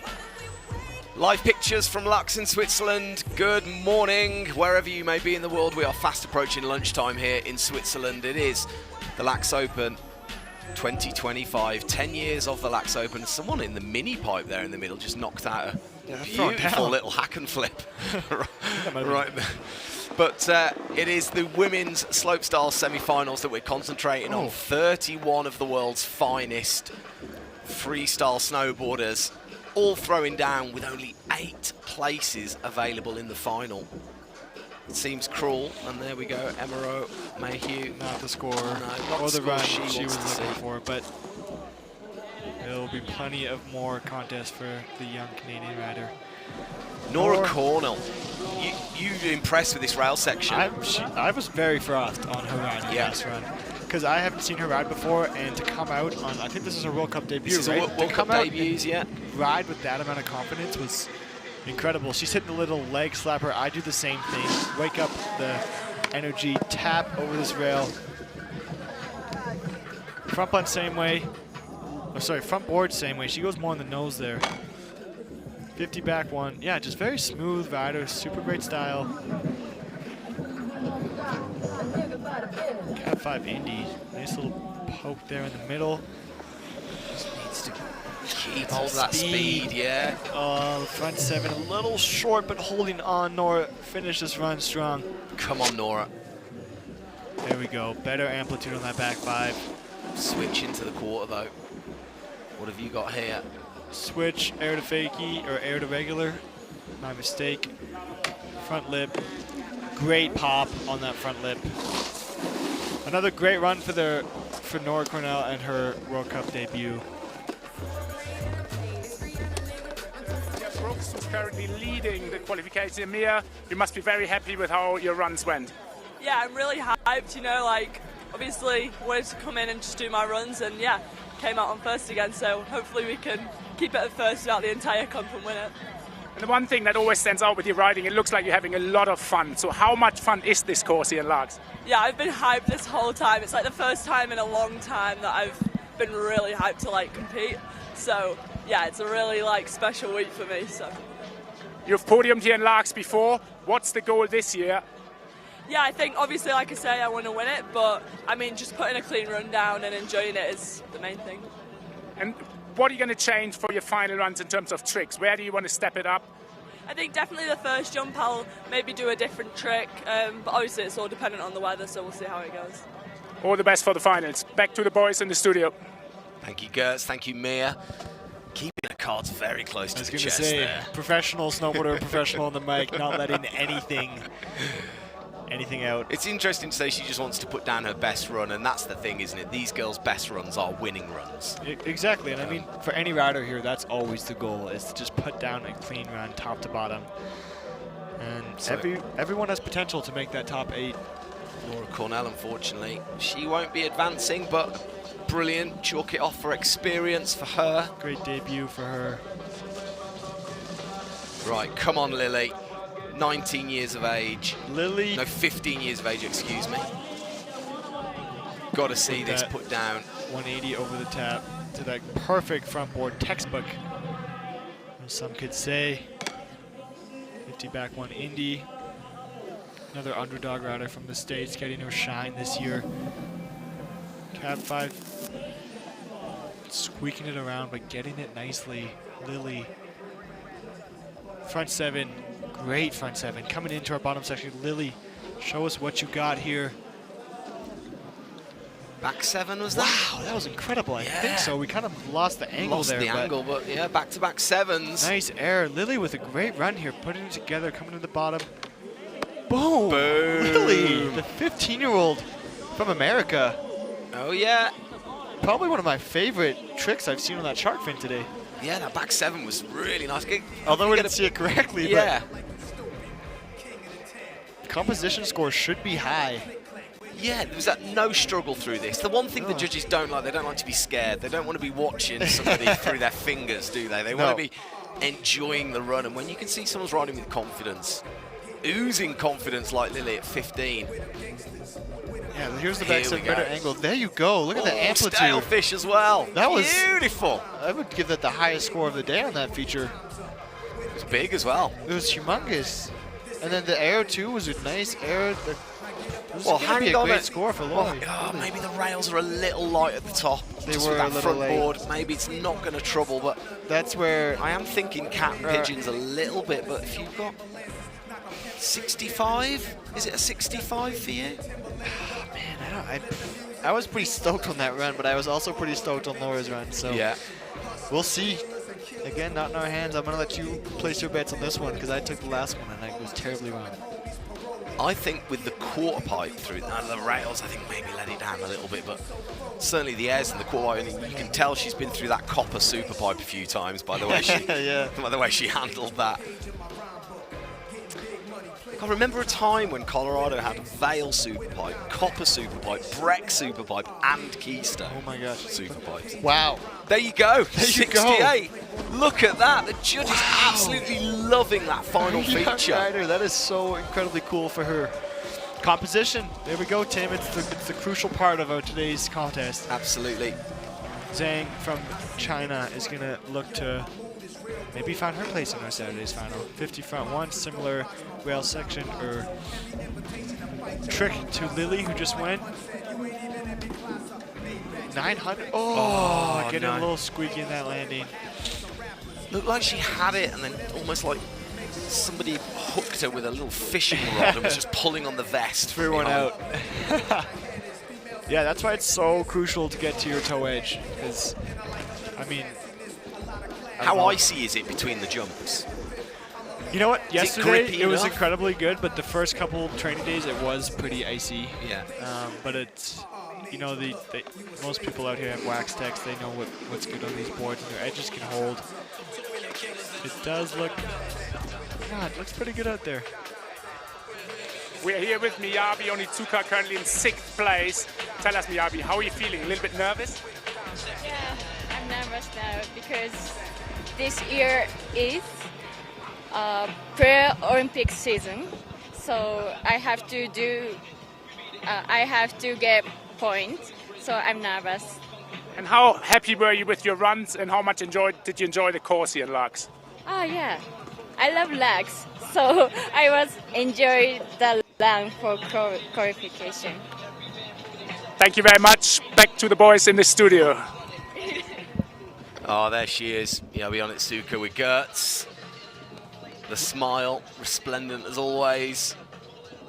Live pictures from LAAX in Switzerland. Good morning, wherever you may be in the world. We are fast approaching lunchtime here in Switzerland. It is the LAAX Open 2025, 10 years of the LAAX Open. Someone in the mini pipe there in the middle just knocked out a beautiful little hack and flip. right there. But it is the women's slopestyle semi-finals that we're concentrating on. 31 of the world's finest freestyle snowboarders, all throwing down with only 8 places available in the final. It seems cruel, and there we go, Emma Mayhew. Not the score, not or the run she she was wants to looking see. for, but there will be plenty of more contests for the young Canadian rider. Nora Cornell, you impressed with this rail section? I was very frothed on her ride in this run, because I haven't seen her ride before, and to come out on, I think this is a World Cup debut, This is right? a World Cup debuts, yeah. Ride with that amount of confidence was incredible. She's hitting the little leg slapper. I do the same thing. Wake up the energy, tap over this rail. Front bunt same way. Oh, sorry, front board same way. She goes more on the nose there. 50 back 1. Yeah, just very smooth rider. Super great style. Cat 5 Indy. Nice little poke there in the middle. Just needs to keep hold of that speed, yeah. Front 7 a little short, but holding on. Nora, finish this run strong. Come on, Nora. There we go. Better amplitude on that back 5. Switch into the quarter, though. What have you got here? Switch, air to fakie, or air to regular. My mistake. Front lip. Great pop on that front lip. Another great run for Nora Cornell and her World Cup debut. Brooks is currently leading the qualification. Mia, you must be very happy with how your runs went. Yeah, I'm really hyped, you know, like, obviously wanted to come in and just do my runs, and yeah, came out on first again, so hopefully we can keep it at first throughout the entire comp and win it. And the one thing that always stands out with your riding, it looks like you're having a lot of fun. So how much fun is this course here in LAAX? Yeah, I've been hyped this whole time. It's like the first time in a long time that I've been really hyped to like compete. So yeah, it's a really like special week for me. So You've podiumed here in LAAX before. What's the goal this year? Yeah, I think obviously, like I say, I want to win it, but I mean, just putting a clean run down and enjoying it is the main thing. And what are you going to change for your final runs in terms of tricks? Where do you want to step it up? I think definitely the first jump I'll maybe do a different trick, but obviously it's all dependent on the weather, so we'll see how it goes. All the best for the finals. Back to the boys in the studio. Thank you, Gertz. Thank you, Mia. Keeping the cards very close to the chest say, there. professional snowboarder, professional on the mic, not letting anything out. It's interesting to say she just wants to put down her best run, and that's the thing, isn't it? These girls' best runs are winning runs. Exactly, and I mean, for any rider here, that's always the goal, is to just put down a clean run, top to bottom. And So everyone has potential to make that top 8. Laura Cornell, unfortunately, she won't be advancing, but brilliant. Chalk it off for experience for her. Great debut for her. Right, come on, Lily. 19 years of age. Lily. No, 15 years of age, excuse me. Got to see this put down. 180 over the tap to that perfect front board textbook, as some could say. 50 back 1 Indy. Another underdog rider from the States getting her shine this year. Cab 5 squeaking it around, but getting it nicely. Lily. Front 7. Great front 7. Coming into our bottom section. Lily, show us what you got here. Back 7 was that? Wow, that was incredible. I think so. We kind of lost the angle Lost there. the angle, but yeah, back-to-back 7s. Nice air. Lily with a great run here, putting it together, coming to the bottom. Boom! Boom! Lily, the 15-year-old from America. Oh, yeah. Probably one of my favorite tricks I've seen on that shark fin today. Yeah, that back 7 was really nice. Although we didn't see it correctly, yeah. but composition score should be high. Yeah, there was no struggle through this. The one thing the judges don't like, they don't like to be scared. They don't want to be watching somebody through their fingers, do they? They want to be enjoying the run. And when you can see someone's riding with confidence, oozing confidence like Lily at 15. Yeah, here's the back 7, better angle. There you go. Look at the amplitude. Stale fish as well. That was beautiful. I would give that the highest score of the day on that feature. It was big as well. It was humongous. And then the air too was a nice air. Well, hang on, great score for Lily. Maybe the rails are a little light at the top. They just were with that a little front late. board. Maybe it's not going to trouble, but that's where I am thinking cat and pigeons a little bit. But if you've got 65, is it a 65 for you? Oh, man, I was pretty stoked on that run, but I was also pretty stoked on Laura's run. So yeah, we'll see. Again, not in our hands. I'm going to let you place your bets on this one because I took the last one and I was terribly wrong. I think with the quarter pipe through the rails, I think maybe let it down a little bit, but certainly the airs and the quarter pipe, and you can tell she's been through that copper super pipe a few times by the way she, by the way she handled that. I remember a time when Colorado had Vale Superpipe, Copper Superpipe, Breck Superpipe, and Keystone. Oh my gosh. Superpipes. Wow. There you go. There you 68. Look at that. The judge is absolutely loving that final feature. Rider, that is so incredibly cool for her. Composition. There we go, Tim. It's the crucial part of today's contest. Absolutely. Zhang from China is going to look to maybe find her place in our Saturday's final. 50 front 1, similar rail section or trick to Lily, who just went 900. Oh, getting a little squeaky in that landing. Looked like she had it and then almost like somebody hooked her with a little fishing rod and was just pulling on the vest. Threw one out. Yeah, that's why it's so crucial to get to your toe edge. Because, I mean, how icy is it between the jumps? You know what? Yesterday it was enough? incredibly good, but the first couple training days it was pretty icy. Yeah. But it's, you know, most people out here have wax techs. They know what's good on these boards, and their edges can hold. It does look, God, it looks pretty good out there. We're here with Miyabi Onitsuka, currently in 6th place. Tell us, Miyabi, how are you feeling? A little bit nervous? Yeah, I'm nervous now because this year is pre-Olympic season, so I have to get points, so I'm nervous. And how happy were you with your runs and how much did you enjoy the course here in LAAX? Oh yeah, I love LAAX, so I was enjoying the land for qualification. Thank you very much. Back to the boys in the studio. Oh, there she is, Yabi Onitsuka with Gertz. The smile, resplendent as always.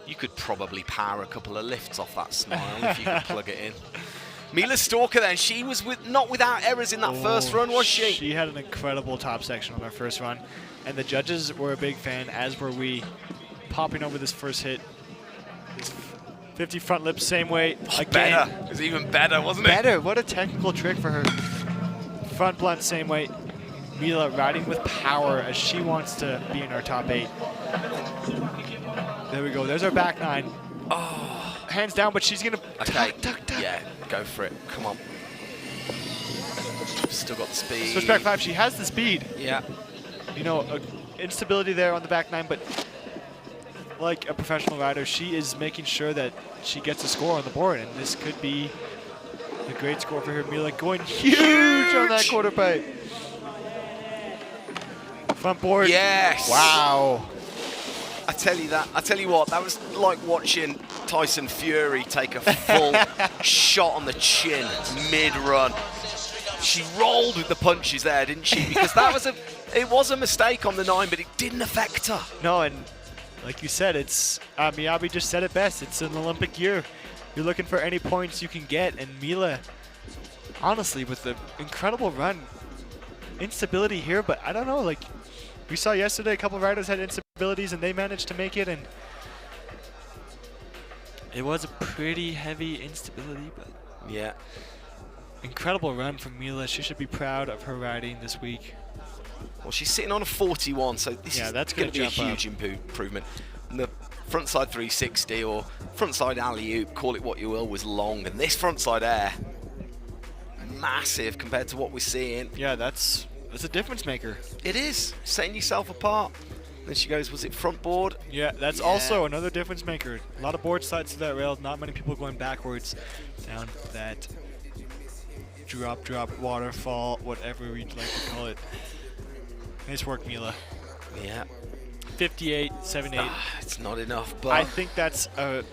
You could probably power a couple of lifts off that smile if you could plug it in. Mila Stalker then, she was not without errors in that first run, was she? She had an incredible top section on her first run, and the judges were a big fan, as were we. Popping over this first hit. This 50 front lip, same way. Again. Better. It was even better, wasn't it? Better. What a technical trick for her. Front blunt, same way. Mila riding with power as she wants to be in our top 8. There we go. There's our back 9. Oh, hands down, but she's going to tuck. Yeah, go for it. Come on. Still got the speed. Switch back 5. She has the speed. Yeah. You know, instability there on the back 9, but like a professional rider, she is making sure that she gets a score on the board, and this could be a great score for her. Mila going huge on that quarter pipe. Front board. Yes. Wow. I tell you what, that was like watching Tyson Fury take a full shot on the chin mid-run. She rolled with the punches there, didn't she? Because it was a mistake on the 9, but it didn't affect her. No, and like you said, it's Miyabi just said it best. It's an Olympic year. You're looking for any points you can get, and Mila, honestly, with the incredible run, instability here, but I don't know, like we saw yesterday, a couple of riders had instabilities and they managed to make it, and it was a pretty heavy instability, but yeah, incredible run from Mila. She should be proud of her riding this week. Well, she's sitting on a 41, so this is going to be a huge improvement. And the frontside 360 or frontside alley-oop, call it what you will, was long, and this frontside air, massive compared to what we're seeing. Yeah, that's a difference maker. It is, setting yourself apart. Then she goes, was it front board? Yeah, that's also another difference maker. A lot of board sides to that rail, not many people going backwards down that drop, waterfall, whatever we'd like to call it. Nice work, Mila. Yeah. 58.78. It's not enough, but I think that's a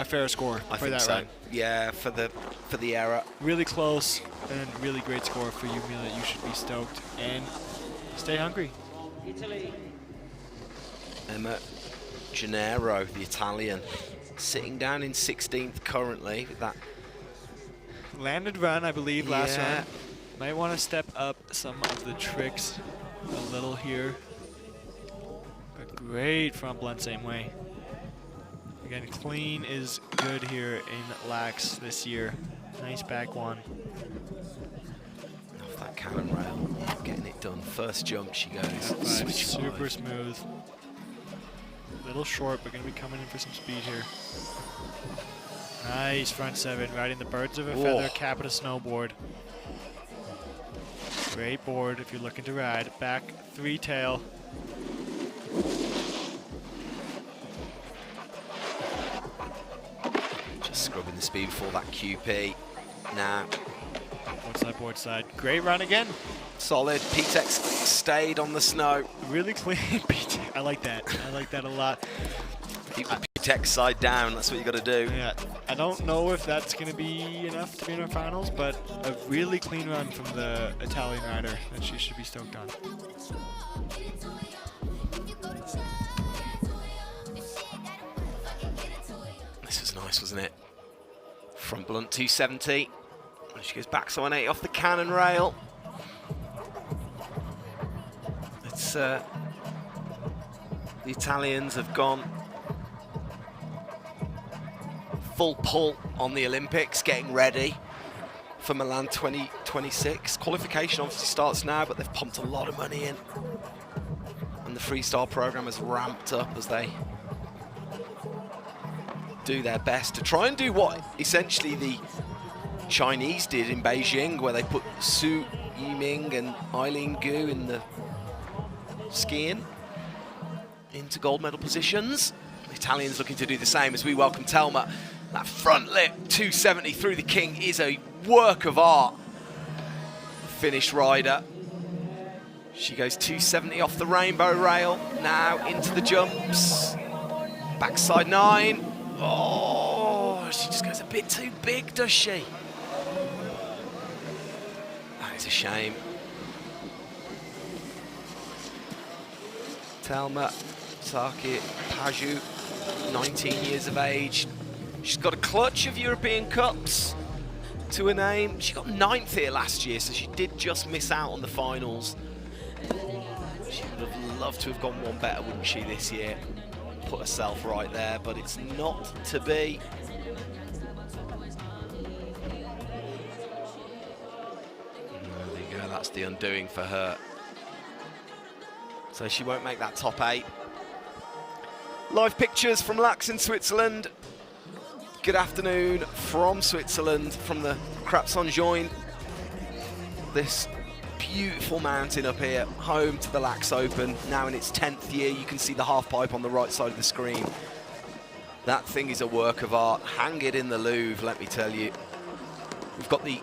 fair score for that run. Yeah, for the error. Really close and really great score for you, Mila. You should be stoked and stay hungry. Italy. Emma Gennaro, the Italian, sitting down in 16th currently with that landed run, I believe, last run. Might want to step up some of the tricks a little here. But great front blunt, same way. Again, clean is good here in LAAX this year. Nice back one. Off that cannon rail, getting it done. First jump she goes. Switch super smooth. Little short, but going to be coming in for some speed here. Nice front 7, riding the birds of a feather Capita snowboard. Great board if you're looking to ride. Back 3 tail. Just scrubbing the speed before that QP. Now. Board side. Great run again. Solid. P-Tex stayed on the snow. Really clean. I like that. I like that a lot. Keep the P-Tex side down. That's what you got to do. Yeah. I don't know if that's going to be enough to be in our finals, but a really clean run from the Italian rider that she should be stoked on. This was nice, wasn't it? Front blunt 270. And she goes back to 180 off the cannon rail. It's the Italians have gone full pull on the Olympics, getting ready for Milan 2026. Qualification obviously starts now, but they've pumped a lot of money in. And the freestyle program has ramped up as they do their best to try and do what essentially the Chinese did in Beijing, where they put Su Yiming and Eileen Gu in the skiing into gold medal positions. The Italians looking to do the same as we welcome Telma. That front lip 270 through the king is a work of art. Finnish rider. She goes 270 off the rainbow rail, now into the jumps. Backside 9. Oh, she just goes a bit too big, does she? That is a shame. Telma Saki Paju, 19 years of age. She's got a clutch of European Cups to her name. She got 9th here last year, so she did just miss out on the finals. She would have loved to have gone one better, wouldn't she, this year? Put herself right there, but it's not to be. There you go, that's the undoing for her. So she won't make that top 8. Live pictures from LAAX in Switzerland. Good afternoon from Switzerland, from the Crap-Saint-Jean. This beautiful mountain up here, home to the LAAX Open, now in its 10th year. You can see the half pipe on the right side of the screen. That thing is a work of art. Hang it in the Louvre, let me tell you. We've got the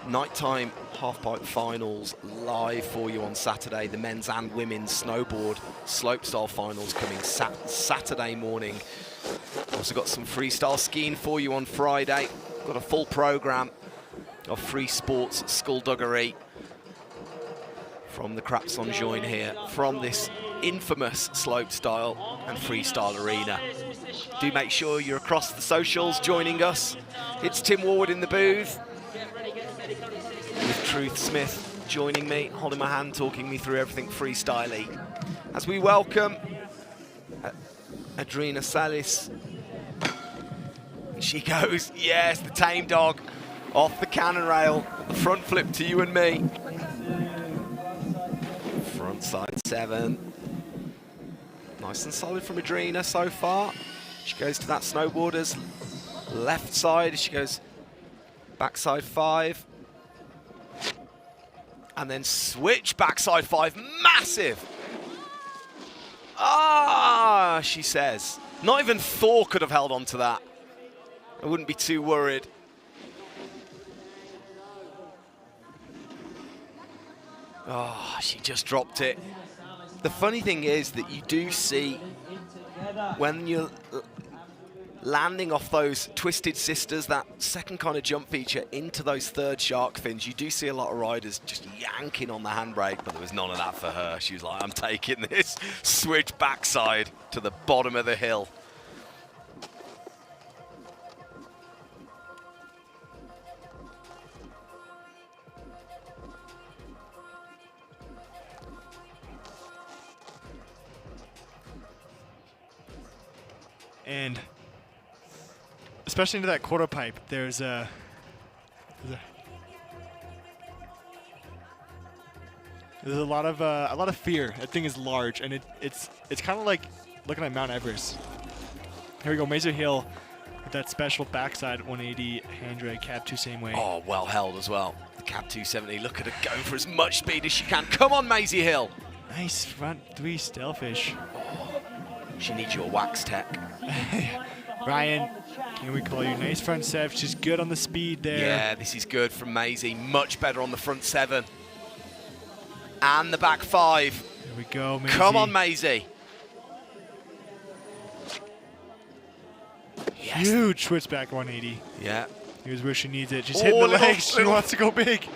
nighttime half-pipe finals live for you on Saturday. The men's and women's snowboard slopestyle finals coming Saturday morning. Also got some freestyle skiing for you on Friday. Got a full program of free sports skullduggery from the Crap-Saint-Jean here, from this infamous slopestyle and freestyle arena. Do make sure you're across the socials joining us. It's Tim Ward in the booth, with Truth Smith joining me, holding my hand, talking me through everything freestyle-y. As we welcome Adrina Salis. She goes, yes, the tame dog, off the cannon rail, the front flip to you and me. Front side 7. Nice and solid from Adrina so far. She goes to that snowboarder's left side. She goes backside 5. And then switch backside 5, massive. Ah, she says. Not even Thor could have held on to that. I wouldn't be too worried. Oh, she just dropped it. The funny thing is that you do see when you're landing off those twisted sisters, that second kind of jump feature into those third shark fins, you do see a lot of riders just yanking on the handbrake, but there was none of that for her. She was like, I'm taking this, switch backside to the bottom of the hill. And especially into that quarter pipe, there's a lot of fear. That thing is large, and it's kind of like looking at Mount Everest. Here we go, Mazer Hill with that special backside 180 hand drag cab 2 same way. Oh, well held as well. The cab 270. Look at her going for as much speed as she can. Come on, Maisie Hill. Nice front 3 stalefish. Oh, she needs your wax tech. Ryan, can we call you nice front 7? She's good on the speed there. Yeah, this is good from Maisie. Much better on the front 7. And the back 5. Here we go, Maisie. Come on, Maisie. Yes. Huge switchback 180. Yeah. Here's where she needs it. She's hitting the legs. She wants to go big.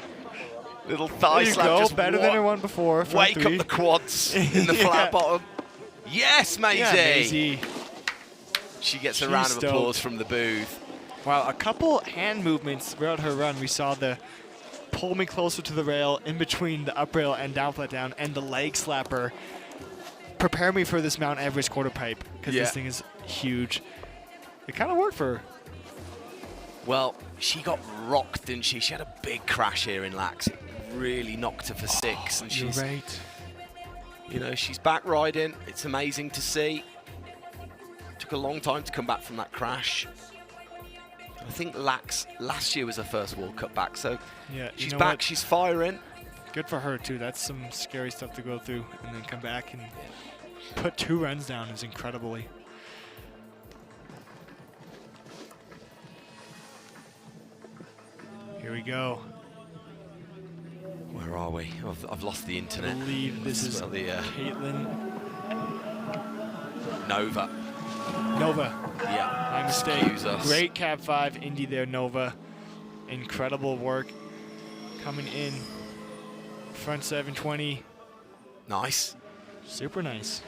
Little thigh slap. Just better than her one before. Wake up the quads in the flat bottom. Yes, Maisie. Yeah, Maisie. She gets a round of applause from the booth. Wow, a couple hand movements throughout her run. We saw the pull me closer to the rail in between the up rail and down flat down, and the leg slapper. Prepare me for this Mount Everest quarter pipe, because this thing is huge. It kind of worked for her. Well, she got rocked, didn't she? She had a big crash here in LAAX. It really knocked her for 6. And she's, right. You know, she's back riding. It's amazing to see. Took a long time to come back from that crash. I think LAAX last year was her first World Cup back, so yeah, she's back, she's firing. Good for her, too. That's some scary stuff to go through, and then come back and put 2 runs down is incredibly. Here we go. Where are we? I've lost the internet. I believe this is Caitlin. Nova. Yeah, my mistake. Great Cab 5 Indy there, Nova. Incredible work coming in. Front 720. Nice. Super nice.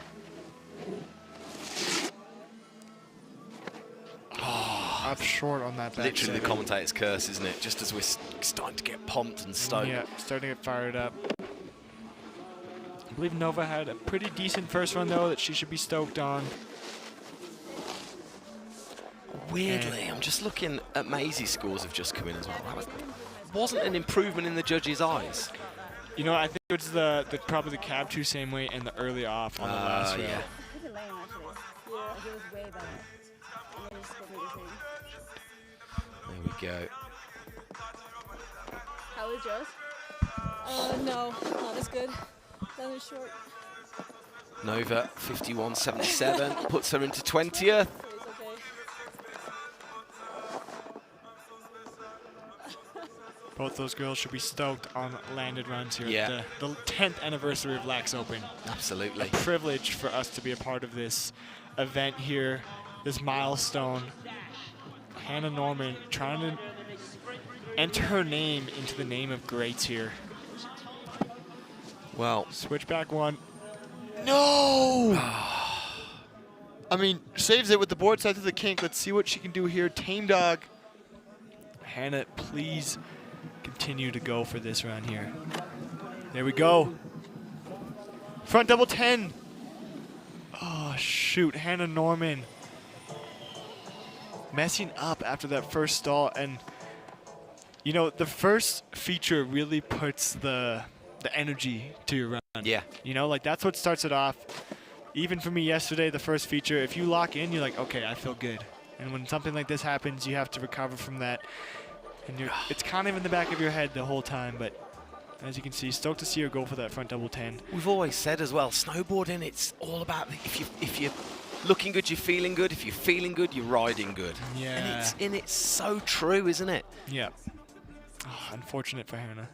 Up short on that back. Literally the commentator's curse, isn't it? Just as we're starting to get pumped and stoked. Yeah, starting to get fired up. I believe Nova had a pretty decent first run, though, that she should be stoked on. Weirdly, I'm just looking at Maisie's scores have just come in as well. That wasn't an improvement in the judges' eyes. You know, I think it was probably the cab 2 same way and the early off on the last rail. Yeah. Pretty lame, actually. Yeah. Like, it was way better. And then just completely the same. There we go. How was yours? No, not as good. That was short. Nova, 51.77, puts her into 20th. Both those girls should be stoked on landed runs here at the 10th anniversary of LAAX Open. Absolutely. A privilege for us to be a part of this event here, this milestone. Hannah Norman trying to enter her name into the name of greats here. Well, switchback 1. No! I mean, saves it with the board side to the kink. Let's see what she can do here. Tame Dog. Hannah, please continue to go for this round here. There we go. Front double 10. Oh, shoot. Hannah Norman messing up after that first stall. And, you know, the first feature really puts the energy to your run. Yeah. You know, like that's what starts it off. Even for me yesterday, the first feature, if you lock in, you're like, okay, I feel good. And when something like this happens, you have to recover from that. And it's kind of in the back of your head the whole time, but as you can see, stoked to see her go for that front double 10. We've always said as well, snowboarding, it's all about if you're looking good, you're feeling good. If you're feeling good, you're riding good. Yeah. And it's so true, isn't it? Yeah. Oh, unfortunate for Hannah.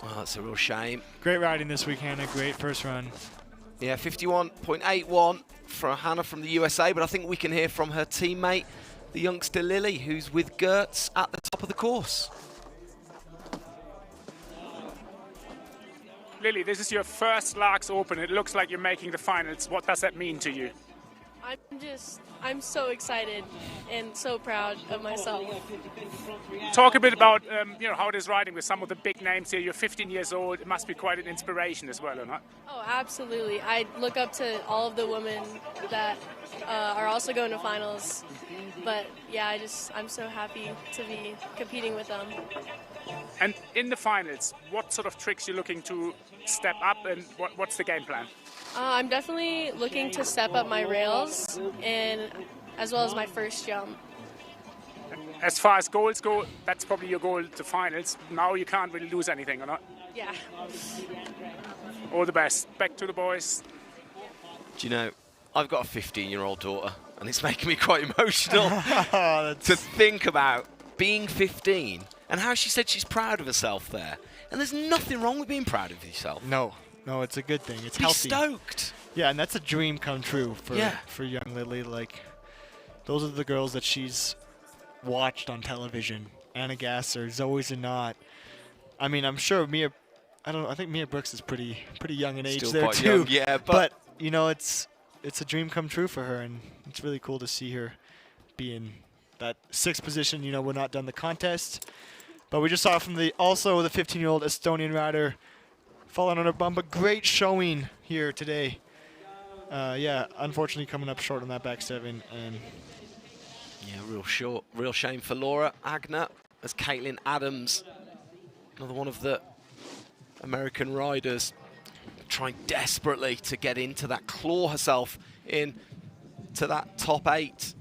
Well, that's a real shame. Great riding this week, Hannah. Great first run. Yeah, 51.81 for Hannah from the USA, but I think we can hear from her teammate, the youngster Lily, who's with Gertz at the top of the course. Lily, this is your first LAAX Open. It looks like you're making the finals. What does that mean to you? I'm so excited and so proud of myself. Talk a bit about how it is riding with some of the big names here. You're 15 years old. It must be quite an inspiration as well, or not? Oh, absolutely. I look up to all of the women that are also going to finals. But yeah, I'm so happy to be competing with them. And in the finals, what sort of tricks you're looking to step up, and what's the game plan? I'm definitely looking to step up my rails, and as well as my first jump. As far as goals go, that's probably your goal to finals. Now you can't really lose anything, or not? Yeah. All the best. Back to the boys. Do you know, I've got a 15-year-old daughter, and it's making me quite emotional to think about being 15 and how she said she's proud of herself there. And there's nothing wrong with being proud of yourself. No, it's a good thing. It's Be healthy. stoked. Yeah, and that's a dream come true for young Lily. Like, those are the girls that she's watched on television. Anna Gasser, Zoe Zanot. I mean, I'm sure I think Mia Brooks is pretty young in age Still there quite too. Young, yeah, but you know, it's a dream come true for her, and it's really cool to see her be in that 6th position. You know, we're not done the contest, but we just saw from the 15-year-old Estonian rider falling on her bum, but great showing here today. Yeah, unfortunately coming up short on that back 7, and real shame for Laura Agner as Caitlin Adams, another one of the American riders, trying desperately to get into that, claw herself in to that top 8.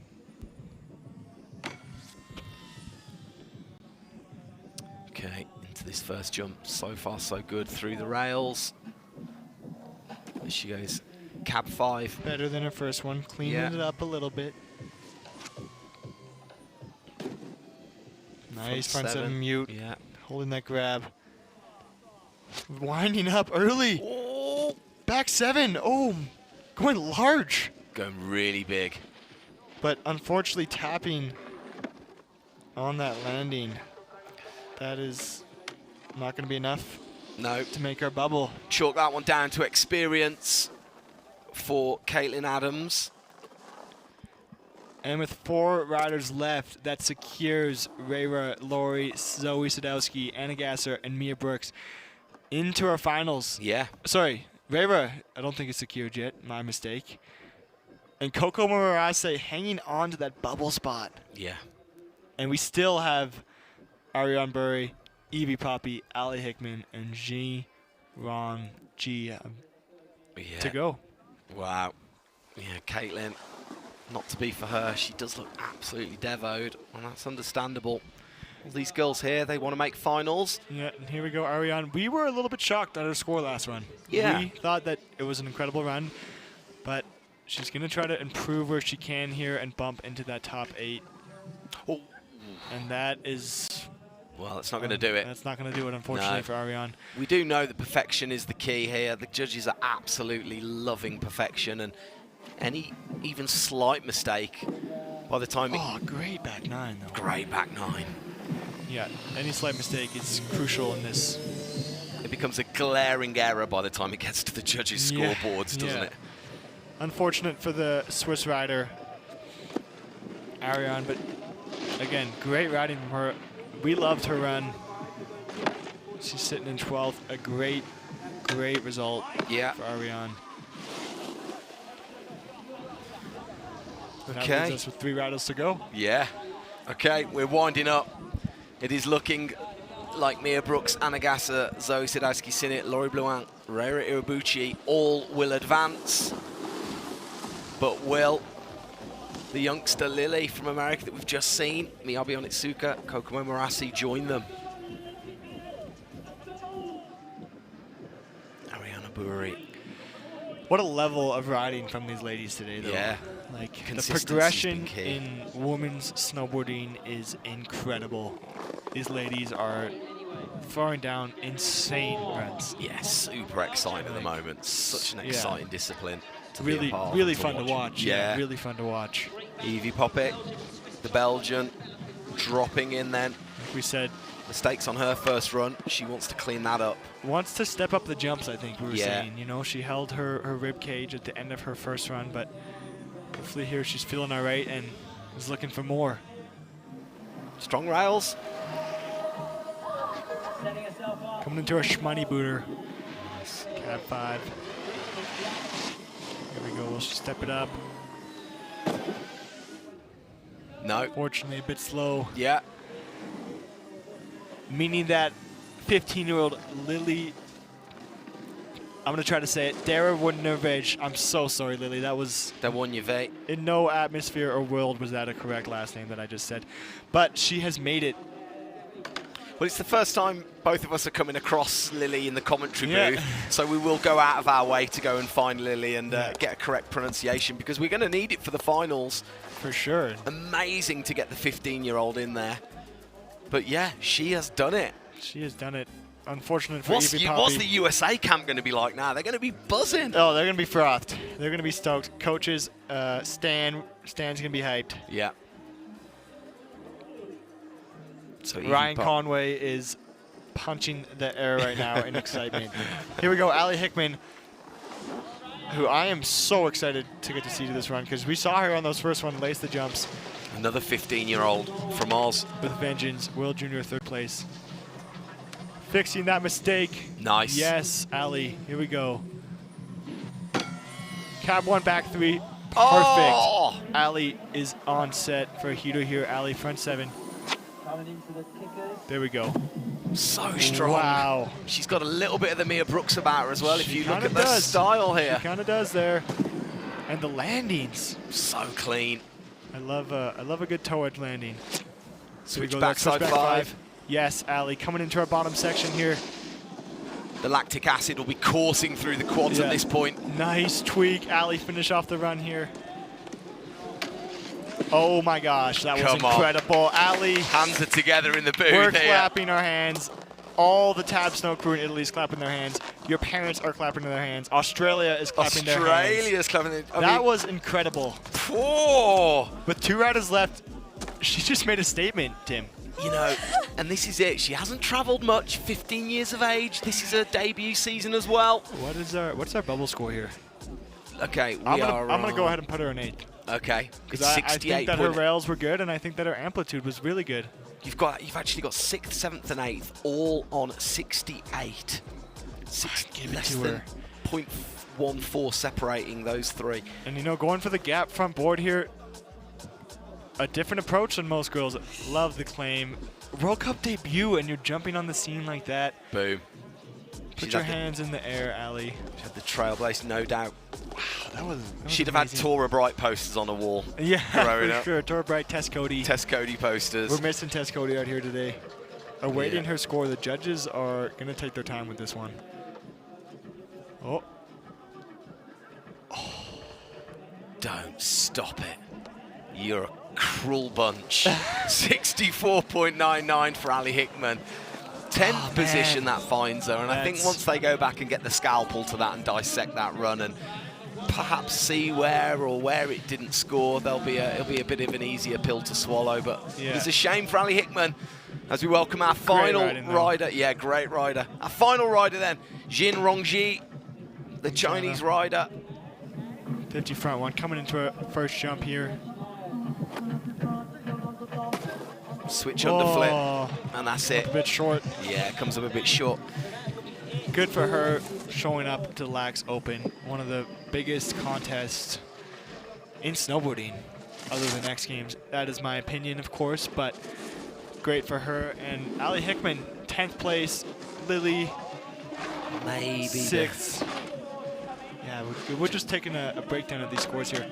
Okay, into this first jump. So far, so good through the rails. There she goes. Cab 5. Better than her first one. Cleaning it up a little bit. Nice front 7 mute. Yeah. holding that grab. Winding up early. Oh. Back 7. Oh, going large. Going really big. But unfortunately tapping on that landing. That is not going to be enough to make our bubble. Chalk that one down to experience for Caitlin Adams. And with 4 riders left, that secures Rayra, Lori, Zoe Sadowski, Anna Gasser, and Mia Brooks into our finals. Yeah. Sorry, Rayra, I don't think it's secured yet. My mistake. And Coco Morase hanging on to that bubble spot. Yeah. And we still have Ariane Burry, Evie Poppy, Ali Hickman, and Ji Rong Ji to go. Wow. Yeah, Caitlin, not to be for her. She does look absolutely devoed, and that's understandable. All these girls here, they want to make finals. Yeah, and here we go, Ariane. We were a little bit shocked at her score last run. Yeah. We thought that it was an incredible run, but she's going to try to improve where she can here and bump into that top 8. Oh. And that is... Well, it's not going to do it. That's not going to do it, unfortunately, for Ariane. We do know that perfection is the key here. The judges are absolutely loving perfection, and any even slight mistake by the time... Oh, great back 9, though. Great back 9. Yeah, any slight mistake is crucial in this. It becomes a glaring error by the time it gets to the judges' scoreboards, doesn't it? Unfortunate for the Swiss rider, Ariane, but again, great riding from her. We loved her run. She's sitting in 12th. A great, great result for Ariane. Okay. That leaves us with 3 riders to go. Yeah. Okay, we're winding up. It is looking like Mia Brooks, Anna Gasser, Zoe Sadowski-Sinnott, Laurie Blouin, Rayra Iwabuchi all will advance. But will the youngster Lily from America that we've just seen, Miyabi Onitsuka, Kokomo Morasi, join them? Ariana Burry. What a level of riding from these ladies today, though. Yeah. Like, the progression in women's snowboarding is incredible. These ladies are throwing down insane runs. Yeah, super exciting at the moment. Such an exciting discipline. Really, really fun to watch. Yeah, really fun to watch. Evie Poppet, the Belgian, dropping in then. Like we said, mistakes on her first run. She wants to clean that up. Wants to step up the jumps, I think we were saying. You know, she held her rib cage at the end of her first run, but hopefully here she's feeling all right and is looking for more. Strong rails. Coming into our Schmoney booter. Nice. Cab 5. Here we go, we'll step it up. No. Fortunately, a bit slow. Yeah. Meaning that 15-year-old Lily, I'm going to try to say it, Dara Woodenovich. I'm so sorry, Lily. That was... Woodenovich. In no atmosphere or world was that a correct last name that I just said. But she has made it. Well, it's the first time both of us are coming across Lily in the commentary booth, so we will go out of our way to go and find Lily and get a correct pronunciation, because we're going to need it for the finals. For sure. Amazing to get the 15-year-old in there. But yeah, she has done it. She has done it. Unfortunate for Evie Poppy. What's the USA camp going to be like now? They're going to be buzzing. Oh, they're going to be frothed. They're going to be stoked. Coaches, Stan's going to be hyped. Yeah. So Ryan Conway is punching the air right now in excitement. Here we go, Ali Hickman, who I am so excited to get to see to this run, because we saw her on those first one, lace the jumps. Another 15-year-old from Oz. With vengeance, World Junior 3rd place. Fixing that mistake. Nice. Yes, Ali, here we go. Cab 1, back 3, perfect. Oh! Ali is on set for a heater here. Ali, front 7. There we go. So strong. Wow. She's got a little bit of the Mia Brooks about her as well, if you look at the style here. She kind of does there. And the landings. So clean. I love a good toe edge landing. Switch backside 5. Yes, Ali, coming into our bottom section here. The lactic acid will be coursing through the quads at this point. Nice tweak. Ali, finish off the run here. Oh my gosh, that was Come on. incredible. Ali, Hands are together in the booth. we're here. clapping our hands. All the Tab Snow crew in Italy is clapping their hands. Your parents are clapping their hands. Australia is clapping their hands. Australia's clapping their hands. That was incredible. Poor. With 2 riders left, she just made a statement, Tim. You know, and this is it. She hasn't travelled much. 15 years of age. This is her debut season as well. What's our bubble score here? Okay, I'm gonna go ahead and put her an 8. Okay, Because I think that her rails were good, and I think that her amplitude was really good. You've actually got 6th, 7th, and 8th, all on 68. Give it Less to than her. 0.14 separating those 3. And you know, going for the gap front board here, a different approach than most girls. Love the claim. World Cup debut, and you're jumping on the scene like that. Boom. Put your hands in the air, Ali. She had the trailblaze, no doubt. Wow, that was She'd have had amazing. Tora Bright posters on the wall. Yeah, growing for up. sure. Tora Bright, Tess Cody. Tess Cody posters. We're missing Tess Cody out here today. Awaiting her score. The judges are going to take their time with this one. Oh. Don't stop it. You're a cruel bunch. 64.99 for Ali Hickman. 10th position that finds her, and I think once they go back and get the scalpel to that and dissect that run and perhaps see where it didn't score, it'll be a bit of an easier pill to swallow. But it's a shame for Ali Hickman as we welcome our final rider. Yeah, great rider. Our final rider then, Jin Rongji, the Chinese rider. 50 front one coming into her first jump here. Switch underflip, and that's it. A bit short. Yeah, it comes up a bit short. Good for her showing up to LAAX Open, one of the biggest contests in snowboarding other than X Games. That is my opinion, of course, but great for her. And Ali Hickman, 10th place. Lily, maybe 6th. Yeah, we're just taking a breakdown of these scores here.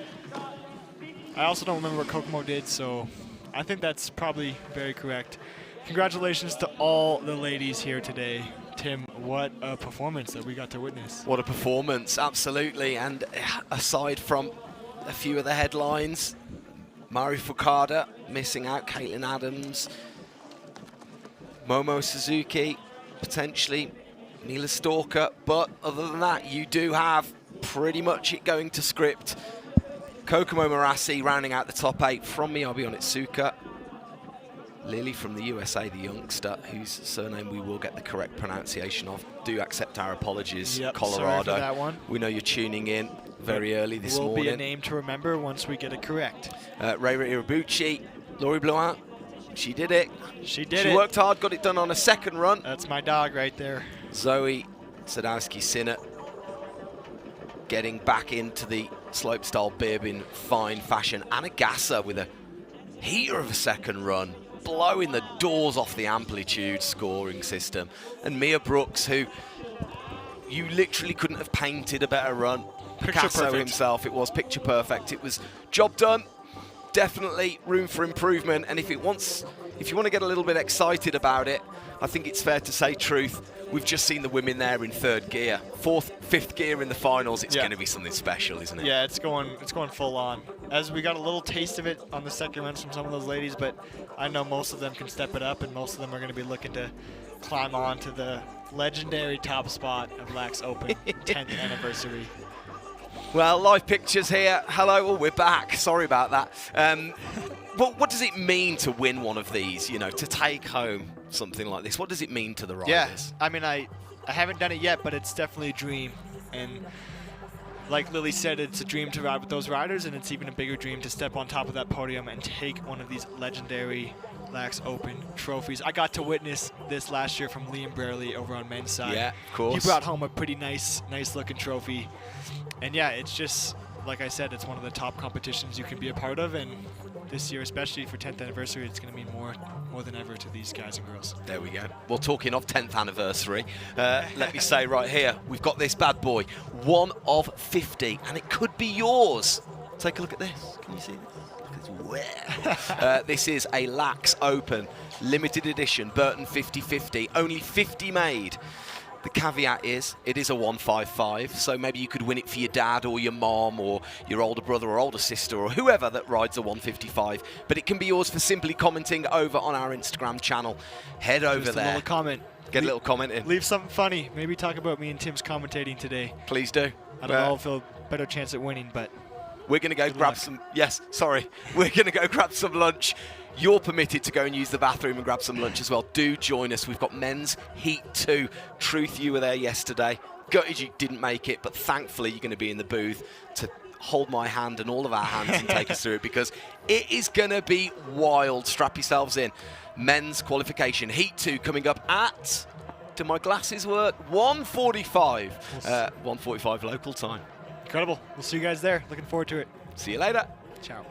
I also don't remember what Kokomo did, so I think that's probably very correct. Congratulations to all the ladies here today. Tim, what a performance that we got to witness. What a performance, absolutely. And aside from a few of the headlines, Mari Fukada missing out, Caitlin Adams, Momo Suzuki, potentially Mila Stalker. But other than that, you do have pretty much it going to script. Kokomo Marassi rounding out the top 8 from Miyabi Onitsuka. Lily from the USA, the youngster, whose surname we will get the correct pronunciation of. Do accept our apologies, Colorado. Sorry for that one. We know you're tuning in very early this morning. Will be a name to remember once we get it correct. Reira Irabuchi, Laurie Blouin, she did it. She did it. She worked hard, got it done on a second run. That's my dog right there. Zoe Sadowski-Sinnott getting back into the slopestyle bib in fine fashion. Anna Gasser with a heater of a second run, blowing the doors off the amplitude scoring system. And Mia Brooks, who you literally couldn't have painted a better run. Picasso himself, it was picture perfect. It was job done. Definitely room for improvement. And if you want to get a little bit excited about it, I think it's fair to say truth. We've just seen the women there in 3rd gear. 4th, 5th gear in the finals. It's going to be something special, isn't it? Yeah, it's going full on. As we got a little taste of it on the second run from some of those ladies, but I know most of them can step it up, and most of them are going to be looking to climb on to the legendary top spot of LAAX Open 10th anniversary. Well, live pictures here. Hello, we're back. Sorry about that. But what does it mean to win one of these, you know, to take home something like this? What does it mean to the riders? Yeah, I mean, I haven't done it yet, but it's definitely a dream. And like Lily said, it's a dream to ride with those riders, and it's even a bigger dream to step on top of that podium and take one of these legendary LAAX Open trophies. I got to witness this last year from Liam Brierley over on men's side. Yeah, of course. He brought home a pretty nice looking trophy. And yeah, it's just, like I said, it's one of the top competitions you can be a part of, and this year, especially for 10th anniversary, it's going to mean more than ever to these guys and girls. There we go. Well, talking of 10th anniversary, let me say right here, we've got this bad boy, 1 of 50, and it could be yours. Take a look at this. Can you see this? This is a LAAX Open limited edition Burton 50/50, only 50 made. The caveat is it is a 155, so maybe you could win it for your dad or your mom or your older brother or older sister or whoever that rides a 155. But it can be yours for simply commenting over on our Instagram channel. Head over Just there. a little comment. Get a little comment in. Leave something funny. Maybe talk about me and Tim's commentating today. Please do. I don't know if he'll better chance at winning, but we're going to go grab some. Yes, sorry. We're going to go grab some lunch. You're permitted to go and use the bathroom and grab some lunch as well. Do join us. We've got men's heat 2. Truth, you were there yesterday. Gutted you didn't make it, but thankfully you're going to be in the booth to hold my hand and all of our hands and take us through it, because it is going to be wild. Strap yourselves in. Men's qualification heat 2 coming up at, do my glasses work, 1:45. 1:45 local time. Incredible. We'll see you guys there. Looking forward to it. See you later. Ciao.